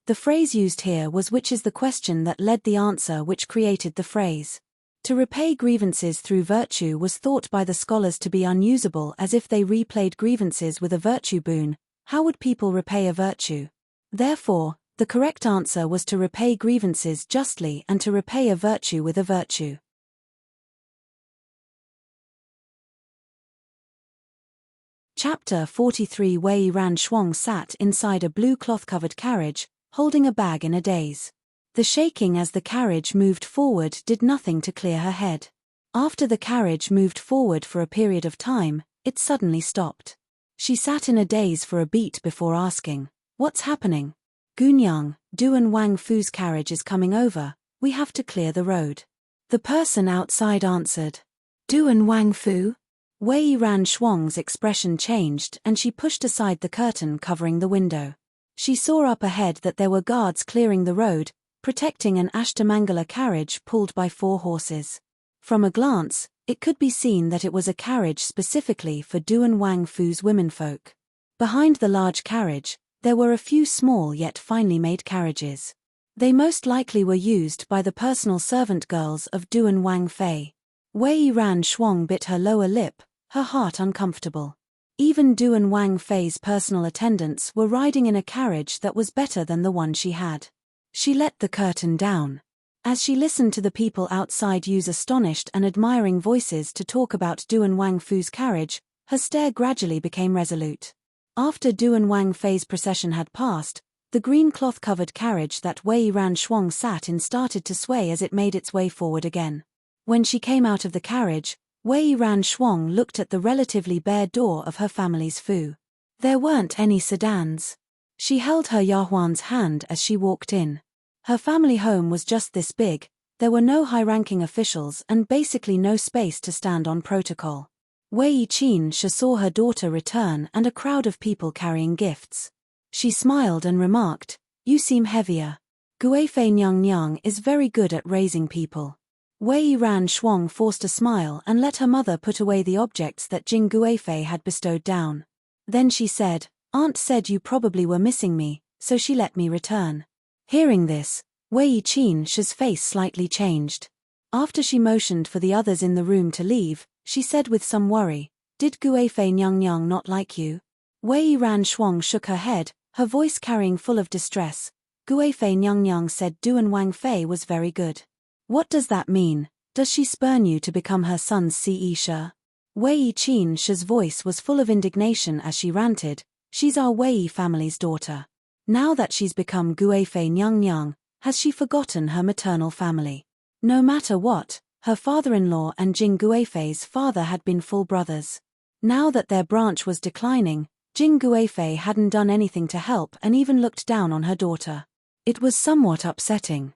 The phrase used here was which is the question that led the answer which created the phrase. To repay grievances through virtue was thought by the scholars to be unusable, as if they replayed grievances with a virtue boon. How would people repay a virtue? Therefore, the correct answer was to repay grievances justly and to repay a virtue with a virtue. Chapter 43. Wei Ran Shuang sat inside a blue cloth-covered carriage, holding a bag in a daze. The shaking as the carriage moved forward did nothing to clear her head. After the carriage moved forward for a period of time, it suddenly stopped. She sat in a daze for a beat before asking, "What's happening?" "Gunyang, Du and Wang Fu's carriage is coming over, we have to clear the road." The person outside answered. "Du and Wang Fu?" Wei Ran Shuang's expression changed and she pushed aside the curtain covering the window. She saw up ahead that there were guards clearing the road, protecting an Ashtamangala carriage pulled by 4 horses. From a glance, it could be seen that it was a carriage specifically for Du and Wang Fu's womenfolk. Behind the large carriage, there were a few small yet finely made carriages. They most likely were used by the personal servant girls of Du and Wang Fei. Wei Ran Shuang bit her lower lip, her heart uncomfortable. Even Du and Wang Fei's personal attendants were riding in a carriage that was better than the one she had. She let the curtain down. As she listened to the people outside use astonished and admiring voices to talk about Du and Wang Fu's carriage, her stare gradually became resolute. After Du and Wang Fei's procession had passed, the green cloth-covered carriage that Wei Ran Shuang sat in started to sway as it made its way forward again. When she came out of the carriage, Wei Ran Shuang looked at the relatively bare door of her family's fu. There weren't any sedans. She held her Yahuan's hand as she walked in. Her family home was just this big, there were no high-ranking officials and basically no space to stand on protocol. Wei Qin saw her daughter return and a crowd of people carrying gifts. She smiled and remarked, "You seem heavier. Guifei Nyang Nyang is very good at raising people." Wei Ran Shuang forced a smile and let her mother put away the objects that Jing Guifei had bestowed down. Then she said, "Aunt said you probably were missing me, so she let me return." Hearing this, Wei Qin's face slightly changed. After she motioned for the others in the room to leave, she said with some worry, "Did Guifei Nyang Nyang not like you?" Wei Ran Shuang shook her head, her voice carrying full of distress. "Guifei Nyang Nyang said Du and Wang Fei was very good." "What does that mean? Does she spurn you to become her son's Ce? Wei Qin's voice was full of indignation as she ranted, "She's our Wei family's daughter. Now that she's become Guifei Nyang Nyang, has she forgotten her maternal family?" No matter what, her father-in-law and Jing Guifei's father had been full brothers. Now that their branch was declining, Jing Guifei hadn't done anything to help and even looked down on her daughter. It was somewhat upsetting.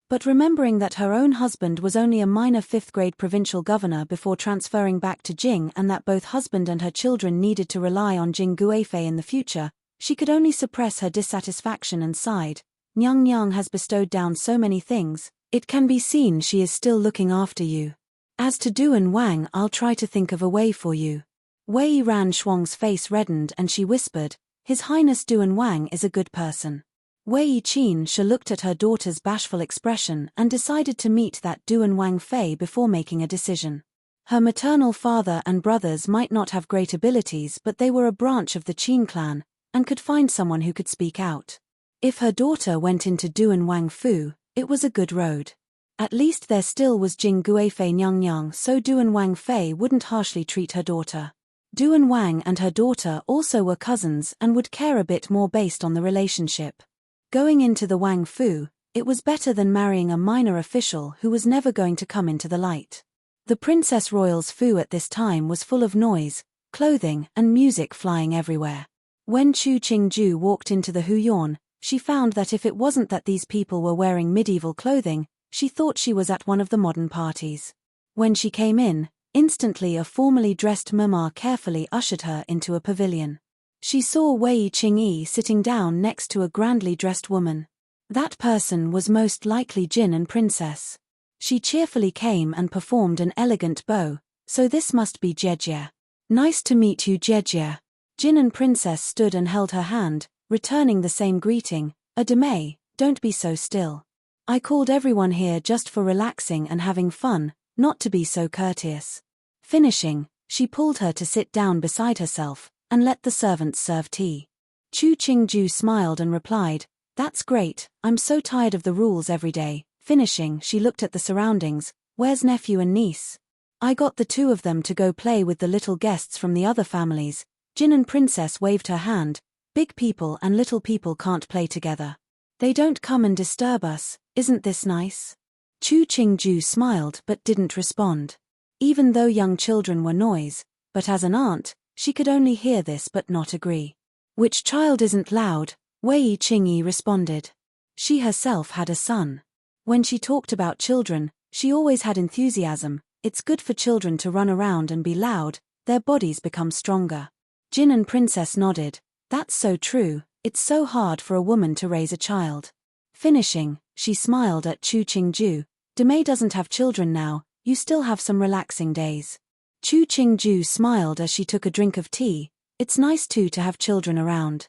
But remembering that her own husband was only a minor 5th-grade provincial governor before transferring back to Jing and that both husband and her children needed to rely on Jing Guifei in the future, she could only suppress her dissatisfaction and sighed. "Nyang Nyang has bestowed down so many things, it can be seen she is still looking after you. As to Du and Wang, I'll try to think of a way for you." Wei Ran Shuang's face reddened and she whispered, "His Highness Du and Wang is a good person." Wei Qin looked at her daughter's bashful expression and decided to meet that Du and Wang Fei before making a decision. Her maternal father and brothers might not have great abilities, but they were a branch of the Qin clan, and could find someone who could speak out. If her daughter went into Du and Wang Fu, it was a good road. At least there still was Jing Guifei Nyang Nyang, so Du and Wang Fei wouldn't harshly treat her daughter. Du and Wang and her daughter also were cousins and would care a bit more based on the relationship. Going into the Wang Fu, it was better than marrying a minor official who was never going to come into the light. The Princess Royal's Fu at this time was full of noise, clothing, and music flying everywhere. When Chu Qingju walked into the Huyan, she found that if it wasn't that these people were wearing medieval clothing, she thought she was at one of the modern parties. When she came in, instantly a formally dressed mama carefully ushered her into a pavilion. She saw Wei Qingyi sitting down next to a grandly dressed woman. That person was most likely Jin and Princess. She cheerfully came and performed an elegant bow, so this must be Jejie. "Nice to meet you, Jejie." Jin and Princess stood and held her hand, returning the same greeting, "Adame, don't be so still. I called everyone here just for relaxing and having fun, not to be so courteous." Finishing, she pulled her to sit down beside herself, and let the servants serve tea. Chu Qingju smiled and replied, "That's great, I'm so tired of the rules every day." Finishing, she looked at the surroundings, "Where's nephew and niece? I got the 2 of them to go play with the little guests from the other families." Jin and Princess waved her hand, "Big people and little people can't play together. They don't come and disturb us, isn't this nice?" Chu Qingju smiled but didn't respond. Even though young children were noise, but as an aunt, She could only hear this but not agree. Which child isn't loud? Wei Qingyi responded. She herself had a son. When she talked about children, she always had enthusiasm. It's good for children to run around and be loud, their bodies become stronger. Jin and Princess nodded. That's so true, it's so hard for a woman to raise a child. Finishing, she smiled at Chu Qingju. Demei doesn't have children now, you still have some relaxing days. Chu Qingju smiled as she took a drink of tea. It's nice too to have children around.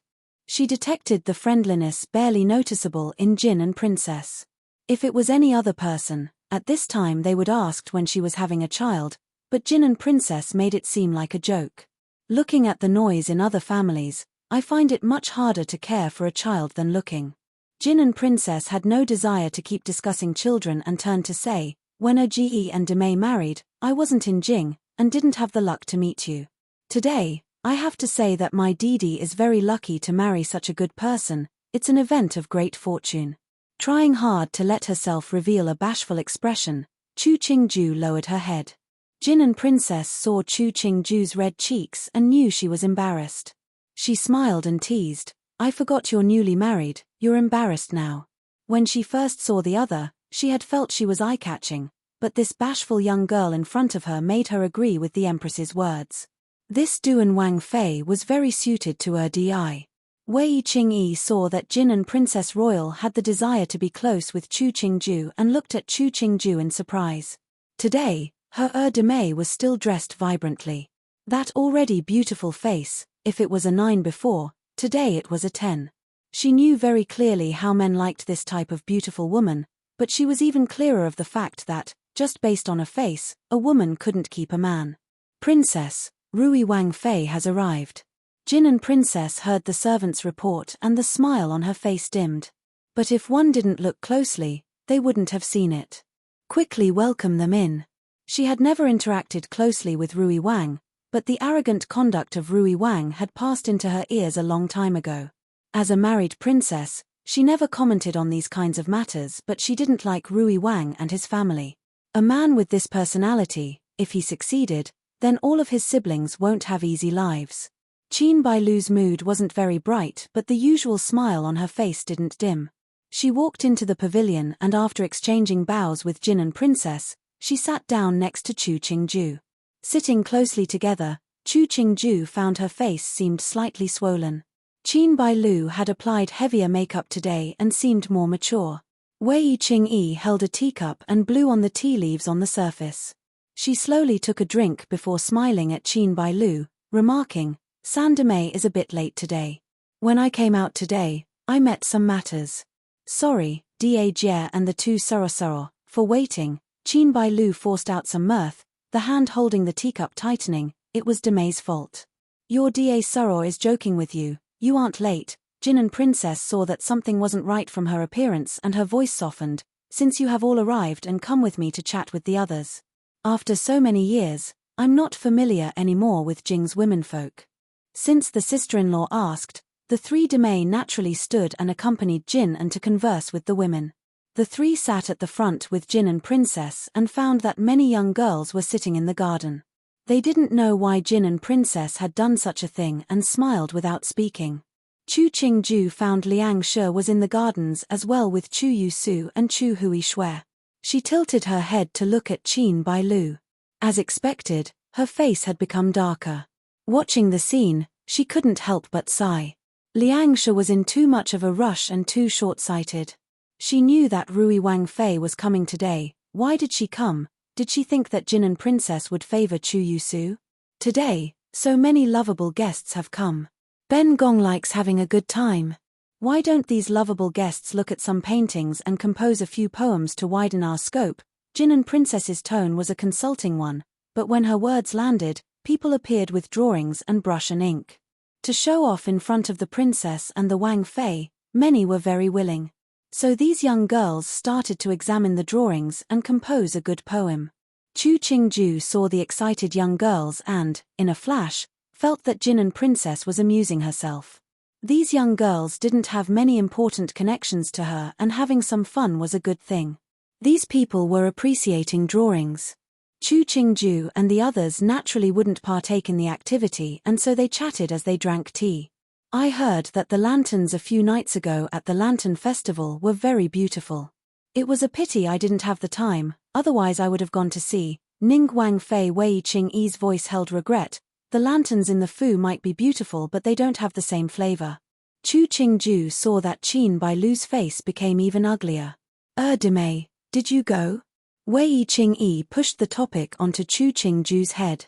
She detected the friendliness barely noticeable in Jin and Princess. If it was any other person, at this time they would asked when she was having a child, but Jin and Princess made it seem like a joke. Looking at the noise in other families, I find it much harder to care for a child than looking. Jin and Princess had no desire to keep discussing children and turned to say, when Ji and Demei married, I wasn't in Jing, and didn't have the luck to meet you. Today, I have to say that my Didi is very lucky to marry such a good person, it's an event of great fortune. Trying hard to let herself reveal a bashful expression, Chu Qingju lowered her head. Jin and Princess saw Chu Qingju's red cheeks and knew she was embarrassed. She smiled and teased, I forgot you're newly married, you're embarrassed now. When she first saw the other, she had felt she was eye-catching, but this bashful young girl in front of her made her agree with the Empress's words. This Duan Wang Fei was very suited to her Di. Wei Qingyi saw that Jin and Princess Royal had the desire to be close with Chu Qingju and looked at Chu Qingju in surprise. Today, her Demei was still dressed vibrantly. That already beautiful face, if it was a 9 before, today it was a 10. She knew very clearly how men liked this type of beautiful woman, but she was even clearer of the fact that, just based on a face, a woman couldn't keep a man. Princess, Rui Wang Fei has arrived. Jin and Princess heard the servant's report and the smile on her face dimmed. But if one didn't look closely, they wouldn't have seen it. Quickly welcome them in. She had never interacted closely with Rui Wang, but the arrogant conduct of Rui Wang had passed into her ears a long time ago. As a married princess, she never commented on these kinds of matters, but she didn't like Rui Wang and his family. A man with this personality, if he succeeded, then all of his siblings won't have easy lives. Qin Bailu's mood wasn't very bright, but the usual smile on her face didn't dim. She walked into the pavilion and after exchanging bows with Jin and Princess, she sat down next to Chu Qingju. Sitting closely together, Chu Qingju found her face seemed slightly swollen. Qin Bailu had applied heavier makeup today and seemed more mature. Wei Qingyi held a teacup and blew on the tea leaves on the surface. She slowly took a drink before smiling at Qin Bailu, remarking, San Demei is a bit late today. When I came out today, I met some matters. Sorry, Da Jie and the two Soro, for waiting. Qin Bailu forced out some mirth, the hand holding the teacup tightening. It was Demei's fault. Your Da Soro is joking with you, you aren't late. Jin and Princess saw that something wasn't right from her appearance and her voice softened, since you have all arrived and come with me to chat with the others. After so many years, I'm not familiar anymore with Jing's womenfolk. Since the sister-in-law asked, the three Demei naturally stood and accompanied Jin and to converse with the women. The three sat at the front with Jin and Princess and found that many young girls were sitting in the garden. They didn't know why Jin and Princess had done such a thing and smiled without speaking. Chu Qingju found Liang Shi was in the gardens as well with Chu Yusu and Chu Hui Shui. She tilted her head to look at Qin Bailu. As expected, her face had become darker. Watching the scene, she couldn't help but sigh. Liang Shi was in too much of a rush and too short-sighted. She knew that Rui Wang Fei was coming today. Why did she come? Did she think that Jin and Princess would favor Chu Yusu? Today, so many lovable guests have come. Ben Gong likes having a good time. Why don't these lovable guests look at some paintings and compose a few poems to widen our scope? Jin and Princess's tone was a consulting one, but when her words landed, people appeared with drawings and brush and ink. To show off in front of the princess and the Wang Fei, many were very willing. So these young girls started to examine the drawings and compose a good poem. Chu Qingju saw the excited young girls and, in a flash, felt that Jin and Princess was amusing herself. These young girls didn't have many important connections to her and having some fun was a good thing. These people were appreciating drawings. Chu Qingju and the others naturally wouldn't partake in the activity, and so they chatted as they drank tea. I heard that the lanterns a few nights ago at the Lantern Festival were very beautiful. It was a pity I didn't have the time, otherwise I would have gone to see. Ning Wang Fei Wei Qing Yi's voice held regret. The lanterns in the Fu might be beautiful, but they don't have the same flavor. Chu Qingju saw that Qin Bailu's face became even uglier. Demei, did you go? Wei Qing Yi pushed the topic onto Chu Qingju's head.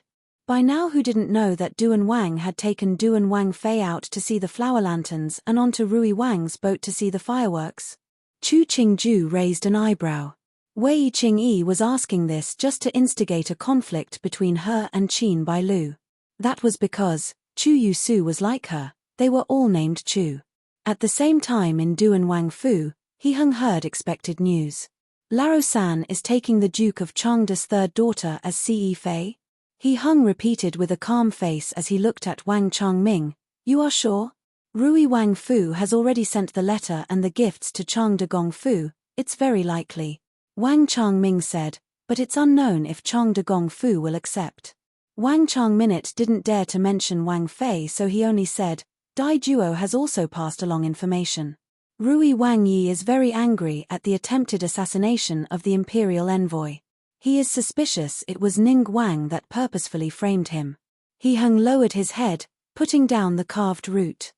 By now who didn't know that Duan Wang had taken Duan Wang Fei out to see the flower lanterns and onto Rui Wang's boat to see the fireworks? Chu Qingju raised an eyebrow. Wei Qing Yi was asking this just to instigate a conflict between her and Qin Bailu. That was because Chu Yusu was like her, they were all named Chu. At the same time in Duan Wang Fu, He Hung heard expected news. Laro-san is taking the Duke of Chengde's third daughter as Ce Fei? He Hung repeated with a calm face as he looked at Wang Changming. You are sure? Rui Wang Fu has already sent the letter and the gifts to Chengde Gong Fu, it's very likely. Wang Changming said, but it's unknown if Chengde Gong Fu will accept. Wang Changminute didn't dare to mention Wang Fei, so he only said, Dai Duo has also passed along information. Rui Wang Yi is very angry at the attempted assassination of the imperial envoy. He is suspicious it was Ning Wang that purposefully framed him. He Hung lowered his head, putting down the carved root.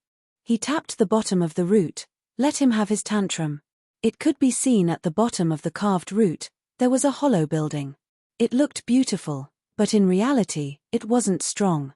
He tapped the bottom of the root. Let him have his tantrum. It could be seen at the bottom of the carved root, there was a hollow building. It looked beautiful, but in reality, it wasn't strong.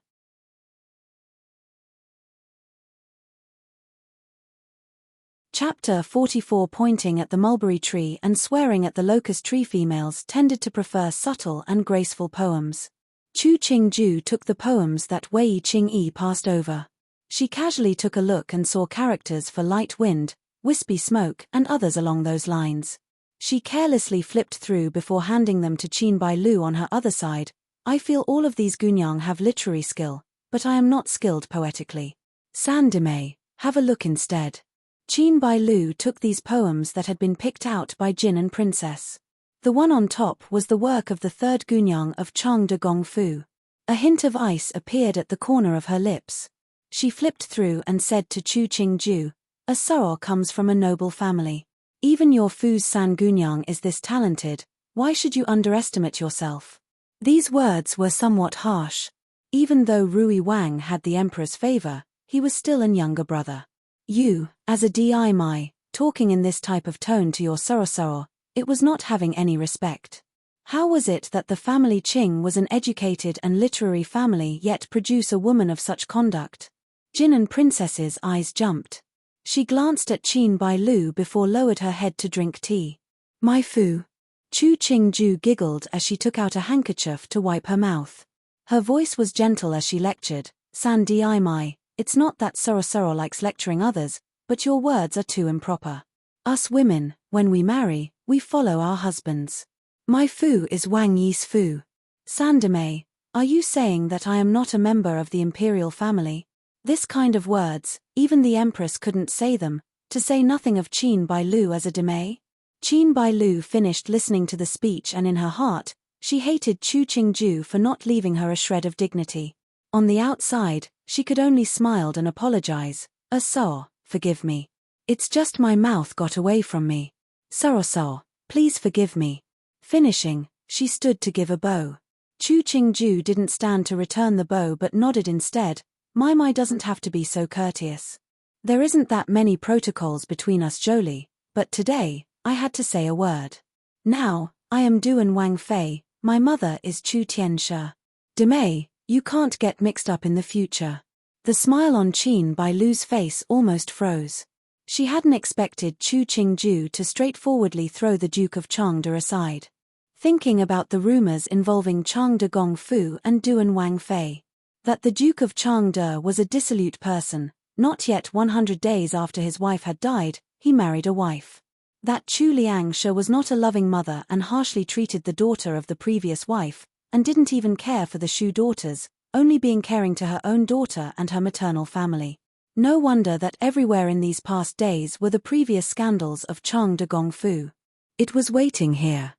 Chapter 44. Pointing at the mulberry tree and swearing at the locust tree. Females tended to prefer subtle and graceful poems. Chu Qingju took the poems that Wei Qing Yi passed over. She casually took a look and saw characters for light wind, wispy smoke, and others along those lines. She carelessly flipped through before handing them to Qin Bailu on her other side. I feel all of these gunyang have literary skill, but I am not skilled poetically. San Demei, have a look instead. Qin Bailu took these poems that had been picked out by Jin and Princess. The one on top was the work of the third gunyang of Chengde Gong Fu. A hint of ice appeared at the corner of her lips. She flipped through and said to Chu Qingju, a Soro comes from a noble family. Even your Fu's San Gunyang is this talented, why should you underestimate yourself? These words were somewhat harsh. Even though Rui Wang had the emperor's favor, he was still an younger brother. You, as a Dai, talking in this type of tone to your Soro, it was not having any respect. How was it that the family Qing was an educated and literary family yet produce a woman of such conduct? Jin and Princess's eyes jumped. She glanced at Qin Bailu before lowered her head to drink tea. My Fu. Chu Qingju giggled as she took out a handkerchief to wipe her mouth. Her voice was gentle as she lectured, San Dai, it's not that Soro likes lecturing others, but your words are too improper. Us women, when we marry, we follow our husbands. My Fu is Wang Yi's Fu. San Demei, are you saying that I am not a member of the imperial family? This kind of words, even the empress couldn't say them, to say nothing of Qin Bailu as a Demei? Qin Bailu finished listening to the speech and in her heart, she hated Chu Qingju for not leaving her a shred of dignity. On the outside, she could only smile and apologize. So, forgive me. It's just my mouth got away from me. So, please forgive me. Finishing, she stood to give a bow. Chu Qingju didn't stand to return the bow but nodded instead. My doesn't have to be so courteous. There isn't that many protocols between us Jolie, but today, I had to say a word. Now, I am Duan Wang Fei, my mother is Chu Tianxia. Demei, you can't get mixed up in the future. The smile on Qin Bailu's face almost froze. She hadn't expected Chu Qingju to straightforwardly throw the Duke of Chengde aside. Thinking about the rumors involving Chengde Gong Fu and Duan Wang Fei. That the Duke of Chengde was a dissolute person, not yet 100 days after his wife had died, he married a wife. That Chu Liangxia was not a loving mother and harshly treated the daughter of the previous wife, and didn't even care for the Shu daughters, only being caring to her own daughter and her maternal family. No wonder that everywhere in these past days were the previous scandals of Chengde Gong Fu. It was waiting here.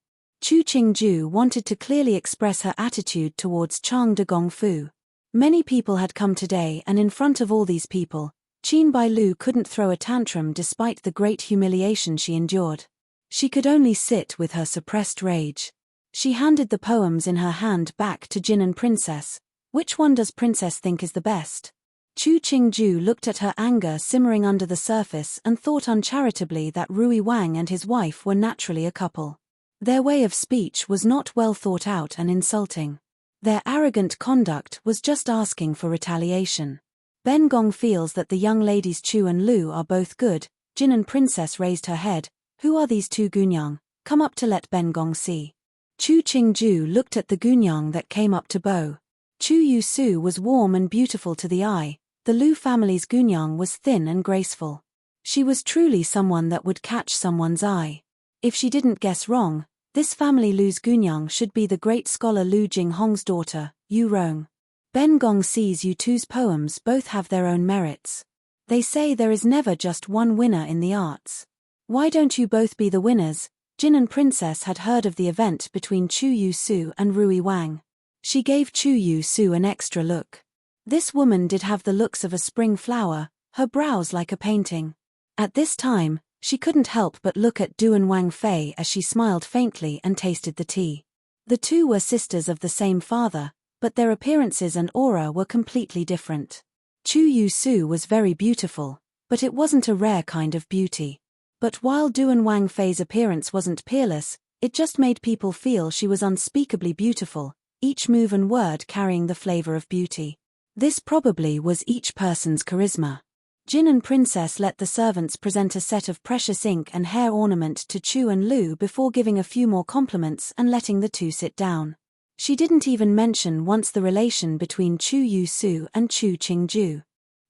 Chu Qingju wanted to clearly express her attitude towards Chang de Gongfu. Many people had come today, and in front of all these people, Qin Bailu couldn't throw a tantrum despite the great humiliation she endured. She could only sit with her suppressed rage. She handed the poems in her hand back to Jin and Princess. Which one does Princess think is the best? Chu Qingju looked at her anger simmering under the surface and thought uncharitably that Rui Wang and his wife were naturally a couple. Their way of speech was not well thought out and insulting. Their arrogant conduct was just asking for retaliation. Ben Gong feels that the young ladies Chu and Lu are both good. Jin and Princess raised her head. Who are these two Gunyang? Come up to let Ben Gong see. Chu Qingju looked at the Gunyang that came up to bow. Chu Yusu was warm and beautiful to the eye. The Lu family's Gunyang was thin and graceful. She was truly someone that would catch someone's eye. If she didn't guess wrong, this family Lu's Gunyang should be the great scholar Lu Jinghong's daughter, Yu Rong. Ben Gong sees you two's poems both have their own merits. They say there is never just one winner in the arts. Why don't you both be the winners? Jin and Princess had heard of the event between Chu Yusu and Rui Wang. She gave Chu Yusu an extra look. This woman did have the looks of a spring flower, her brows like a painting. At this time, she couldn't help but look at Duan Wang Fei as she smiled faintly and tasted the tea. The two were sisters of the same father, but their appearances and aura were completely different. Chu Yusu was very beautiful, but it wasn't a rare kind of beauty. But while Duan Wang Fei's appearance wasn't peerless, it just made people feel she was unspeakably beautiful, each move and word carrying the flavor of beauty. This probably was each person's charisma. Jin and Princess let the servants present a set of precious ink and hair ornament to Chu and Lu before giving a few more compliments and letting the two sit down. She didn't even mention once the relation between Chu Yusu and Chu Qingju.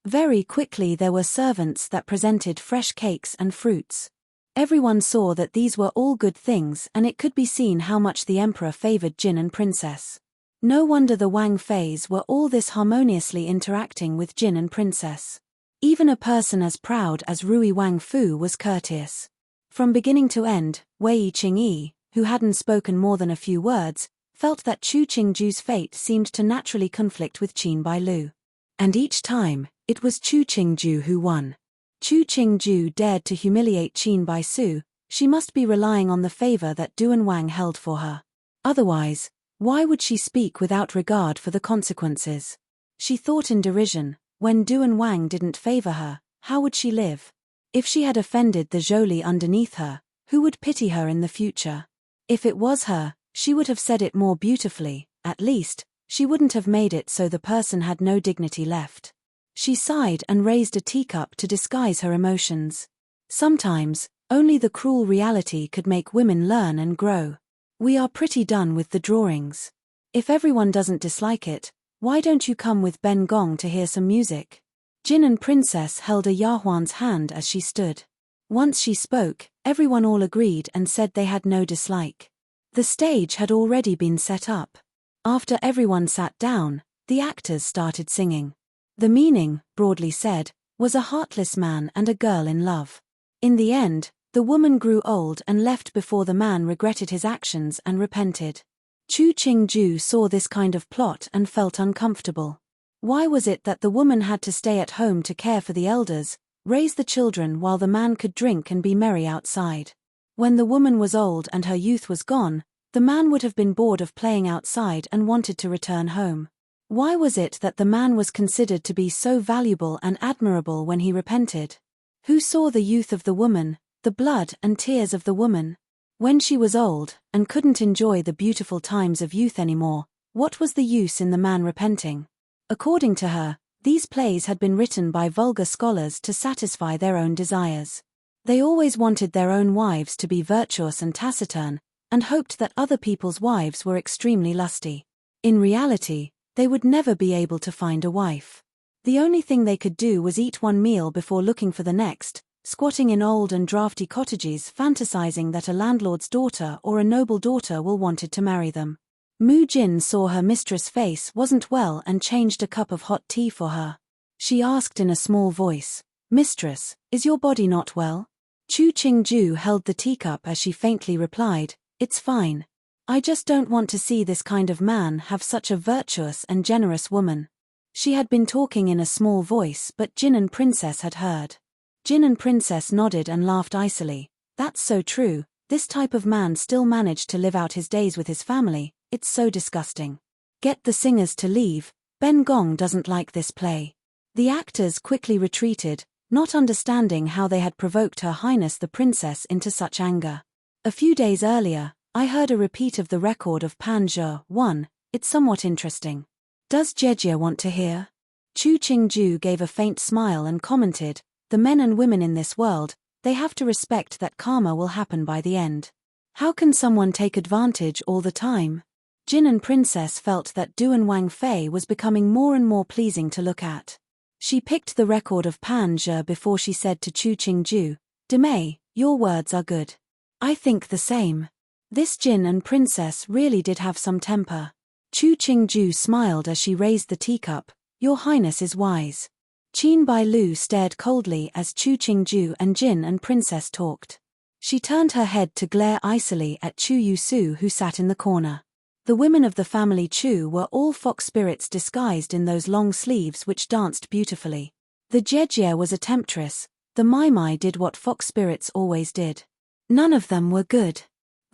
Very quickly there were servants that presented fresh cakes and fruits. Everyone saw that these were all good things, and it could be seen how much the emperor favored Jin and Princess. No wonder the Wang Feis were all this harmoniously interacting with Jin and Princess. Even a person as proud as Rui Wang Fu was courteous. From beginning to end, Wei Qingyi, who hadn't spoken more than a few words, felt that Chu Qingju's fate seemed to naturally conflict with Qin Bailu. And each time, it was Chu Qingju who won. Chu Qingju dared to humiliate Qin Baisu. She must be relying on the favor that Duan Wang held for her. Otherwise, why would she speak without regard for the consequences? She thought in derision, when Duan Wang didn't favor her, how would she live? If she had offended the Zholi underneath her, who would pity her in the future? If it was her, she would have said it more beautifully. At least, she wouldn't have made it so the person had no dignity left. She sighed and raised a teacup to disguise her emotions. Sometimes, only the cruel reality could make women learn and grow. We are pretty done with the drawings. If everyone doesn't dislike it, why don't you come with Ben Gong to hear some music? Jin and Princess held a Yahuan's hand as she stood. Once she spoke, everyone all agreed and said they had no dislike. The stage had already been set up. After everyone sat down, the actors started singing. The meaning, broadly said, was a heartless man and a girl in love. In the end, the woman grew old and left before the man regretted his actions and repented. Chu Qingju saw this kind of plot and felt uncomfortable. Why was it that the woman had to stay at home to care for the elders, raise the children while the man could drink and be merry outside? When the woman was old and her youth was gone, the man would have been bored of playing outside and wanted to return home. Why was it that the man was considered to be so valuable and admirable when he repented? Who saw the youth of the woman, the blood and tears of the woman? When she was old, and couldn't enjoy the beautiful times of youth anymore, what was the use in the man repenting? According to her, these plays had been written by vulgar scholars to satisfy their own desires. They always wanted their own wives to be virtuous and taciturn, and hoped that other people's wives were extremely lusty. In reality, they would never be able to find a wife. The only thing they could do was eat one meal before looking for the next, squatting in old and drafty cottages fantasizing that a landlord's daughter or a noble daughter will wanted to marry them. Mu Jin saw her mistress' face wasn't well and changed a cup of hot tea for her. She asked in a small voice, "Mistress, is your body not well?" Chu Qingju held the teacup as she faintly replied, "It's fine." I just don't want to see this kind of man have such a virtuous and generous woman. She had been talking in a small voice, but Jin and Princess had heard. Jin and Princess nodded and laughed icily. That's so true, this type of man still managed to live out his days with his family, it's so disgusting. Get the singers to leave, Ben Gong doesn't like this play. The actors quickly retreated, not understanding how they had provoked Her Highness the Princess into such anger. A few days earlier, I heard a repeat of the record of Pan Zhe 1, it's somewhat interesting. Does Jejie want to hear? Chu Qingju gave a faint smile and commented, the men and women in this world, they have to respect that karma will happen by the end. How can someone take advantage all the time? Jin and Princess felt that Duan Wang Fei was becoming more and more pleasing to look at. She picked the record of Pan Zhe before she said to Chu Qingju, Demei, your words are good. I think the same. This Jin and Princess really did have some temper. Chu Qingju smiled as she raised the teacup, Your Highness is wise. Qin Bailu stared coldly as Chu Qingju and Jin and Princess talked. She turned her head to glare icily at Chu Yusu who sat in the corner. The women of the family Chu were all fox spirits disguised in those long sleeves which danced beautifully. The Jejie was a temptress, the Mai Mai did what fox spirits always did. None of them were good.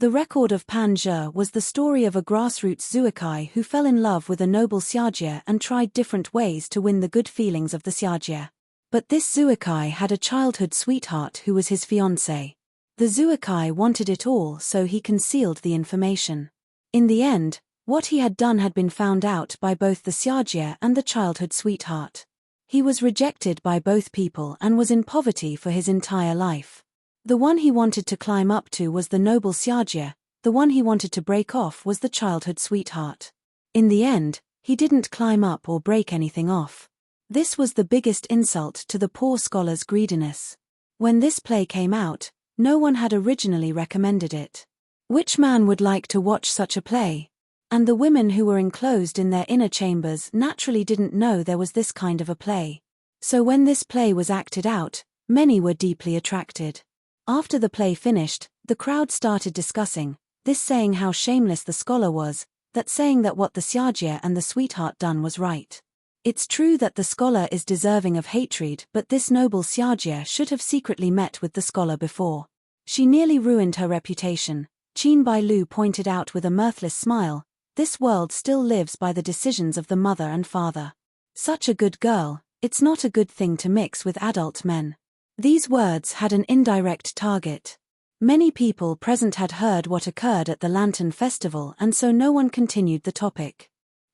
The record of Pan Zhe was the story of a grassroots Zuikai who fell in love with a noble Xiajie and tried different ways to win the good feelings of the Xiajie. But this Zuikai had a childhood sweetheart who was his fiancée. The Zuikai wanted it all, so he concealed the information. In the end, what he had done had been found out by both the Xiajie and the childhood sweetheart. He was rejected by both people and was in poverty for his entire life. The one he wanted to climb up to was the noble Xiajie, the one he wanted to break off was the childhood sweetheart. In the end, he didn't climb up or break anything off. This was the biggest insult to the poor scholar's greediness. When this play came out, no one had originally recommended it. Which man would like to watch such a play? And the women who were enclosed in their inner chambers naturally didn't know there was this kind of a play. So when this play was acted out, many were deeply attracted. After the play finished, the crowd started discussing, this saying how shameless the scholar was, that saying that what the Xiajie and the sweetheart done was right. It's true that the scholar is deserving of hatred, but this noble Xiajie should have secretly met with the scholar before. She nearly ruined her reputation. Qin Bailu pointed out with a mirthless smile, this world still lives by the decisions of the mother and father. Such a good girl, it's not a good thing to mix with adult men. These words had an indirect target. Many people present had heard what occurred at the Lantern Festival and so no one continued the topic.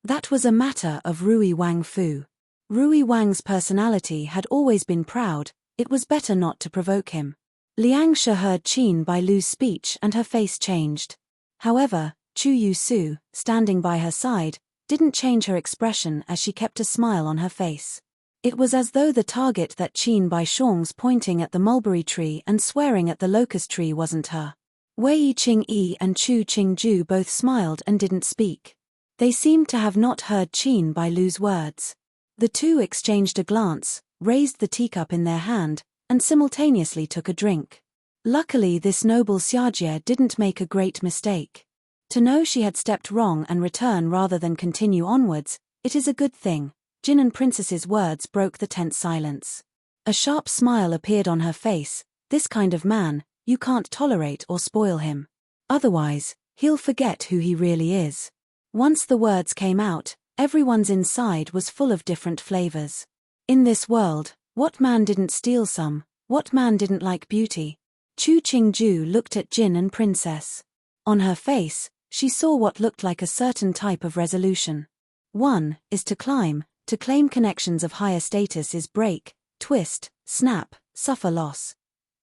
That was a matter of Rui Wang Fu. Rui Wang's personality had always been proud, it was better not to provoke him. Liang Shi heard Qin Bailu's speech and her face changed. However, Chu Yusu, standing by her side, didn't change her expression as she kept a smile on her face. It was as though the target that Qin Baishong's pointing at the mulberry tree and swearing at the locust tree wasn't her. Wei Qingyi and Chu Qingju both smiled and didn't speak. They seemed to have not heard Qin Bailu's words. The two exchanged a glance, raised the teacup in their hand, and simultaneously took a drink. Luckily this noble Xiajie didn't make a great mistake. To know she had stepped wrong and return rather than continue onwards, it is a good thing. Jin and Princess's words broke the tense silence. A sharp smile appeared on her face, this kind of man, you can't tolerate or spoil him. Otherwise, he'll forget who he really is. Once the words came out, everyone's inside was full of different flavors. In this world, what man didn't steal some, what man didn't like beauty? Chu Qingju looked at Jin and Princess. On her face, she saw what looked like a certain type of resolution. One is to climb. To claim connections of higher status is break, twist, snap, suffer loss.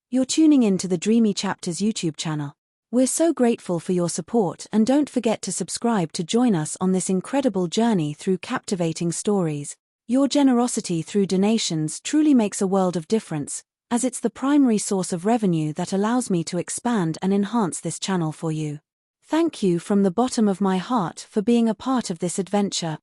You're tuning in to the Dreamy Chapters YouTube channel. We're so grateful for your support and don't forget to subscribe to join us on this incredible journey through captivating stories. Your generosity through donations truly makes a world of difference, as it's the primary source of revenue that allows me to expand and enhance this channel for you. Thank you from the bottom of my heart for being a part of this adventure.